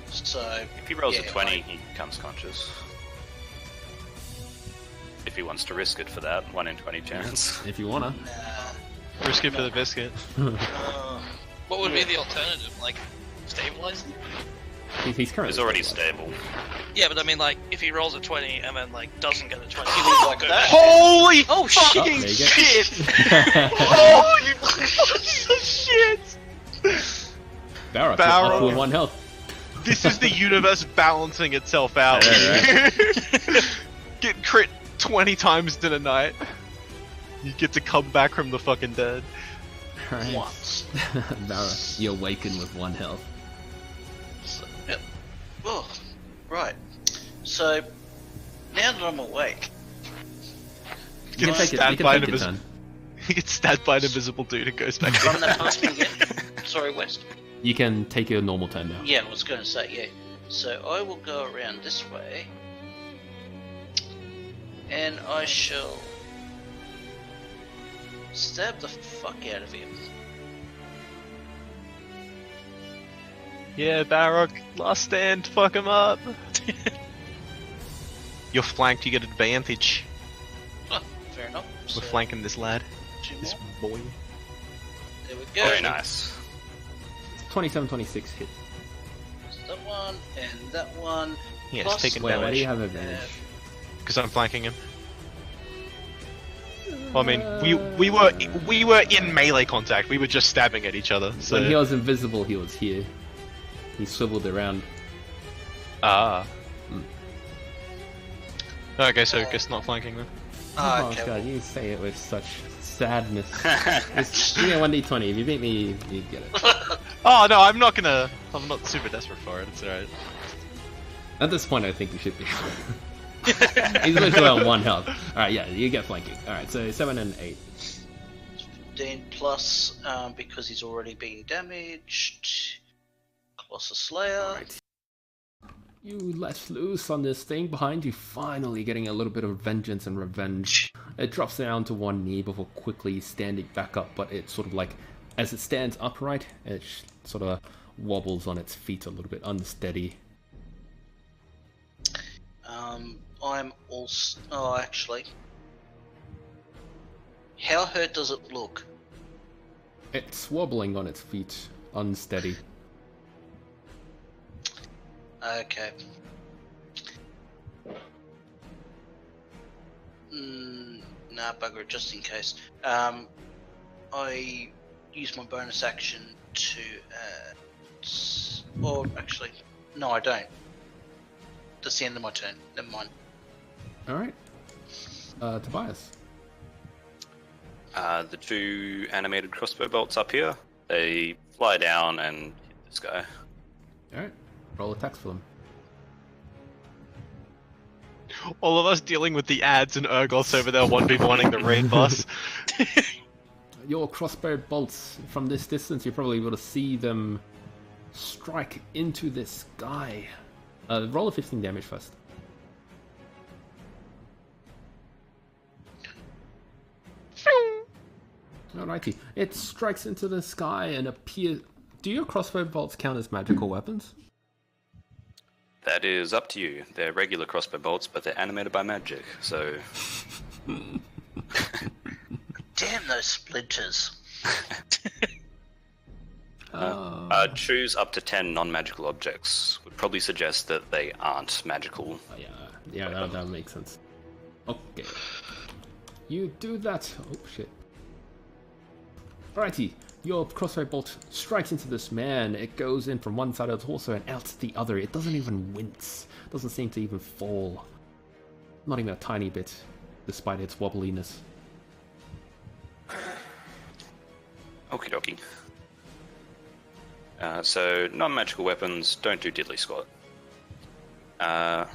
So If he rolls a 20, he becomes conscious. If he wants to risk it for that 1 in 20 chance. If you wanna. Risk it for the biscuit. What would be the alternative? Like, stabilizing? He's currently He's already stabilized. stable. Yeah, but I mean, like, if he rolls a 20 and then, like, doesn't get a 20, like that. Holy Oh shit! Oh, there you go. shit! Holy shit! Barak, Barak. up with 1 health. This is the universe balancing itself out. Yeah, Get crit 20 times in a night. You get to come back from the fucking dead. Right. Once. Barak, you awaken with 1 health. So, yep. Oh, right. So now that I'm awake, You can take it. You stabbed can by take an your invisible. turn. He gets stabbed by an invisible dude and goes back. run that past me again. Sorry, West. You can take your normal turn now. Yeah, I was going to say yeah. So I will go around this way, and I shall stab the fuck out of him. Yeah, Barak, last stand, fuck him up. You're flanked, you get advantage. Oh, fair enough. So, We're flanking this lad, 2 this more. boy. There we go. Very nice. 27, 26 hit. So that one and that one. Yeah, Plus- it's taking Wait, why do you damage. have advantage? Because I'm flanking him. Well, I mean, we were in melee contact. We were just stabbing at each other. So When he was invisible, he was here. He swiveled around. ah. Mm. Okay, so I guess not flanking then. Oh Okay. god, you say it with such sadness. Give me a 1d20. If you beat me, you get it. Oh no, I'm not super desperate for it. It's alright. At this point, I think you should be. He's literally on 1 health. Alright, yeah, you get flanking. Alright, so 7 and 8. 15 plus because he's already being damaged. Colossus Slayer. Alright. You let loose on this thing behind you, finally getting a little bit of vengeance and revenge. It drops down to 1 knee before quickly standing back up, but it sort of like, as it stands upright, it sort of wobbles on its feet a little bit unsteady. I'm also. Oh, actually. How hurt does it look? It's wobbling on its feet, unsteady. Okay. Nah, bugger it, just in case. I use my bonus action to. Or actually, no, I don't. That's the end of my turn. Never mind. Alright. Tobias. The 2 animated crossbow bolts up here, they fly down and hit this guy. Alright. Roll attacks for them. All of us dealing with the ads and Urgos over there, 1v1ing the raid boss. Your crossbow bolts from this distance, you're probably able to see them strike into this guy. Roll a 15 damage first. Alrighty. It strikes into the sky and appears... Do your crossbow bolts count as magical weapons? That is up to you. They're regular crossbow bolts, but they're animated by magic, so... Damn those splinters. Choose up to 10 non-magical objects. Would probably suggest that they aren't magical. Yeah, that makes sense. Okay. You do that. Oh, shit. Alrighty. Your crossbow bolt strikes into this man. It goes in from one side of the torso and out the other. It doesn't even wince. Doesn't seem to even fall. Not even a tiny bit, despite its wobbliness. Okie dokie. So, non-magical weapons don't do diddly squat. My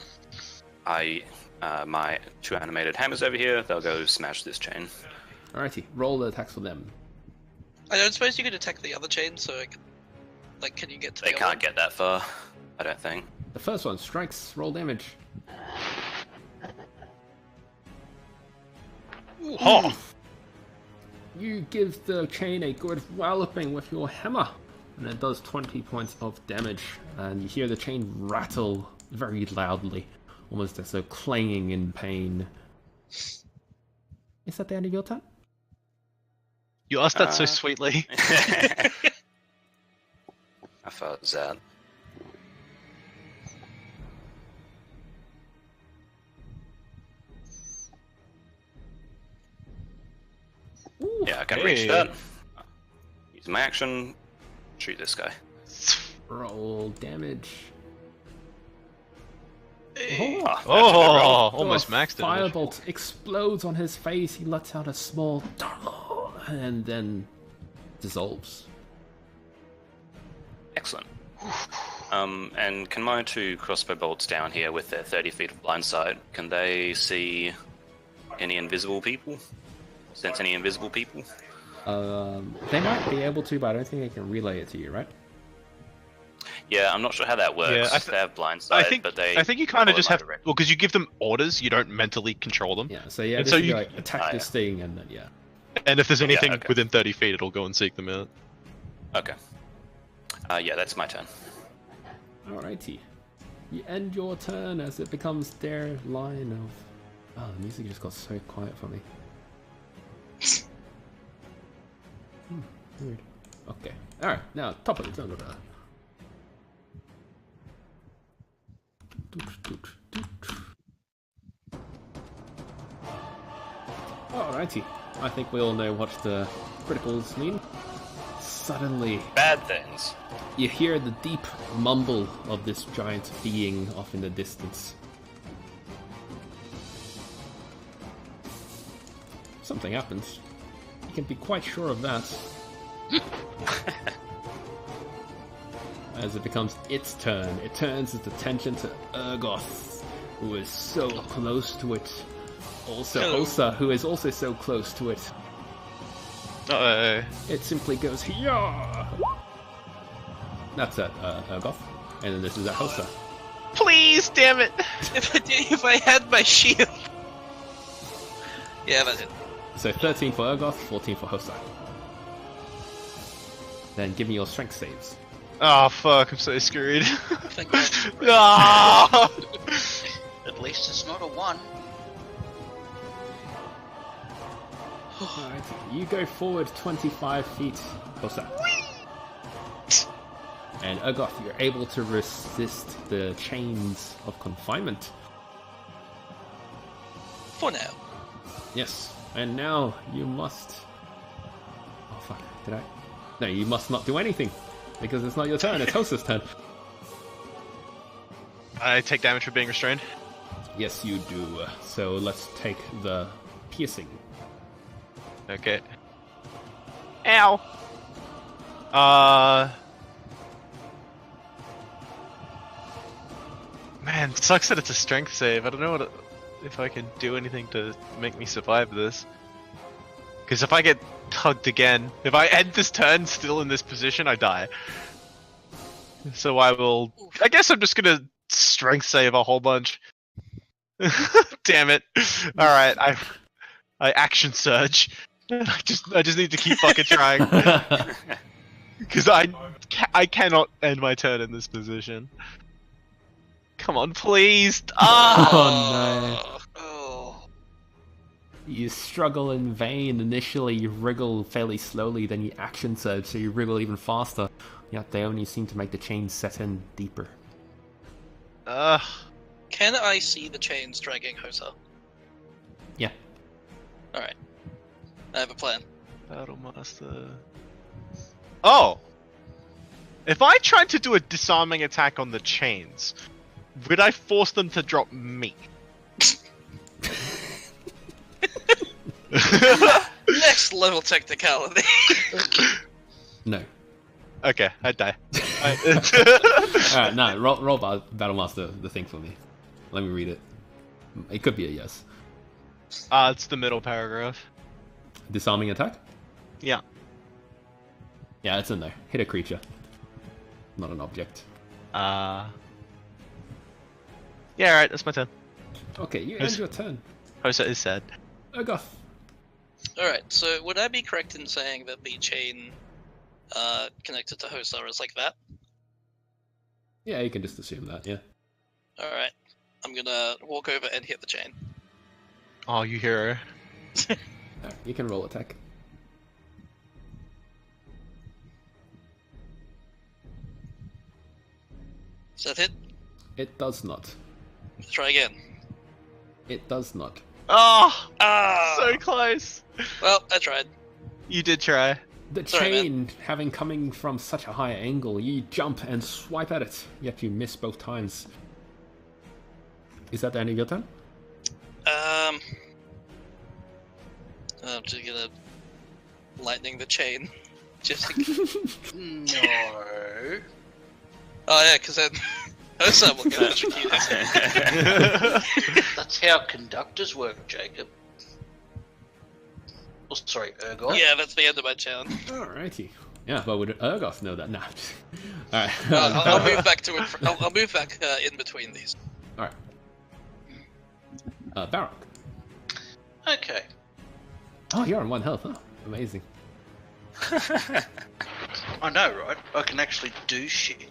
2 animated hammers over here, they'll go smash this chain. Alrighty, roll the attacks for them. I don't suppose you could attack the other chain, so I can, like, can you get to They the can't other get that far, I don't think. The first one strikes, roll damage. Oh! You give the chain a good walloping with your hammer, and it does 20 points of damage, and you hear the chain rattle very loudly, almost as though clanging in pain. Is that the end of your turn? You asked that so sweetly. How far is that? Ooh, Yeah, I can reach that. Use my action. Shoot this guy. roll damage. Oh, almost maxed it. Firebolt explodes on his face. He lets out a small and then dissolves. Excellent. And can my 2 crossbow bolts down here with their 30 feet of blind sight, can they see any invisible people? Sense any invisible people? They might be able to, but I don't think they can relay it to you, right? Yeah, I'm not sure how that works. Yeah, they have blind sight, I but think you kind of follow just my have... direction. Well, because you give them orders, you don't mentally control them. Yeah, so yeah, And this so would be you- like, attack this thing, and then, yeah. And if there's anything okay. within 30 feet, it'll go and seek them out. Okay. Yeah, that's my turn. Alrighty. You end your turn as it becomes their line of... Oh, the music just got so quiet for me. Weird. Okay. Alright, now, top of the turn. Alrighty. I think we all know what the criticals mean. Suddenly, Bad things. you hear the deep mumble of this giant being off in the distance. Something happens. You can be quite sure of that. As it becomes its turn, it turns its attention to Urgoth, who is so close to it. Also, Osa, who is also so close to it. Uh-oh. It simply goes, yeah. That's at Urgoth, and then this is at Hosa. Please, damn it! if I had my shield. Yeah, that's it. So 13 for Urgoth, 14 for Hosa. Then give me your strength saves. Oh, fuck, I'm so screwed. Thank God. Ah! At least it's not a 1. Alright, you go forward 25 feet, Hosa. And Urgoth, you're able to resist the chains of confinement. For now. Yes, and now you must... Oh fuck, did I? No, you must not do anything, because it's not your turn, it's Hosa's turn. I take damage for being restrained. Yes, you do. So let's take the piercing. Okay. Ow! Man, it sucks that it's a strength save. I don't know if I can do anything to make me survive this. Because if I get tugged again, if I end this turn still in this position, I die. So I guess I'm just gonna strength save a whole bunch. Damn it! All right, I action surge. I just need to keep fucking trying. Because I cannot end my turn in this position. Come on, please. Ah! Oh Oh, no. You struggle in vain. Initially, you wriggle fairly slowly, then you action surge, so you wriggle even faster. Yet they only seem to make the chains set in deeper. Ugh. Can I see the chains dragging Hosa? Yeah. Alright. I have a plan. Battle Master. Oh! If I tried to do a disarming attack on the chains, would I force them to drop me? Next level technicality. No. Okay, I die. Alright, no, roll Battlemaster the thing for me. Let me read it. It could be a yes. It's the middle paragraph. Disarming attack? Yeah. Yeah, it's in there. Hit a creature. Not an object. Yeah, alright, that's my turn. Okay, you end your turn. Hosa is sad. Urgoth. Alright, so would I be correct in saying that the chain connected to Hosa is like that? Yeah, you can just assume that, yeah. Alright. I'm gonna walk over and hit the chain. Oh, you hero. Alright, you can roll attack. Is that it? It does not. Let's try again. It does not. Oh! Ah! So close! Well, I tried. You did try. The Sorry, chain, having coming from such a high angle, you jump and swipe at it, yet you miss both times. Is that the end of your turn? I'm just gonna lightning the chain. Just in... no. Oh yeah, because then Hosa will get electrocuted. That's how conductors work, Jacob. Oh, sorry, Urgot. Yeah, that's the end of my turn. Alrighty. Yeah, but would Urgoth know that? Nah. Alright. I'll move back to it. I'll move back in between these. Alright. Baroque. Okay. Oh, you're on 1 health, huh? Amazing. I know, right? I can actually do shit.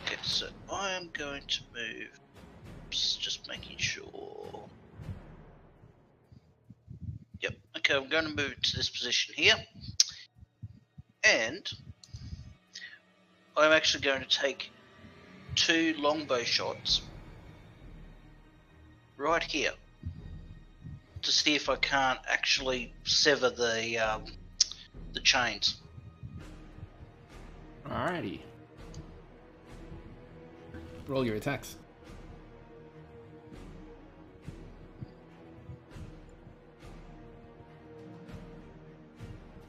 Okay, so I am going to move. Just making sure. Yep. Okay, I'm going to move to this position here. And I'm actually going to take 2 longbow shots right here to see if I can't actually sever the chains. Alrighty. Roll your attacks.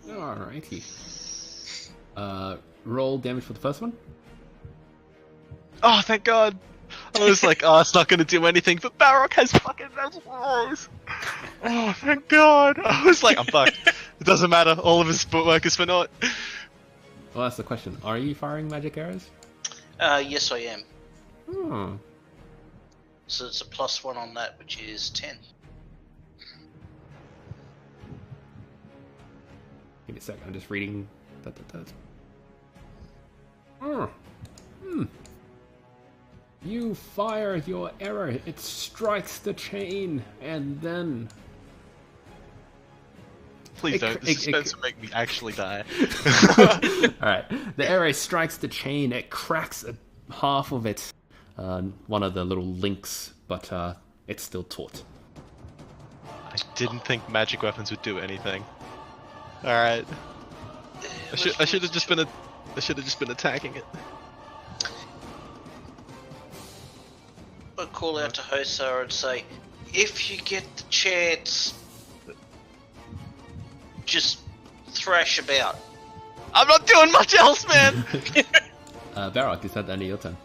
Alrighty. Roll damage for the first one. Oh, thank God. I was like, oh, it's not going to do anything, but Baroque has fucking mesmerized. Oh, thank God. I was like, I'm fucked. It doesn't matter. All of his footwork is for naught. Well, that's the question. Are you firing magic arrows? Yes, I am. Hmm. So it's a +1 on that, which is 10. Give me a second. I'm just reading. You fire your arrow. It strikes the chain, and then. Please don't. The suspense will make me actually die. Alright. The arrow strikes the chain. It cracks half of it. One of the little links, but it's still taut. I didn't think magic weapons would do anything. Alright. I should have just been attacking it. I'd call out to Hosa and say, if you get the chance, just thrash about. I'm not doing much else, man! Baroque, is that the end of your turn?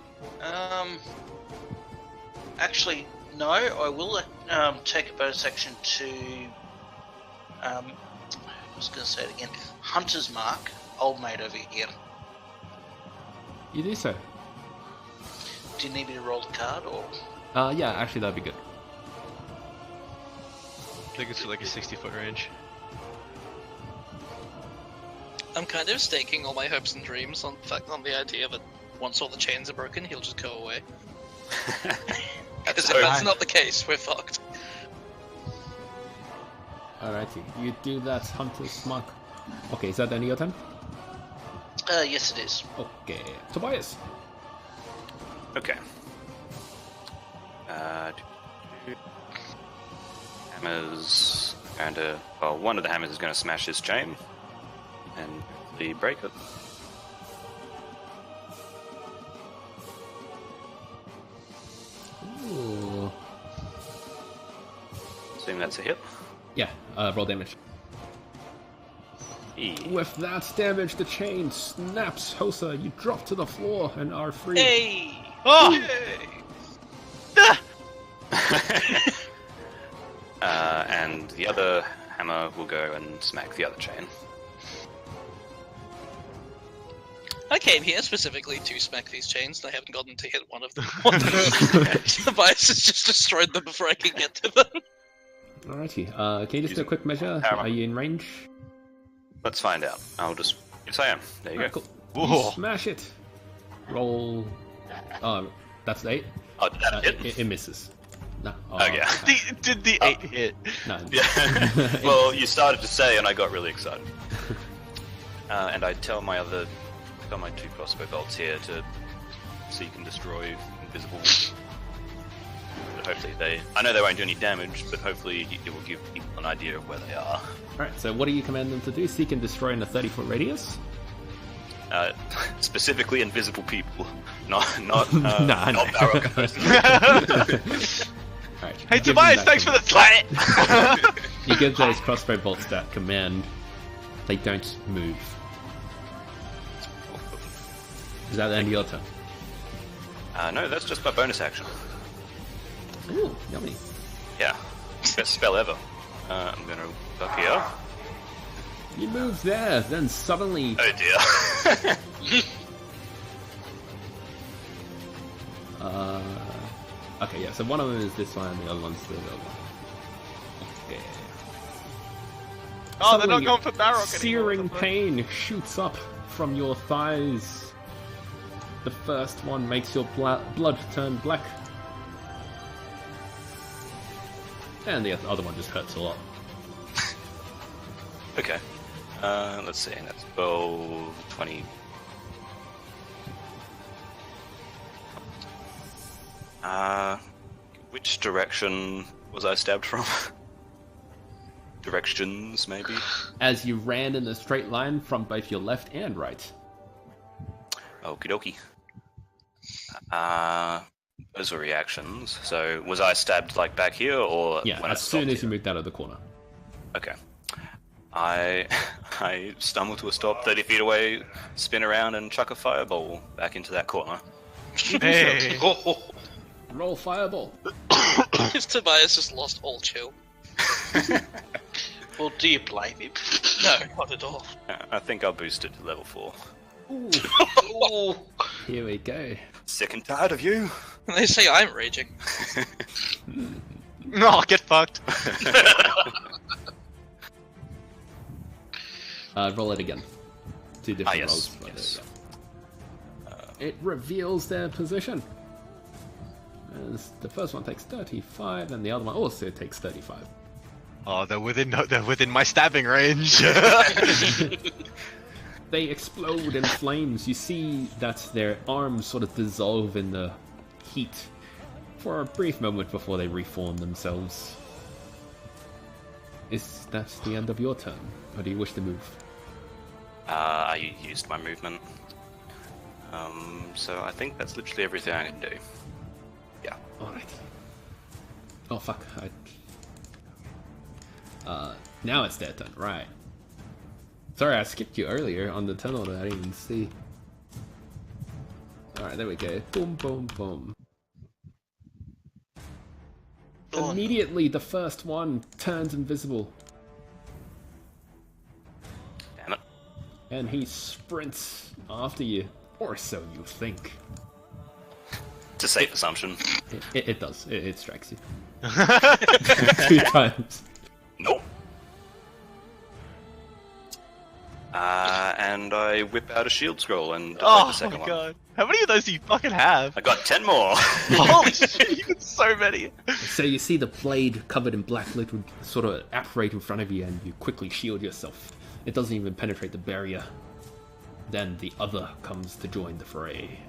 Actually, no, I will take a bonus action to, I was going to say it again, Hunter's Mark, old mate over here. You do so. Do you need me to roll the card, or? Yeah, actually that'd be good. I think it's like a 60-foot range. I'm kind of staking all my hopes and dreams on the idea that once all the chains are broken, he'll just go away. That's Because if that's not the case, we're fucked. Alrighty, you do that, Hunter's Mark. Okay, is that the end of your turn? Yes, it is. Okay, Tobias. Okay. Hammers going to. Well, one of the hammers is going to smash his chain and hopefully break it. Ooh. Assume that's a hit. Yeah, roll damage. E. With that damage, the chain snaps. Hosa, you drop to the floor and are free. Hey! Oh! Yay! And the other hammer will go and smack the other chain. I came here specifically to smack these chains, and I haven't gotten to hit one of them. Tobias has just destroyed them before I can get to them. Alrighty, can you just do a quick measure? Are you in range? Let's find out. I'll just. Yes, I am. There you go. Cool. Whoa. Smash it. Roll. That's 8. Oh, did that hit? It misses. No. Oh, yeah. Did the 8 hit? No. Yeah. Well, you started to say, and I got really excited. And I tell my 2 crossbow bolts here to seek and destroy invisible. But hopefully I know they won't do any damage, but hopefully it will give people an idea of where they are. Alright, so what do you command them to do? Seek and destroy in a 30-foot radius? Specifically invisible people, not Nah, not barrel guys. Alright. Hey Tobias, thanks for the slat! You give those crossbow bolts that command. They don't move. Is that the end of your turn? No, that's just my bonus action. Ooh, yummy. Yeah, best spell ever. I'm gonna duck here. You move there, then suddenly... Oh dear. Okay, yeah, so one of them is this one, and the other one's the other one. Okay. Oh, they're not Suddenly, going for Barrock searing anymore. pain shoots up from your thighs. The first one makes your blood turn black. And the other one just hurts a lot. Okay. Let's see. That's 12, 20. Which direction was I stabbed from? Directions, maybe? As you ran in a straight line from both your left and right. Okie dokie. Those were reactions. So, was I stabbed, like, back here, or Yeah, when as soon as you here? moved out of the corner. Okay. I stumble to a stop 30 feet away, spin around, and chuck a fireball back into that corner. Hey! Roll fireball. Tobias just lost all chill. Well, do you blame him? No, not at all. I think I'll boost it to level 4. Ooh, Oh, here we go. Sick and tired of you. They say I'm raging. No, get fucked. Roll it again. 2 different yes, rolls. But yes. it reveals their position. As the first one takes 35, and the other one also takes 35. Oh, they're within my stabbing range. They explode in flames. You see that their arms sort of dissolve in the heat for a brief moment before they reform themselves. Is that the end of your turn, or do you wish to move? I used my movement. So I think that's literally everything I can do. Yeah. Alright. Oh fuck. Now it's their turn, right. Sorry, I skipped you earlier on the tunnel that I didn't even see. Alright, there we go. Boom, boom, boom. Oh, Immediately, the first one turns invisible. Damn it. And he sprints after you. Or so you think. It's a safe assumption. It does. It strikes you. 2 times. Nope. And I whip out a shield scroll and deflect the Oh second my one. god. How many of those do you fucking have? I got 10 more. Holy shit, you got so many. So you see the blade covered in black liquid sort of apparate in front of you, and you quickly shield yourself. It doesn't even penetrate the barrier. Then the other comes to join the fray.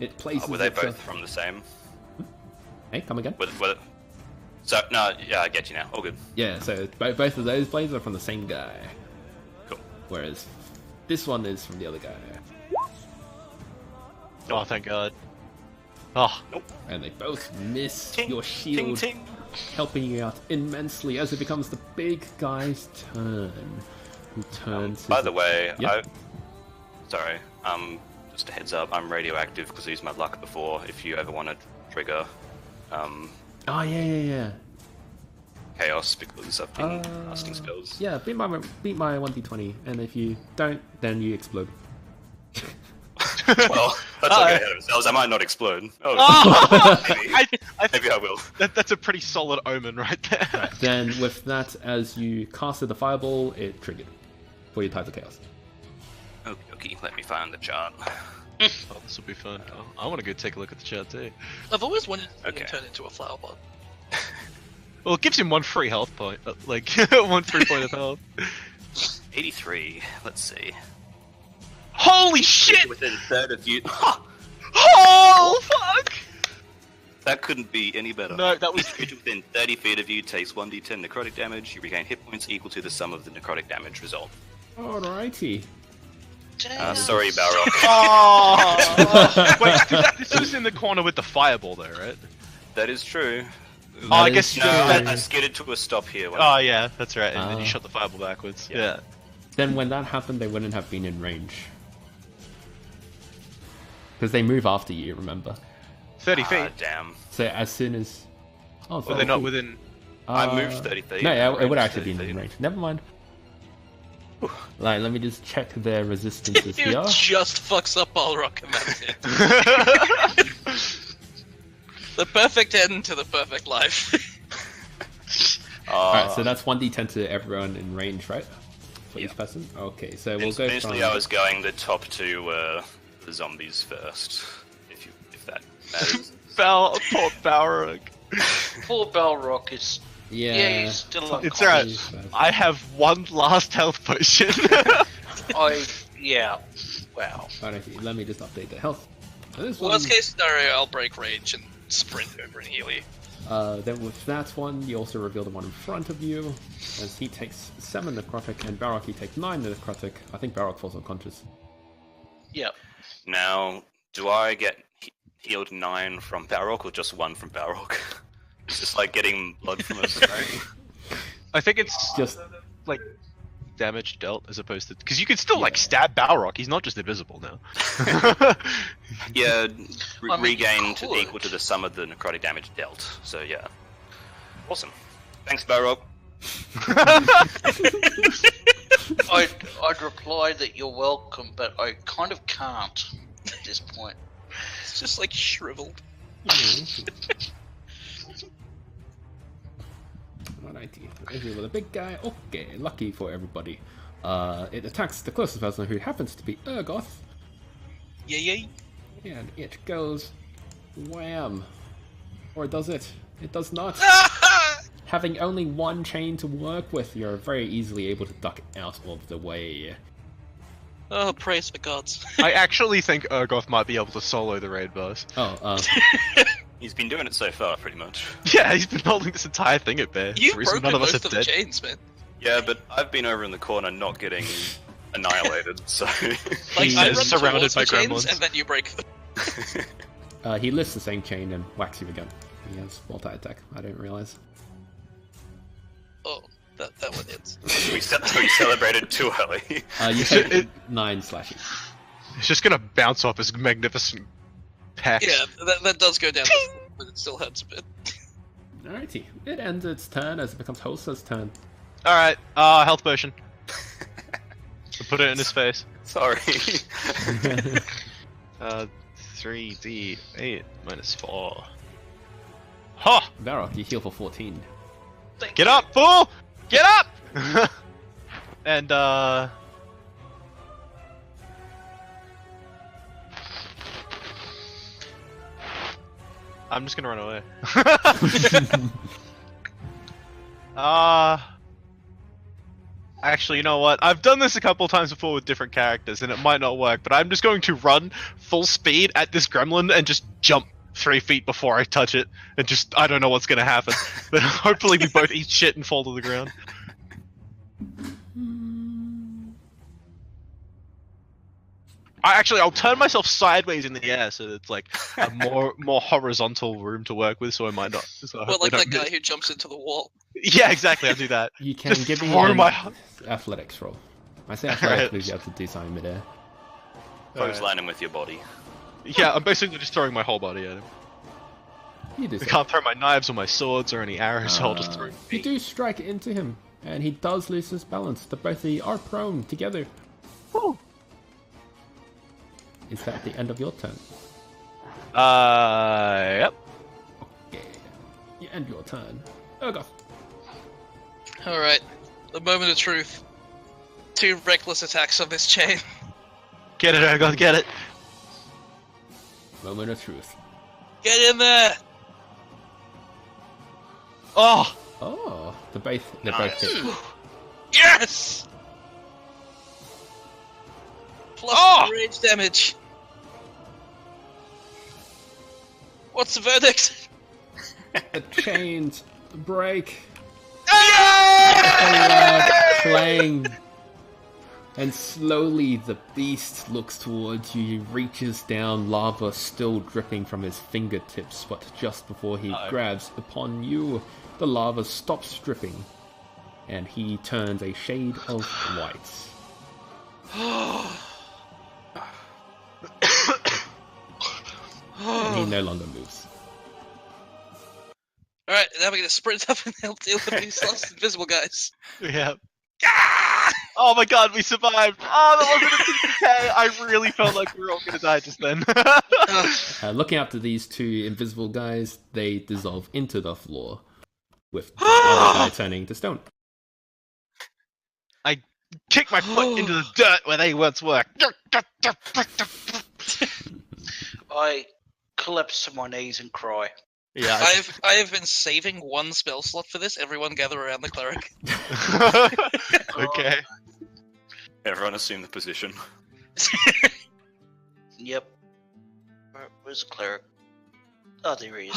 It places Were they itself... both from the same? Hey, come again? So, no, yeah, I get you now. All good. Yeah, so both of those blades are from the same guy. Cool. Whereas this one is from the other guy. Oh, thank God. Oh, And they both miss Ting, your shield, ting. helping you out immensely as it becomes the big guy's turn. Who turns... By the way, Yep. Sorry, just a heads up, I'm radioactive because I used my luck before. If you ever want to trigger Oh, yeah. chaos because I've been casting spells. Yeah, beat my 1d20, and if you don't, then you explode. Well, let's not get ahead of ourselves. I might not explode. Oh, maybe. Maybe I will. that's a pretty solid omen right there. Then with that, as you casted the fireball, it triggered for your Tides of Chaos. Okay, let me find the chart. Oh, this will be fun. Oh, I want to go take a look at the chart too. I've always wanted to Okay. turn into a flower pot. Well, it gives him 1 free health point, like 1 free point of health. 83. Let's see. Holy shit! Within third of you. Oh fuck! That couldn't be any better. No, that was. Each creature within 30 feet of you takes 1d10 necrotic damage. You regain hit points equal to the sum of the necrotic damage result. Alrighty. Damn. Sorry, Balrog. Oh! Wait, this was in the corner with the fireball, though, right? That is true. Oh, I is guess No, true. I skidded to a stop here. When Oh yeah, that's right. And then you Ah. shot the fireball backwards. Yeah. Yeah. Then when that happened, they wouldn't have been in range. Because they move after you, remember? 30 feet. Damn. So as soon as... Oh, Were they not within? I moved 30 feet. No, yeah, it would Range actually be 30 in feet. range. Never mind. Like, let me just check their resistances You here. just fucks up Balrog, and that's it. The perfect end to the perfect life. Alright, so that's 1d10 to everyone in range, right? For each person? Okay, so we'll go Initially, from... I was going the top two the zombies first, if that matters. Poor Balrog. Poor Balrog is. Yeah, he's still It's unconscious. alright. I have 1 last health potion. Yeah. Wow. Alright, let me just update the health. So this Worst one, case scenario, I'll break rage and sprint over and heal you. then with that one, you also reveal the one in front of you, as he takes 7 necrotic, and Barrock, he takes 9 necrotic. I think Barrock falls unconscious. Yep. Now, do I get healed 9 from Balrog or just 1 from Balrog? It's just like getting blood from a stone. I think it's Just... like damage dealt as opposed to because you can still like stab Balrog. He's not just invisible now. Yeah, I mean, you regained could. equal to the sum of the necrotic damage dealt. So yeah, awesome. Thanks, Balrog. I'd reply that you're welcome, but I kind of can't at this point. It's just like shriveled. Alrighty, here with a big guy. Okay, lucky for everybody. It attacks the closest person, who happens to be Urgoth, Yay. and it goes wham. Or does it? It does not. Having only 1 chain to work with, you're very easily able to duck out of the way. Oh, praise the gods. I actually think Urgoth might be able to solo the raid boss. Oh, He's been doing it so far, pretty much. Yeah, he's been holding this entire thing at bay. You've The reason broken none of us most are of the dead. chains, man. Yeah, but I've been over in the corner not getting annihilated, so... Like, He I is run surrounded towards by the chains, gremlins. and then you break them. he lifts the same chain and whacks you again. He has multi-attack. I didn't realize. Oh, that one hits. we celebrated too early. You take 9 slashing. It's just gonna bounce off his magnificent pecs. Yeah, that does go down, but it still hurts a bit. Alrighty, it ends its turn as it becomes Hosa's turn. Alright, health potion. Put it in his face. Sorry. 3d8 minus 4. Ha! Varrock, you heal for 14. Get up, fool! Get up! And I'm just gonna run away. Actually, you know what? I've done this a couple times before with different characters, and it might not work, but I'm just going to run full speed at this gremlin and just jump 3 feet before I touch it, and just, I don't know what's gonna happen. But hopefully we both eat shit and fall to the ground. I'll turn myself sideways in the air so that it's like a more horizontal room to work with, so I might not. So I Well, hopefully like that don't guy who jumps into the wall. Yeah, exactly. I'll do that. You can Just give me throw an my- athletics roll. I say athletics Alright. because you have to do something midair. Clothesline him with your body. Yeah, I'm basically just throwing my whole body at him. You do I so. can't throw my knives or my swords or any arrows, so I'll just throw You feet. do strike into him, and he does lose his balance. The both of you are prone together. Woo. Is that the end of your turn? Yep. Okay. You end your turn. Urgoth. Alright, the moment of truth. 2 reckless attacks on this chain. Get it, Argon, get it. Moment of truth. Get in there! Oh! Oh, they're both hit. Yes! Plus Oh! rage damage. What's the verdict? The chains break. Yeah! Clang. And slowly the beast looks towards you. He reaches down, lava still dripping from his fingertips, but just before he grabs upon you, the lava stops dripping, and he turns a shade of white. And he no longer moves. Alright, now we're gonna sprint up and help deal with these lost invisible guys. Yeah. Oh my god, we survived! Oh, that wasn't a TPK! I really felt like we were all gonna die just then. Looking after these 2 invisible guys, they dissolve into the floor, with the other guy turning to stone. I kicked my foot into the dirt where they once were. I collapse to my knees and cry. Yeah. I have been saving 1 spell slot for this. Everyone gather around the cleric. Okay. Everyone assume the position. Yep. Where's the cleric? Oh, there he is.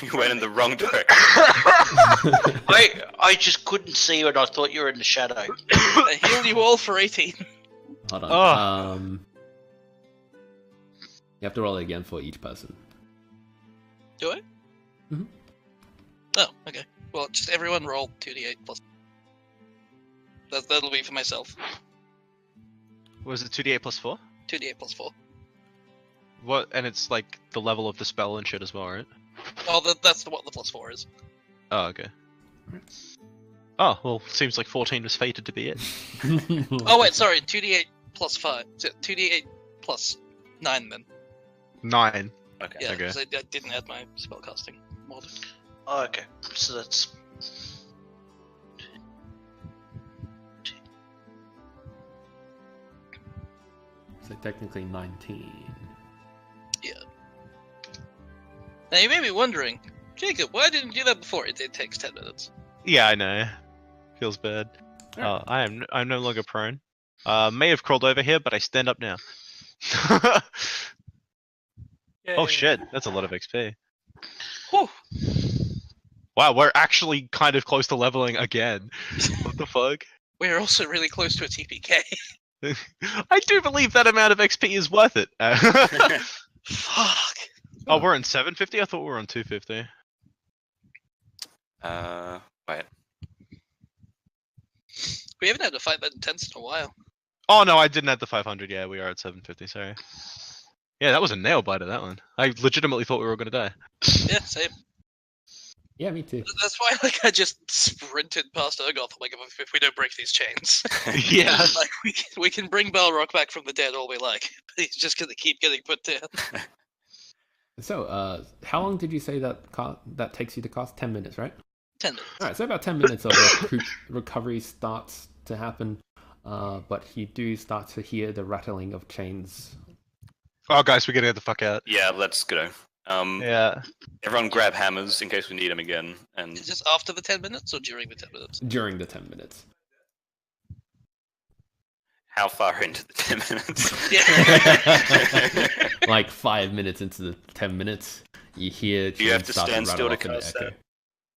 You went in the wrong direction. I just couldn't see you and I thought you were in the shadow. I healed you all for 18. Hold on. Oh. You have to roll it again for each person. Do I? Mhm. Oh, okay. Well, just everyone roll 2d8 plus. That'll be for myself. Was it 2d8 plus 4? 2d8 plus 4. What? And it's like the level of the spell and shit as well, right? Well, that's what the plus 4 is. Oh, okay. Oh, well, seems like 14 was fated to be it. Oh, wait, sorry. 2d8 plus 5. So 2d8 plus 9 then. 9. Okay. Yeah, Okay. because I didn't add my spellcasting mod. Oh, okay, so that's... So technically 19. Now you may be wondering, Jacob, why didn't you do that before? It takes 10 minutes. Yeah, I know. Feels bad. I'm no longer prone. May have crawled over here, but I stand up now. Oh shit, that's a lot of XP. Whew. Wow, we're actually kind of close to leveling again. What the fuck? We're also really close to a TPK. I do believe that amount of XP is worth it. Fuck. Oh, we're on 750? I thought we were on 250. Wait. We haven't had a fight that intense in a while. Oh no, I didn't add the 500. Yeah, we are at 750, sorry. Yeah, that was a nail biter, that one. I legitimately thought we were gonna die. Yeah, same. Yeah, me too. That's why, like, I just sprinted past Urgoth. Like, if we don't break these chains, Yeah. like we can bring Balrog back from the dead all we like. He's just gonna keep getting put down. So, how long did you say that takes you to cast? 10 minutes, right? 10 minutes. Alright, so about 10 minutes of recovery starts to happen, but you do start to hear the rattling of chains. Oh, guys, we gotta get the fuck out. Yeah, let's go. Yeah. Everyone grab hammers in case we need them again. And Is this after the 10 minutes or during the 10 minutes? During the 10 minutes. how far into the 10 minutes? Yeah. Like 5 minutes into the 10 minutes, you hear. Do you have to start stand rattle still to off in the cast echo. that?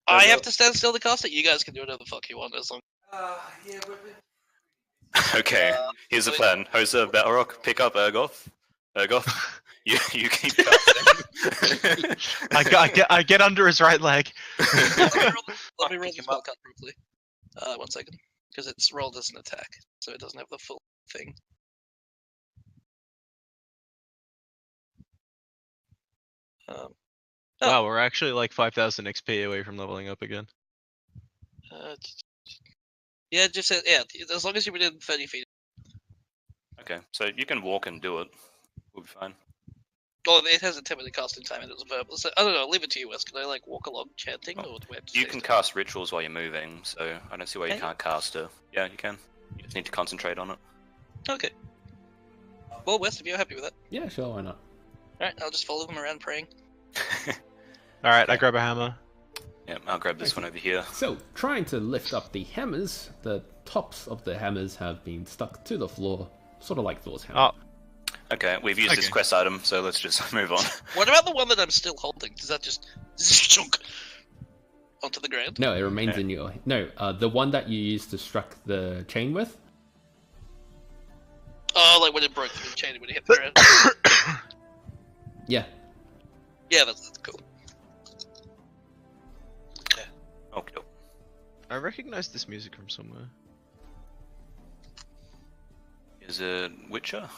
I have to stand still to cast it. You guys can do whatever the fuck you want as long. Okay, here's the plan. Hosa, Balrog, pick up Ergoth. Ergoth, you keep casting. I get under his right leg. Let me roll the Pick him spell up. card briefly. 1 second, because it's rolled as an attack, so it doesn't have the full thing. Oh. Wow, we're actually like 5,000 XP away from leveling up again. Yeah, just yeah. As long as you're within 30 feet. Okay, so you can walk and do it. We'll be fine. Oh, it has a 10-minute casting time and it's verbal. So I don't know. I'll leave it to you, Wes. Can I like walk along chanting, or do we have to You stay can still? cast rituals while you're moving, so I don't see why you Can you? can't cast it. Yeah, you can. You just need to concentrate on it. Okay. Well, Wes, if you're happy with that, Yeah, sure, why not? alright, I'll just follow them around praying. Alright, I grab a hammer. Yeah, I'll grab this one over here. So, trying to lift up the hammers, the tops of the hammers have been stuck to the floor, sort of like Thor's hammer. Oh, Okay, we've used this Okay. quest item, so let's just move on. What about the one that I'm still holding? Does that just chunk onto the ground? No, it remains Okay. in your. No, the one that you used to struck the chain with. Oh, like when it broke through the chain when it hit the ground. Yeah. Yeah, that's cool. Okay. I recognize this music from somewhere. Is it Witcher?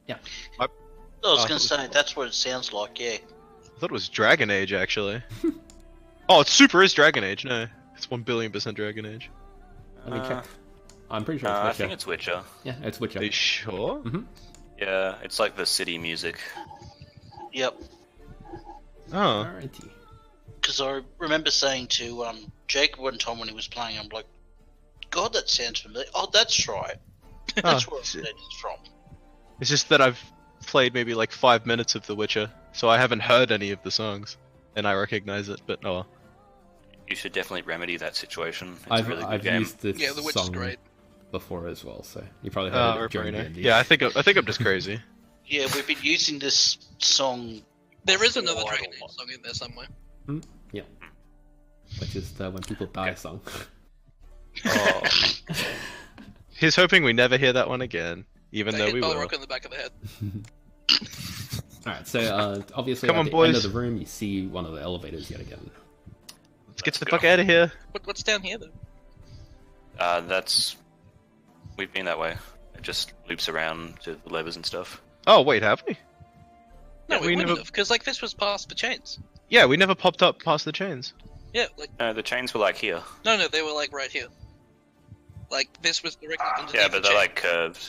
I was Oh, gonna say that's what it sounds like. Yeah. I thought it was Dragon Age, actually. Oh, it super is Dragon Age, no. It's 1,000,000,000% Dragon Age. Let me check. I'm pretty sure it's I Witcher. think it's Witcher. Yeah, it's Witcher. Are you sure? Yeah, it's like the city music. Yep. Oh. Alrighty. Because I remember saying to Jake one time when he was playing, I'm like, God, that sounds familiar. Oh, that's right. That's Oh, where it is from. It's just that I've played maybe like 5 minutes of The Witcher, so I haven't heard any of the songs, and I recognize it, but oh. You should definitely remedy that situation. It's I've a really good I've game. used this Yeah, the witch is song great. before as well, so you probably heard it during D&D. Yeah, I think I'm just crazy. Yeah, we've been using this song. There is another quite a Dragon Age lot. song in there somewhere. Yeah. Which is the When People Die song. Oh. He's hoping we never hear that one again, even They though hit we will. Balrog on the back of the head. Alright, so obviously Come at on, the boys. end of the room you see one of the elevators yet again. Let's get the Let's fuck go. out of here. What's down here though? We've been that way. It just loops around to the levers and stuff. Oh, wait, have we? No, Yeah, we we wouldn't never- have, because like this was past the chains. Yeah, we never popped up past the chains. Yeah, like No, the chains were like here. no, they were like right here. Like this was directly underneath Yeah, the but they're chain. like curved.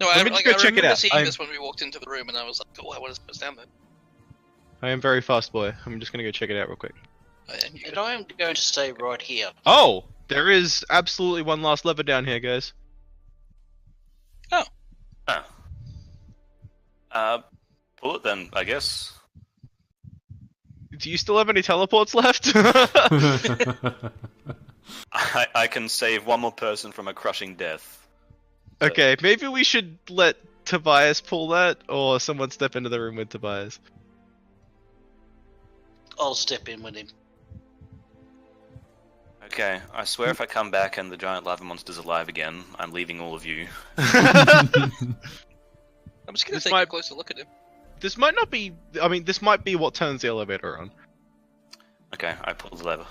No, Let I, me just like, go I check it remember out. seeing I'm- this when we walked into the room, and I was like, "Oh, I want to down there." I am very fast, boy. I'm just gonna go check it out real quick. Oh, yeah, you And could- I am going to stay right here. Oh! There is absolutely one last lever down here, guys. Oh. Pull it then, I guess. Do you still have any teleports left? I can save one more person from a crushing death. Okay, maybe we should let Tobias pull that, or someone step into the room with Tobias. I'll step in with him. Okay, I swear if I come back and the giant lava monster's alive again, I'm leaving all of you. I'm just gonna This take might- a closer look at him. This might not be. I mean, this might be what turns the elevator on. Okay, I pull the lever.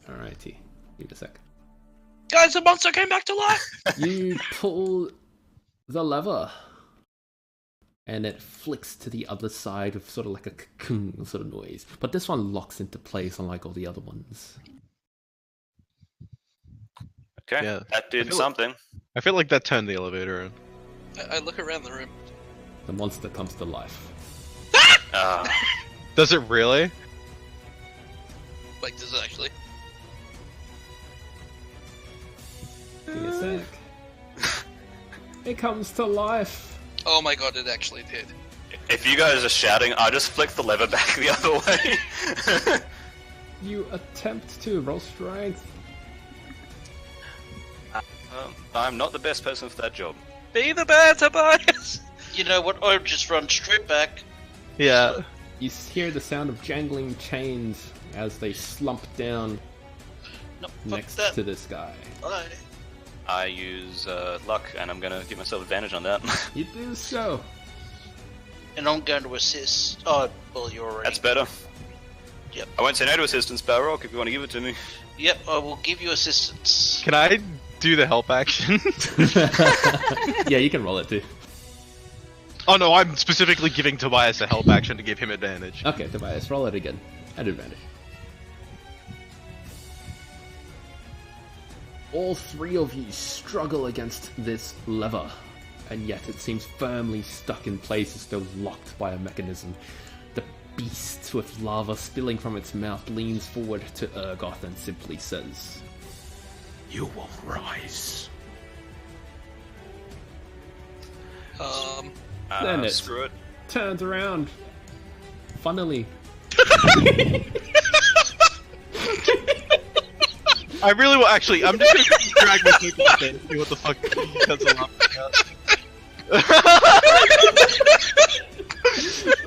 Alrighty. Give it a sec. Guys, the monster came back to life. You pull the lever, and it flicks to the other side with sort of like a cocoon sort of noise. But this one locks into place, unlike all the other ones. Okay, Yeah. that did feel something. I feel like that turned the elevator on. I look around the room. The monster comes to life. Does it really? Like, does it actually? Give me a sec. It comes to life. Oh my god, it actually did. If you guys are shouting, I just flick the lever back the other way. You attempt to roll strength. I'm not the best person for that job. Be the bear, Tobias! You know what? I'll just run straight back. Yeah. You hear the sound of jangling chains as they slump down No, fuck next that. to this guy. I use luck, and I'm gonna give myself advantage on that. You do so. And I'm going to assist. Oh, well, you're already. That's better. Yep. I won't say no to assistance, Balrog, if you want to give it to me. Yep, I will give you assistance. Can I do the help action? Yeah, you can roll it too. Oh no, I'm specifically giving Tobias a help action to give him advantage. Okay, Tobias, roll it again. At advantage. All three of you struggle against this lever, and yet it seems firmly stuck in place as though locked by a mechanism. The beast with lava spilling from its mouth leans forward to Urgoth and simply says, "You will rise." Then it Screw it. turns around. Funnily. I really will actually. I'm just gonna drag my foot out there and see what the fuck he does a lot about.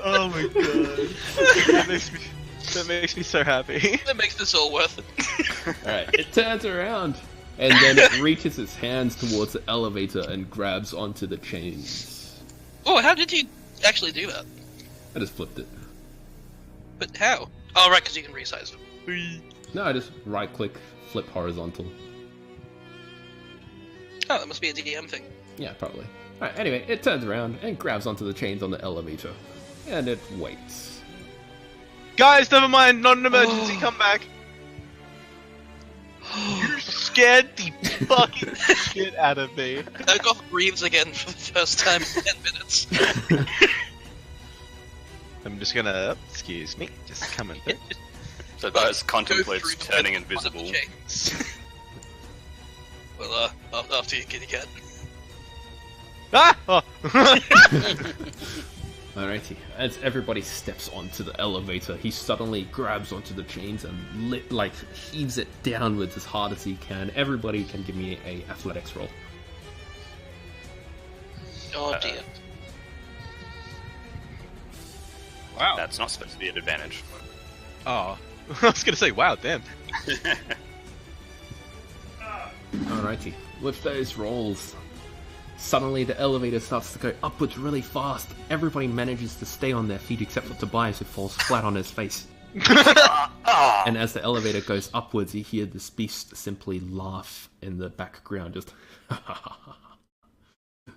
Oh my god. That makes me so happy. That makes this all worth it. Alright, it turns around, and then it reaches its hands towards the elevator and grabs onto the chains. Oh, how did you actually do that? I just flipped it. But how? Oh, right, because you can resize them. No, I just right-click, flip horizontal. Oh, that must be a DM thing. Yeah, probably. Alright, anyway, it turns around and grabs onto the chains on the elevator. And it waits. Guys, never mind. Not an emergency. Come back. You scared the fucking shit out of me. Urgoth breathes again for the first time in 10 minutes. I'm just gonna. Excuse me. Just coming through. So Tobias contemplates Go through turning one of the invisible. chains. Well, after you kitty cat. Ah! Oh. Alrighty, as everybody steps onto the elevator, he suddenly grabs onto the chains and heaves it downwards as hard as he can. Everybody can give me a athletics roll. Oh dear. Wow. That's not supposed to be an advantage. Oh. I was gonna say, wow, damn. Alrighty, with those rolls, suddenly the elevator starts to go upwards really fast. Everybody manages to stay on their feet except for Tobias, who falls flat on his face. And as the elevator goes upwards, you hear this beast simply laugh in the background, just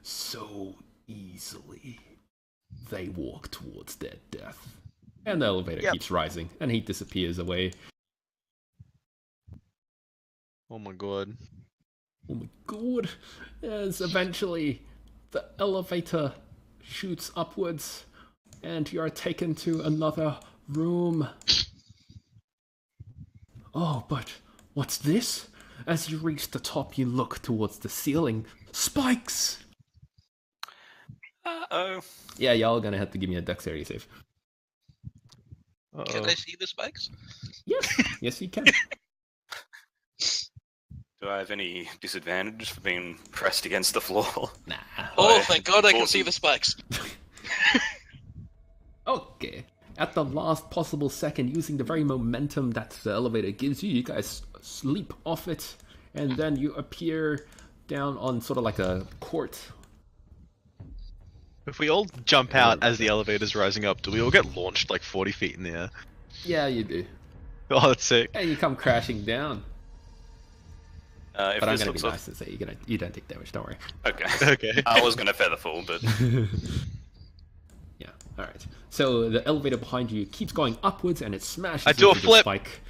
so easily they walk towards their death. And the elevator keeps rising, and he disappears away. Oh my god. Oh my god. As eventually the elevator shoots upwards, and you are taken to another room. Oh, but what's this? As you reach the top, you look towards the ceiling. Spikes! Uh-oh. Yeah, y'all gonna have to give me a dexterity save. Can I see the spikes? Yes, yes you can. Do I have any disadvantage for being pressed against the floor? Nah. Oh, thank God I can see the spikes. Okay. At the last possible second, using the very momentum that the elevator gives you, you guys leap off it, and then you appear down on sort of like a court. If we all jump out as the elevator's rising up, do we all get launched like 40 feet in the air? Yeah, you do. Oh, that's sick. And you come crashing down. If But I'm this gonna looks be like... nice and say you don't take damage, don't worry. Okay. Okay. I was gonna featherfall, but... Yeah, alright. So the elevator behind you keeps going upwards and it smashes I do a into the flip. spike.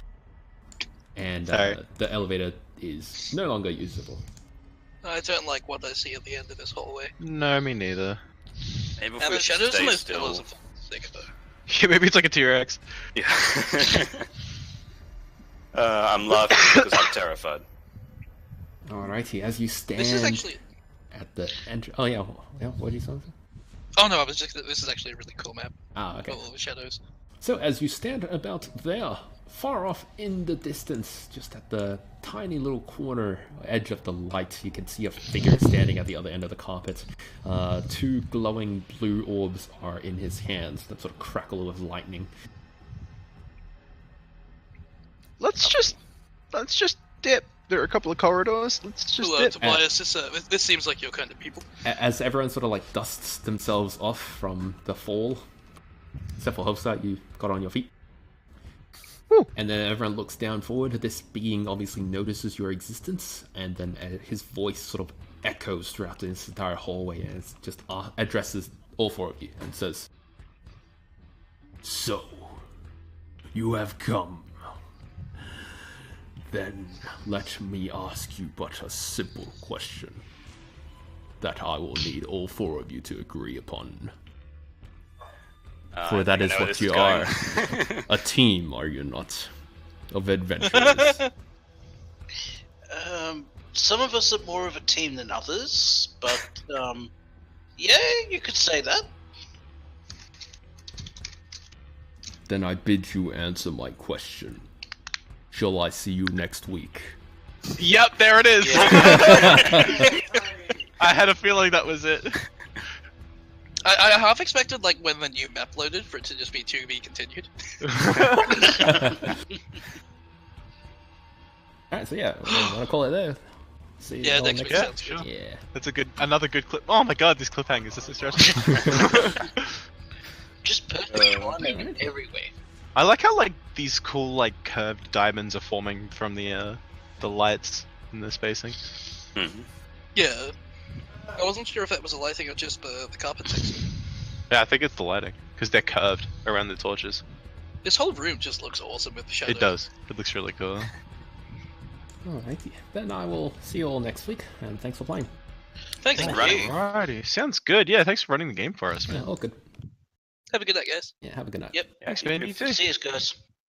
And Sorry. the elevator is no longer usable. I don't like what I see at the end of this hallway. No, me neither. Maybe if And we the shadows stay on those still... pillars are sick though. Yeah, maybe it's like a T-Rex. Yeah. I'm laughing because I'm terrified. Alrighty, as you stand This is actually... at the entry. Oh yeah, what did you say? Oh no, I was just. This is actually a really cool map. Ah, okay. All the shadows. So as you stand about there, far off in the distance, just at the tiny little corner edge of the light, you can see a figure standing at the other end of the carpet. Two glowing blue orbs are in his hands that sort of crackle with lightning. Let's just dip. There are a couple of corridors. Let's just dip. Tobias, this seems like your kind of people. As everyone sort of like dusts themselves off from the fall, except for Hofstad, you got on your feet. Woo. And then everyone looks down forward. This being obviously notices your existence, and then his voice sort of echoes throughout this entire hallway, and it just addresses all four of you and says, "So, you have come. Then let me ask you but a simple question that I will need all four of you to agree upon. For that is what you are. A team, are you not? Of adventurers." Some of us are more of a team than others, but yeah, you could say that. Then I bid you answer my question. Shall I see you next week? Yep, there it is. Yeah. I had a feeling that was it. I half expected, like, when the new map loaded, for it to just be to be continued. Alright, so yeah, I'm gonna call it there. See you all next week sounds good. Yeah. That's another good clip. Oh my god, these cliffhangers, this is stressful. Just perfect timing everywhere. I like how like these cool like curved diamonds are forming from the lights in the spacing. Mm-hmm. Yeah. I wasn't sure if that was a lighting or just the carpet texture. Yeah, I think it's the lighting because they're curved around the torches. This whole room just looks awesome with the shadows. It does. It looks really cool. Alrighty. Then I will see you all next week, and thanks for playing. Thanks for running. Alrighty, sounds good. Yeah, thanks for running the game for us, man. Yeah, all good. Have a good night, guys. Yeah, have a good night. Yep. Thanks, man. You too. See you guys.